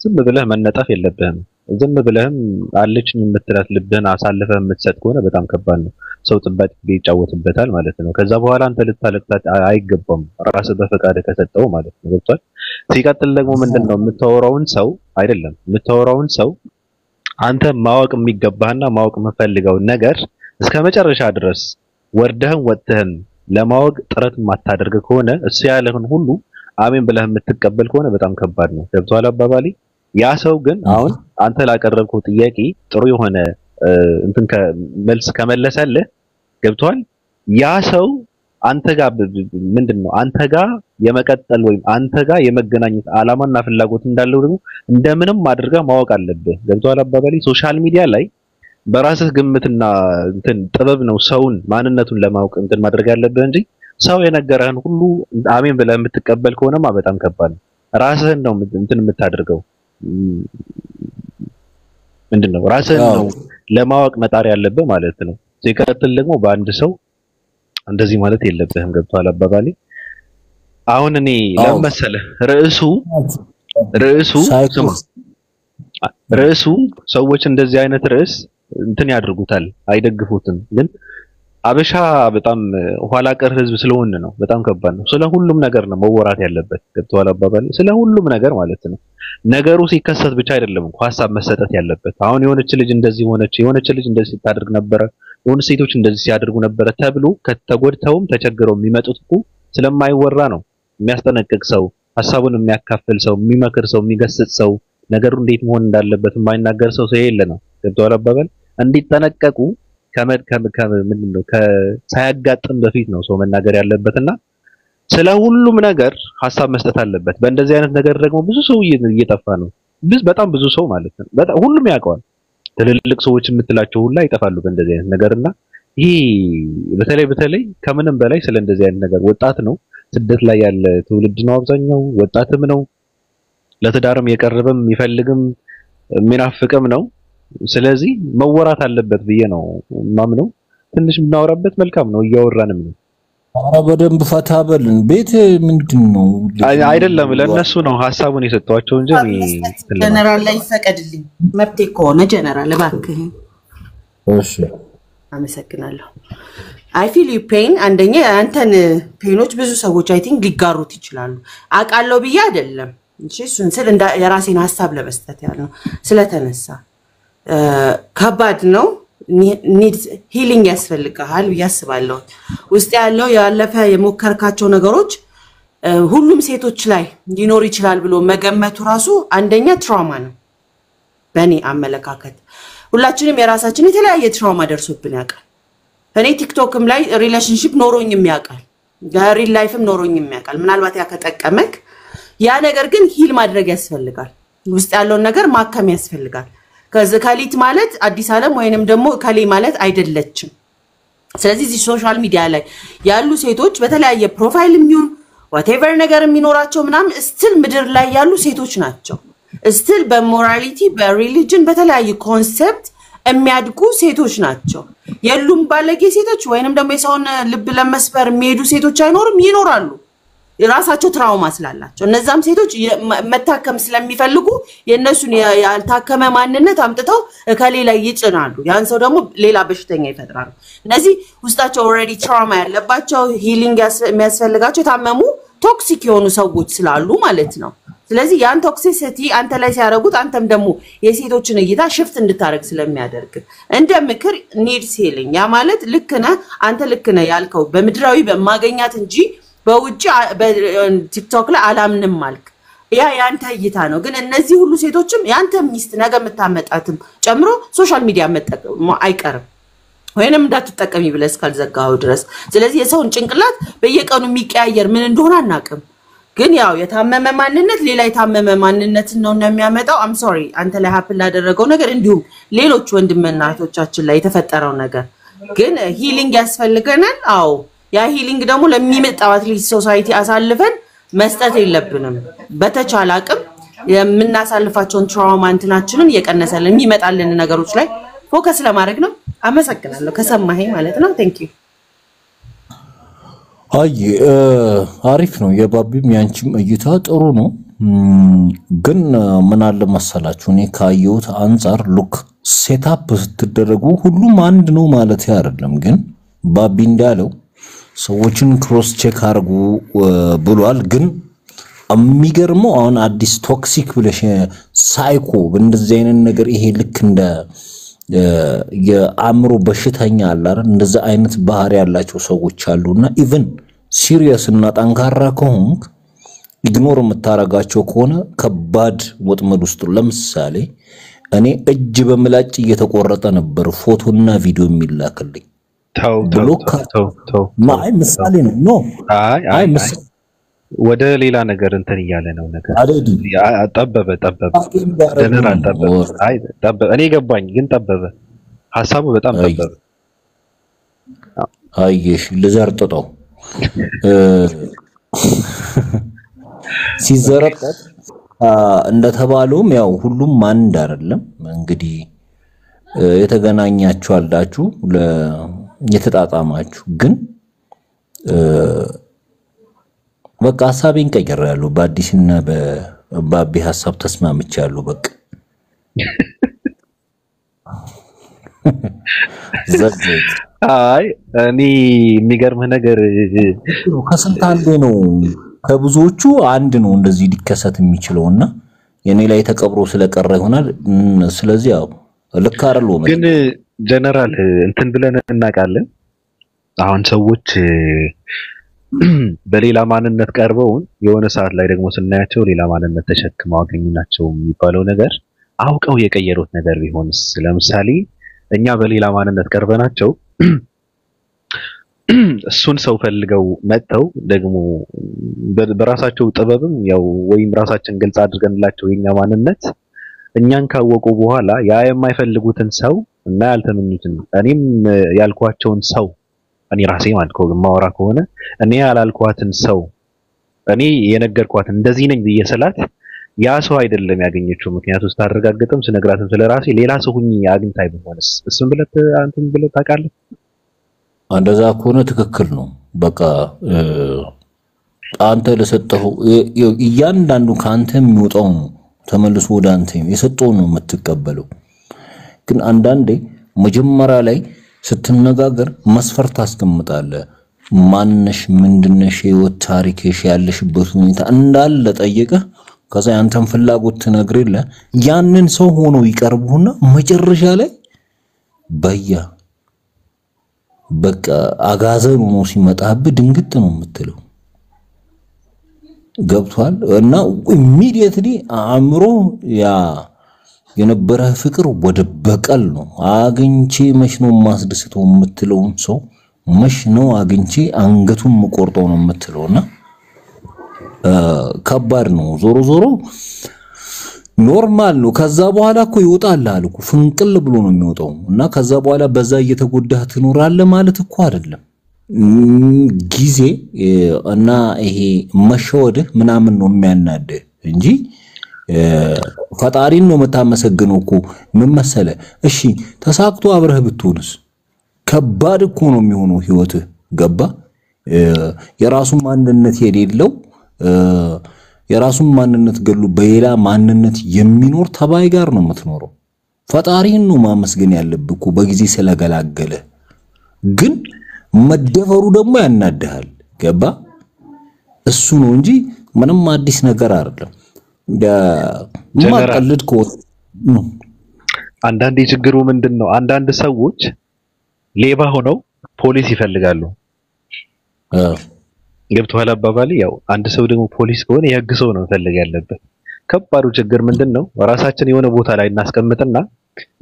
ዝም ብለህ መነጣፍ የለብህም ዝም ብለህም አለችኝ የምትላት ልብህን አሳልፈህ የምትሰጥ ከሆነ በጣም ከባድ ነው ሰው ጥባጭ ይጫወትበታል ማለት ነው። ከዛ በኋላ አንተ ልታለቅታት አይገባም ራስ በፈቃድ ከሰጠው ማለት ነው። ገብቷል። ሲቀጥል ደግሞ ምንድነው የምታወራውን ሰው አይደለም የምታወራውን ሰው አንተ ማወቅ የሚገባህና ማወቅ የምፈልገው ነገር እስከመጨረሻ ድረስ ወርደህም ወጥተህም ለማወቅ ጥረት ማታደርግ ከሆነ እሱ ያለህን ሁሉ አሜን ብለህ የምትቀበል ከሆነ በጣም ከባድ ነው። ገብቷል አባባሌ። ያ ሰው ግን አሁን አንተ ላቀረብከው ጥያቄ ጥሩ የሆነ እንትን መልስ ከመለሰልህ ገብቷል። ያ ሰው አንተ ጋር ምንድነው አንተ ጋር የመቀጠል ወይም አንተ ጋር የመገናኘት አላማና ፍላጎት እንዳለው ደግሞ እንደምንም አድርገህ ማወቅ አለብህ። ገብቷል አባባሌ። ሶሻል ሚዲያ ላይ በራስህ ግምትና እንትን ጥበብ ነው ሰውን ማንነቱን ለማወቅ እንትን ማድረግ ያለብህ እንጂ ሰው የነገረህን ሁሉ አሜን ብለህ የምትቀበል ከሆነማ በጣም ከባድ ነው። ራስህን ነው እንትን የምታደርገው ምንድነው ራስህን ነው ለማወቅ መጣር ያለብህ ማለት ነው። ሲቀጥል ደግሞ በአንድ ሰው እንደዚህ ማለት የለብህም። ገብቷል አባባሌ። አሁን እኔ ለምሳሌ ርዕሱ ሰዎች እንደዚህ አይነት ርዕስ እንትን ያድርጉታል አይደግፉትም። ግን አበሻ በጣም ኋላ ቀር ህዝብ ስለሆነ ነው በጣም ከባድ ነው። ስለ ሁሉም ነገር ነው መወራት ያለበት። ገብቷል አባባሌ። ስለ ሁሉም ነገር ማለት ነው። ነገሩ ሲከሰት ብቻ አይደለም ሐሳብ መሰጠት ያለበት። አሁን የሆነች ልጅ እንደዚህ ሆነች፣ የሆነች ልጅ እንደዚህ ታደርግ ነበር፣ የሆነ ሴቶች እንደዚህ ሲያደርጉ ነበር ተብሎ ከተጎድተውም ተቸግረው የሚመጡት እኮ ስለማይወራ ነው። የሚያስጠነቅቅ ሰው፣ ሐሳቡን የሚያካፍል ሰው፣ የሚመክር ሰው፣ የሚገስጽ ሰው፣ ነገሩ እንዴት መሆን እንዳለበት የማይናገር ሰው የለ ነው። ገብቷል አባባል። እንዲጠነቀቁ ምንድነው ሳያጋጥም በፊት ነው ሰው መናገር ያለበትና ስለ ሁሉም ነገር ሐሳብ መስጠት አለበት። በእንደዚህ አይነት ነገር ደግሞ ብዙ ሰው እየጠፋ ነው። በጣም ብዙ ሰው ማለት ነው። በጣም ሁሉም ያውቀዋል። ትልልቅ ሰዎች የምትላቸው ሁላ ይጠፋሉ በእንደዚህ አይነት ነገርና ይሄ በተለይ ከምንም በላይ ስለ እንደዚህ አይነት ነገር ወጣት ነው፣ ስደት ላይ ያለ ትውልድ ነው፣ አብዛኛው ወጣትም ነው፣ ለትዳርም የቀረበም ይፈልግም የሚናፍቅም ነው። ስለዚህ መወራት አለበት ብዬ ነው ማምነው። ትንሽ ብናወራበት መልካም ነው። እያወራንም ነው። ኧረ በደንብ ፈታ በልን። ቤት ምንድነው አይደለም ለነሱ ነው ሐሳቡን የሰጧቸው እንጂ ጀነራል ላይ ፈቀድልኝ መብቴ ከሆነ ጀነራል እባክህ። እሺ አመሰግናለሁ። አይ ፊል ዩ ፔን። አንደኛ አንተን ፔኖች ብዙ ሰዎች አይ ቲንክ ሊጋሩት ይችላሉ። አቃለው ብዬ አይደለም እንጂ እሱን ስል እንደ የራሴን ሐሳብ ለመስጠት ያለው ስለተነሳ ከባድ ነው። ኒድስ ሂሊንግ ያስፈልጋል ያስባለሁ። ውስጥ ያለው ያለፈ የሞከርካቸው ነገሮች ሁሉም ሴቶች ላይ ሊኖር ይችላል ብሎ መገመቱ ራሱ አንደኛ ትራውማ ነው። በእኔ አመለካከት ሁላችንም የራሳችን የተለያየ ትራውማ ደርሶብን ያውቃል። እኔ ቲክቶክም ላይ ሪሌሽንሺፕ ኖሮኝም ያውቃል፣ ሪል ላይፍም ኖሮኝም ያውቃል። ምናልባት ያከጠቀመክ ያ ነገር ግን ሂል ማድረግ ያስፈልጋል። ውስጥ ያለውን ነገር ማከም ያስፈልጋል። ከሊት ማለት አዲስ ዓለም ወይንም ደግሞ ከሌ ማለት አይደለችም። ስለዚህ እዚህ ሶሻል ሚዲያ ላይ ያሉ ሴቶች በተለያየ ፕሮፋይል የሚሆን whatever ነገር የሚኖራቸው ምናምን ስቲል ምድር ላይ ያሉ ሴቶች ናቸው። ስቲል በሞራሊቲ በሪሊጅን በተለያየ ኮንሰፕት የሚያድጉ ሴቶች ናቸው። የሉም ባለጌ ሴቶች ወይንም ደግሞ የሰውን ልብ ለመስበር የሚሄዱ ሴቶች አይኖርም፣ ይኖራሉ። ራሳቸው ትራውማ ስላላቸው እነዛም ሴቶች መታከም ስለሚፈልጉ የነሱን ያልታከመ ማንነት አምጥተው ከሌላ ይጭናሉ። ያን ሰው ደግሞ ሌላ በሽተኛ ይፈጥራሉ። እነዚህ ውስጣቸው ኦሬዲ ትራውማ ያለባቸው ሂሊንግ የሚያስፈልጋቸው የታመሙ ቶክሲክ የሆኑ ሰዎች ስላሉ ማለት ነው። ስለዚህ ያን ቶክሲሲቲ አንተ ላይ ሲያረጉት አንተም ደግሞ የሴቶችን እይታ ሽፍት እንድታረግ ስለሚያደርግ እንደ ምክር ኒድስ ሂሊንግ ያ ማለት ልክ ነህ አንተ ልክ ነህ ያልከው በምድራዊ በማገኛት እንጂ በውጪ በቲክቶክ ላይ አላምንም ማልክ ያ ያንተ እይታ ነው። ግን እነዚህ ሁሉ ሴቶችም ያንተ ሚስት ነገ መታመጣትም ጨምሮ ሶሻል ሚዲያ መጠቀም አይቀርም ወይንም እንዳትጠቀሚ ብለስ ካልዘጋው ድረስ። ስለዚህ የሰውን ጭንቅላት በየቀኑ የሚቀያየር ምን እንደሆነ አናቅም። ግን ያው የታመመ ማንነት ሌላ የታመመ ማንነት ነው የሚያመጣው። አም ሶሪ አንተ ላይ ሀፕን ላደረገው ነገር እንዲሁም ሌሎች ወንድምና እህቶቻችን ላይ የተፈጠረው ነገር ግን ሂሊንግ ያስፈልገናል። አዎ ያ ሂሊንግ ደግሞ ለሚመጣው አትሊስት ሶሳይቲ አሳልፈን መስጠት የለብንም። በተቻለ አቅም የምናሳልፋቸውን ትራውማ እንትናችንን እየቀነሰልን የሚመጣልን ነገሮች ላይ ፎከስ ለማድረግ ነው። አመሰግናለሁ ከሰማኸኝ ማለት ነው። ቴንክ ዩ። አይ አሪፍ ነው። የባቢም ያንቺም እይታ ጥሩ ነው። ግን ምን አለ መሰላችሁ እኔ ካየሁት አንፃር ሉክ ሴትአፕ ስትደረጉ ሁሉም አንድ ነው ማለት አይደለም። ግን ባቢ እንዳለው ሰዎችን ክሮስ ቼክ አርጉ ብሏል። ግን የሚገርመው አሁን አዲስ ቶክሲክ ብለሽ ሳይኮ እንደዚህ አይነት ነገር ይሄ ልክ እንደ የአእምሮ በሽተኛ አለ አይደል? እንደዛ አይነት ባህሪ ያላቸው ሰዎች አሉና ኢቭን ሲሪየስ እና ጠንካራ ከሆንክ ኢግኖር የምታረጋቸው ከሆነ ከባድ ወጥመድ ውስጥ ለምሳሌ እኔ እጅ በምላጭ እየተቆረጠ ነበር ፎቶና ቪዲዮ የሚላክልኝ ማይ ምሳሌ ነው አይ ምሳሌ ወደ ሌላ ነገር እንትን እያለ ነው ነገር ጠበበ ደነራል ጠበበ አይ ጠበበ እኔ ገባኝ ግን ጠበበ ሐሳቡ በጣም ጠበበ አይሽ ልዘርጥጠው ሲዘረጠጥ እንደተባለውም ያው ሁሉም አንድ አይደለም እንግዲህ የተገናኛችሁ አላችሁ የተጣጣማችሁ ግን በቃ ሐሳቤን ቀይሬያለሁ በአዲስና በባቢ ሐሳብ ተስማምቻለሁ በቃ ዘግይት አይ እኔ የሚገርምህ ነገር ከስንት አንዴ ነው ከብዙዎቹ አንድ ነው እንደዚህ ሊከሰት የሚችለውና የኔ ላይ ተቀብሮ ስለቀረ ይሆናል ስለዚህ ያው ልክ አይደለም ግን ጀነራል እንትን ብለን እናቃለን አሁን ሰዎች በሌላ ማንነት ቀርበው የሆነ ሰዓት ላይ ደግሞ ስናያቸው ሌላ ማንነት ተሸክመው አገኙናቸው የሚባለው ነገር አውቀው የቀየሩት ነገር ቢሆንስ ለምሳሌ እኛ በሌላ ማንነት ቀርበናቸው እሱን ሰው ፈልገው መጥተው ደግሞ በራሳቸው ጥበብም ያው ወይም ራሳችን ግልጽ አድርገንላቸው የኛ ማንነት እኛን ካወቁ በኋላ ያ የማይፈልጉትን ሰው እና ያልተመኙትን እኔም ያልኳቸውን ሰው እኔ ራሴ ማለት ማወራ ከሆነ እኔ ያላልኳትን ሰው እኔ የነገርኳት እንደዚህ ነኝ በየሰላት ያ ሰው አይደለም ያገኘችው ምክንያቱም ታረጋግጥም ስነግራትም ስለራሴ ሌላ ሰው ሁኚ አግኝታይ ቢሆንስ እሱን ብለት አንተም ብለት ታውቃለህ እንደዛ ከሆነ ትክክል ነው በቃ አንተ ለሰጠው እያንዳንዱ ካንተ የሚወጣው ነው ተመልሶ ወደ አንተ የሰጠው ነው የምትቀበለው ግን አንዳንዴ መጀመሪያ ላይ ስትነጋገር መስፈርት አስቀምጣለህ ማንነሽ ምንድነሽ ህይወት ታሪክሽ ያለሽበት ሁኔታ እንዳለ ጠይቀህ ከዛ ያንተን ፍላጎት ትነግርልህ ያንን ሰው ሆኖ ይቀርቡና መጨረሻ ላይ በቃ አጋዘን ሆኖ ሲመጣብህ ድንግጥ ነው የምትለው ገብቷል እና ኢሚዲየትሊ አእምሮ ያ የነበረ ፍቅር ወደ በቀል ነው አግኝቼ መሽ ነው ማስደስተው የምትለው ሰው መሽ ነው አግኝቼ አንገቱን መቆርጠው ነው የምትለውና ከባድ ነው ዞሮ ኖርማል ነው ከዛ በኋላ እኮ ይወጣል አልኩ ፍንቅል ብሎ ነው የሚወጣው እና ከዛ በኋላ በዛ እየተጎዳህ ትኖራለህ ማለት እኮ አይደለም ጊዜ እና ይሄ መሸወድህ ምናምን ነው የሚያናድህ እንጂ ፈጣሪን ነው መታመሰግነው እኮ ምን መሰለ እሺ ተሳክቶ አብረህ ብትሆንስ ከባድ እኮ ነው የሚሆነው ህይወትህ ገባ የራሱ ማንነት የሌለው የራሱን ማንነት ገሉ በሌላ ማንነት የሚኖር ተባይ ጋር ነው የምትኖረው ፈጣሪን ነው ማመስገን ያለብህ እኮ በጊዜ ስለገላገለ ግን መደፈሩ ደግሞ ያናድሃል ገባ እሱ ነው እንጂ ምንም አዲስ ነገር አይደለም ማቀልድ ኮ አንዳንድ ችግሩ ምንድነው አንዳንድ ሰዎች ሌባ ሆነው ፖሊስ ይፈልጋሉ ገብቷል አባባሊ ያው አንድ ሰው ደግሞ ፖሊስ ከሆነ የህግ ሰው ነው ፈልግ ያለበት ከባዱ ችግር ምንድነው ራሳችን የሆነ ቦታ ላይ እናስቀምጥና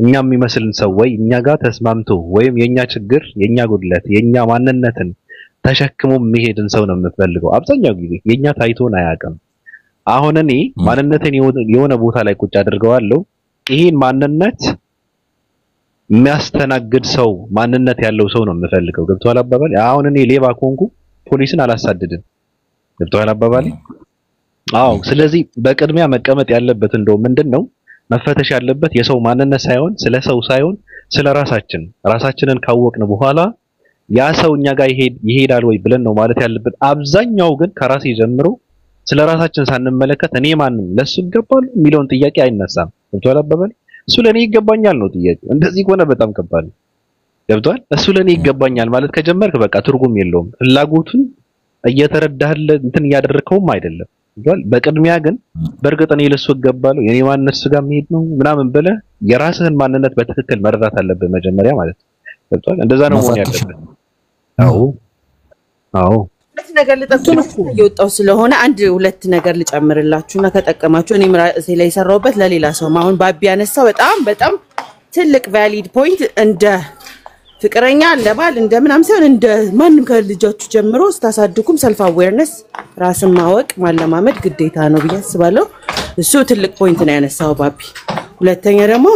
እኛም የሚመስልን ሰው ወይ እኛ ጋር ተስማምቶ ወይም የኛ ችግር የኛ ጉድለት የኛ ማንነትን ተሸክሞ የሚሄድን ሰው ነው የምፈልገው አብዛኛው ጊዜ የኛ ታይቶን አያውቅም አሁን እኔ ማንነቴን የሆነ ቦታ ላይ ቁጭ አድርገዋለሁ ይሄን ማንነት የሚያስተናግድ ሰው ማንነት ያለው ሰው ነው የምፈልገው ገብቷል አባባል አሁን እኔ ሌባ ኮንኩ ፖሊስን አላሳድድም ገብቷል አባባል አዎ ስለዚህ በቅድሚያ መቀመጥ ያለበት እንደው ምንድነው መፈተሽ ያለበት የሰው ማንነት ሳይሆን ስለ ሰው ሳይሆን ስለ ራሳችንን ካወቅን በኋላ ያ ሰው እኛ ጋር ይሄዳል ወይ ብለን ነው ማለት ያለበት አብዛኛው ግን ከራሴ ጀምሮ ስለራሳችን ሳንመለከት እኔ ማንም ለሱ ይገባል የሚለውን ጥያቄ አይነሳም። ገብቷል አባባል? እሱ ለኔ ይገባኛል ነው ጥያቄው። እንደዚህ ከሆነ በጣም ከባድ ነው። ገብቷል? እሱ ለኔ ይገባኛል ማለት ከጀመርክ በቃ ትርጉም የለውም። ፍላጎቱን እየተረዳህለ እንትን እያደረከውም አይደለም። ገብቷል? በቅድሚያ ግን በእርግጥ እኔ ለሱ ይገባል የኔ ማንነት ጋር መሄድ ነው ምናምን ብለህ የራስህን ማንነት በትክክል መረዳት አለብህ መጀመሪያ ማለት ነው። ገብቷል? እንደዛ ነው መሆን ያለበት። አዎ ሁለት ነገር ልጠቁማችሁ እየወጣው ስለሆነ አንድ ሁለት ነገር ልጨምርላችሁና ከጠቀማችሁ እኔም ራሴ ላይ ሰራውበት ለሌላ ሰው አሁን ባቢ ያነሳው በጣም ትልቅ ቫሊድ ፖይንት እንደ ፍቅረኛ እንደ ባል እንደ ምናምን ሳይሆን እንደ ማንም ከልጃችሁ ጀምሮ ስታሳድጉም ሰልፍ አዌርነስ ራስን ማወቅ ማለማመድ ግዴታ ነው ብዬ አስባለሁ። እሱ ትልቅ ፖይንት ነው ያነሳው ባቢ። ሁለተኛ ደግሞ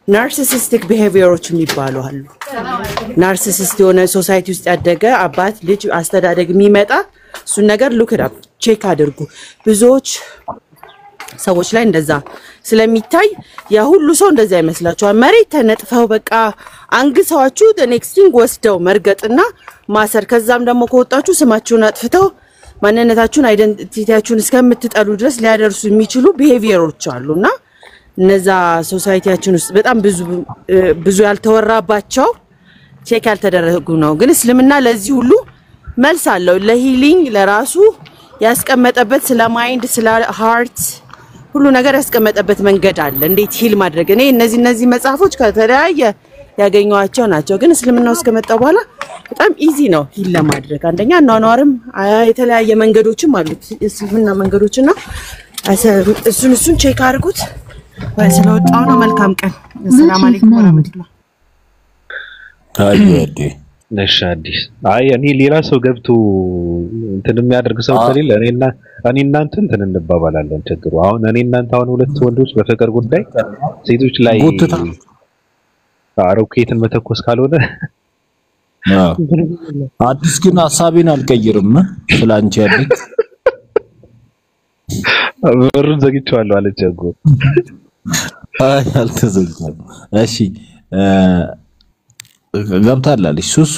ናርሲሲስቲክ ቢሄቪየሮች የሚባሉ አሉ። ናርሲሲስት የሆነ ሶሳይቲ ውስጥ ያደገ አባት ልጅ አስተዳደግ የሚመጣ እሱን ነገር ሉክ አፕ ቼክ አድርጉ። ብዙዎች ሰዎች ላይ እንደዛ ስለሚታይ ያ ሁሉ ሰው እንደዛ ይመስላችኋል። መሬት ተነጥፈው በቃ አንግሰዋችሁ ኔክስቲንግ ወስደው መርገጥና ማሰር ከዛም ደግሞ ከወጣችሁ ስማችሁን አጥፍተው ማንነታችሁን አይደንቲቲያችሁን እስከምትጠሉ ድረስ ሊያደርሱ የሚችሉ ቢሄቪየሮች አሉና እነዛ ሶሳይቲያችን ውስጥ በጣም ብዙ ያልተወራባቸው ቼክ ያልተደረጉ ነው። ግን እስልምና ለዚህ ሁሉ መልስ አለው። ለሂሊንግ ለራሱ ያስቀመጠበት ስለ ማይንድ ስለ ሃርት ሁሉ ነገር ያስቀመጠበት መንገድ አለ እንዴት ሂል ማድረግ። እኔ እነዚህ መጽሐፎች ከተለያየ ያገኘዋቸው ናቸው። ግን እስልምና ውስጥ ከመጣ በኋላ በጣም ኢዚ ነው ሂል ለማድረግ። አንደኛ አኗኗርም የተለያየ መንገዶችም አሉት እስልምና መንገዶችና እሱን ቼክ አድርጉት። ስለወጣው ነው። መልካም ቀን። ሰላም አለይኩም ወራህመቱላህ። ታዲያዲ ነሽ አዲስ እኔ ሌላ ሰው ገብቶ እንትን የሚያደርግ ሰው ከሌለ እኔ እናንተ እንትን እንባባላለን። ችግሩ አሁን እኔ እናንተ አሁን ሁለት ወንዶች በፍቅር ጉዳይ ሴቶች ላይ ሮኬትን መተኮስ ካልሆነ አዲስ ግን ሐሳቤን አልቀይርም ስላንቺ ያለኝ በሩን ዘግቼዋለሁ አለች እኮ። አልተዘጋም። እሺ ገብታላለች ሱሱ።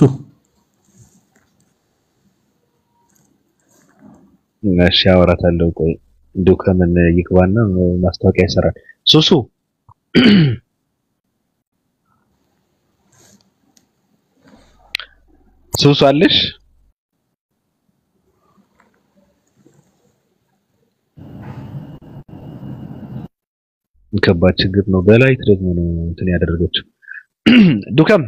እሺ አወራታለሁ። ቆይ እንደው ከምን ይግባና ማስታወቂያ ይሰራል። ሱሱ ሱሱ አለሽ? ከባድ ችግር ነው። በላይት ደግሞ ነው እንትን ያደረገችው ዱከም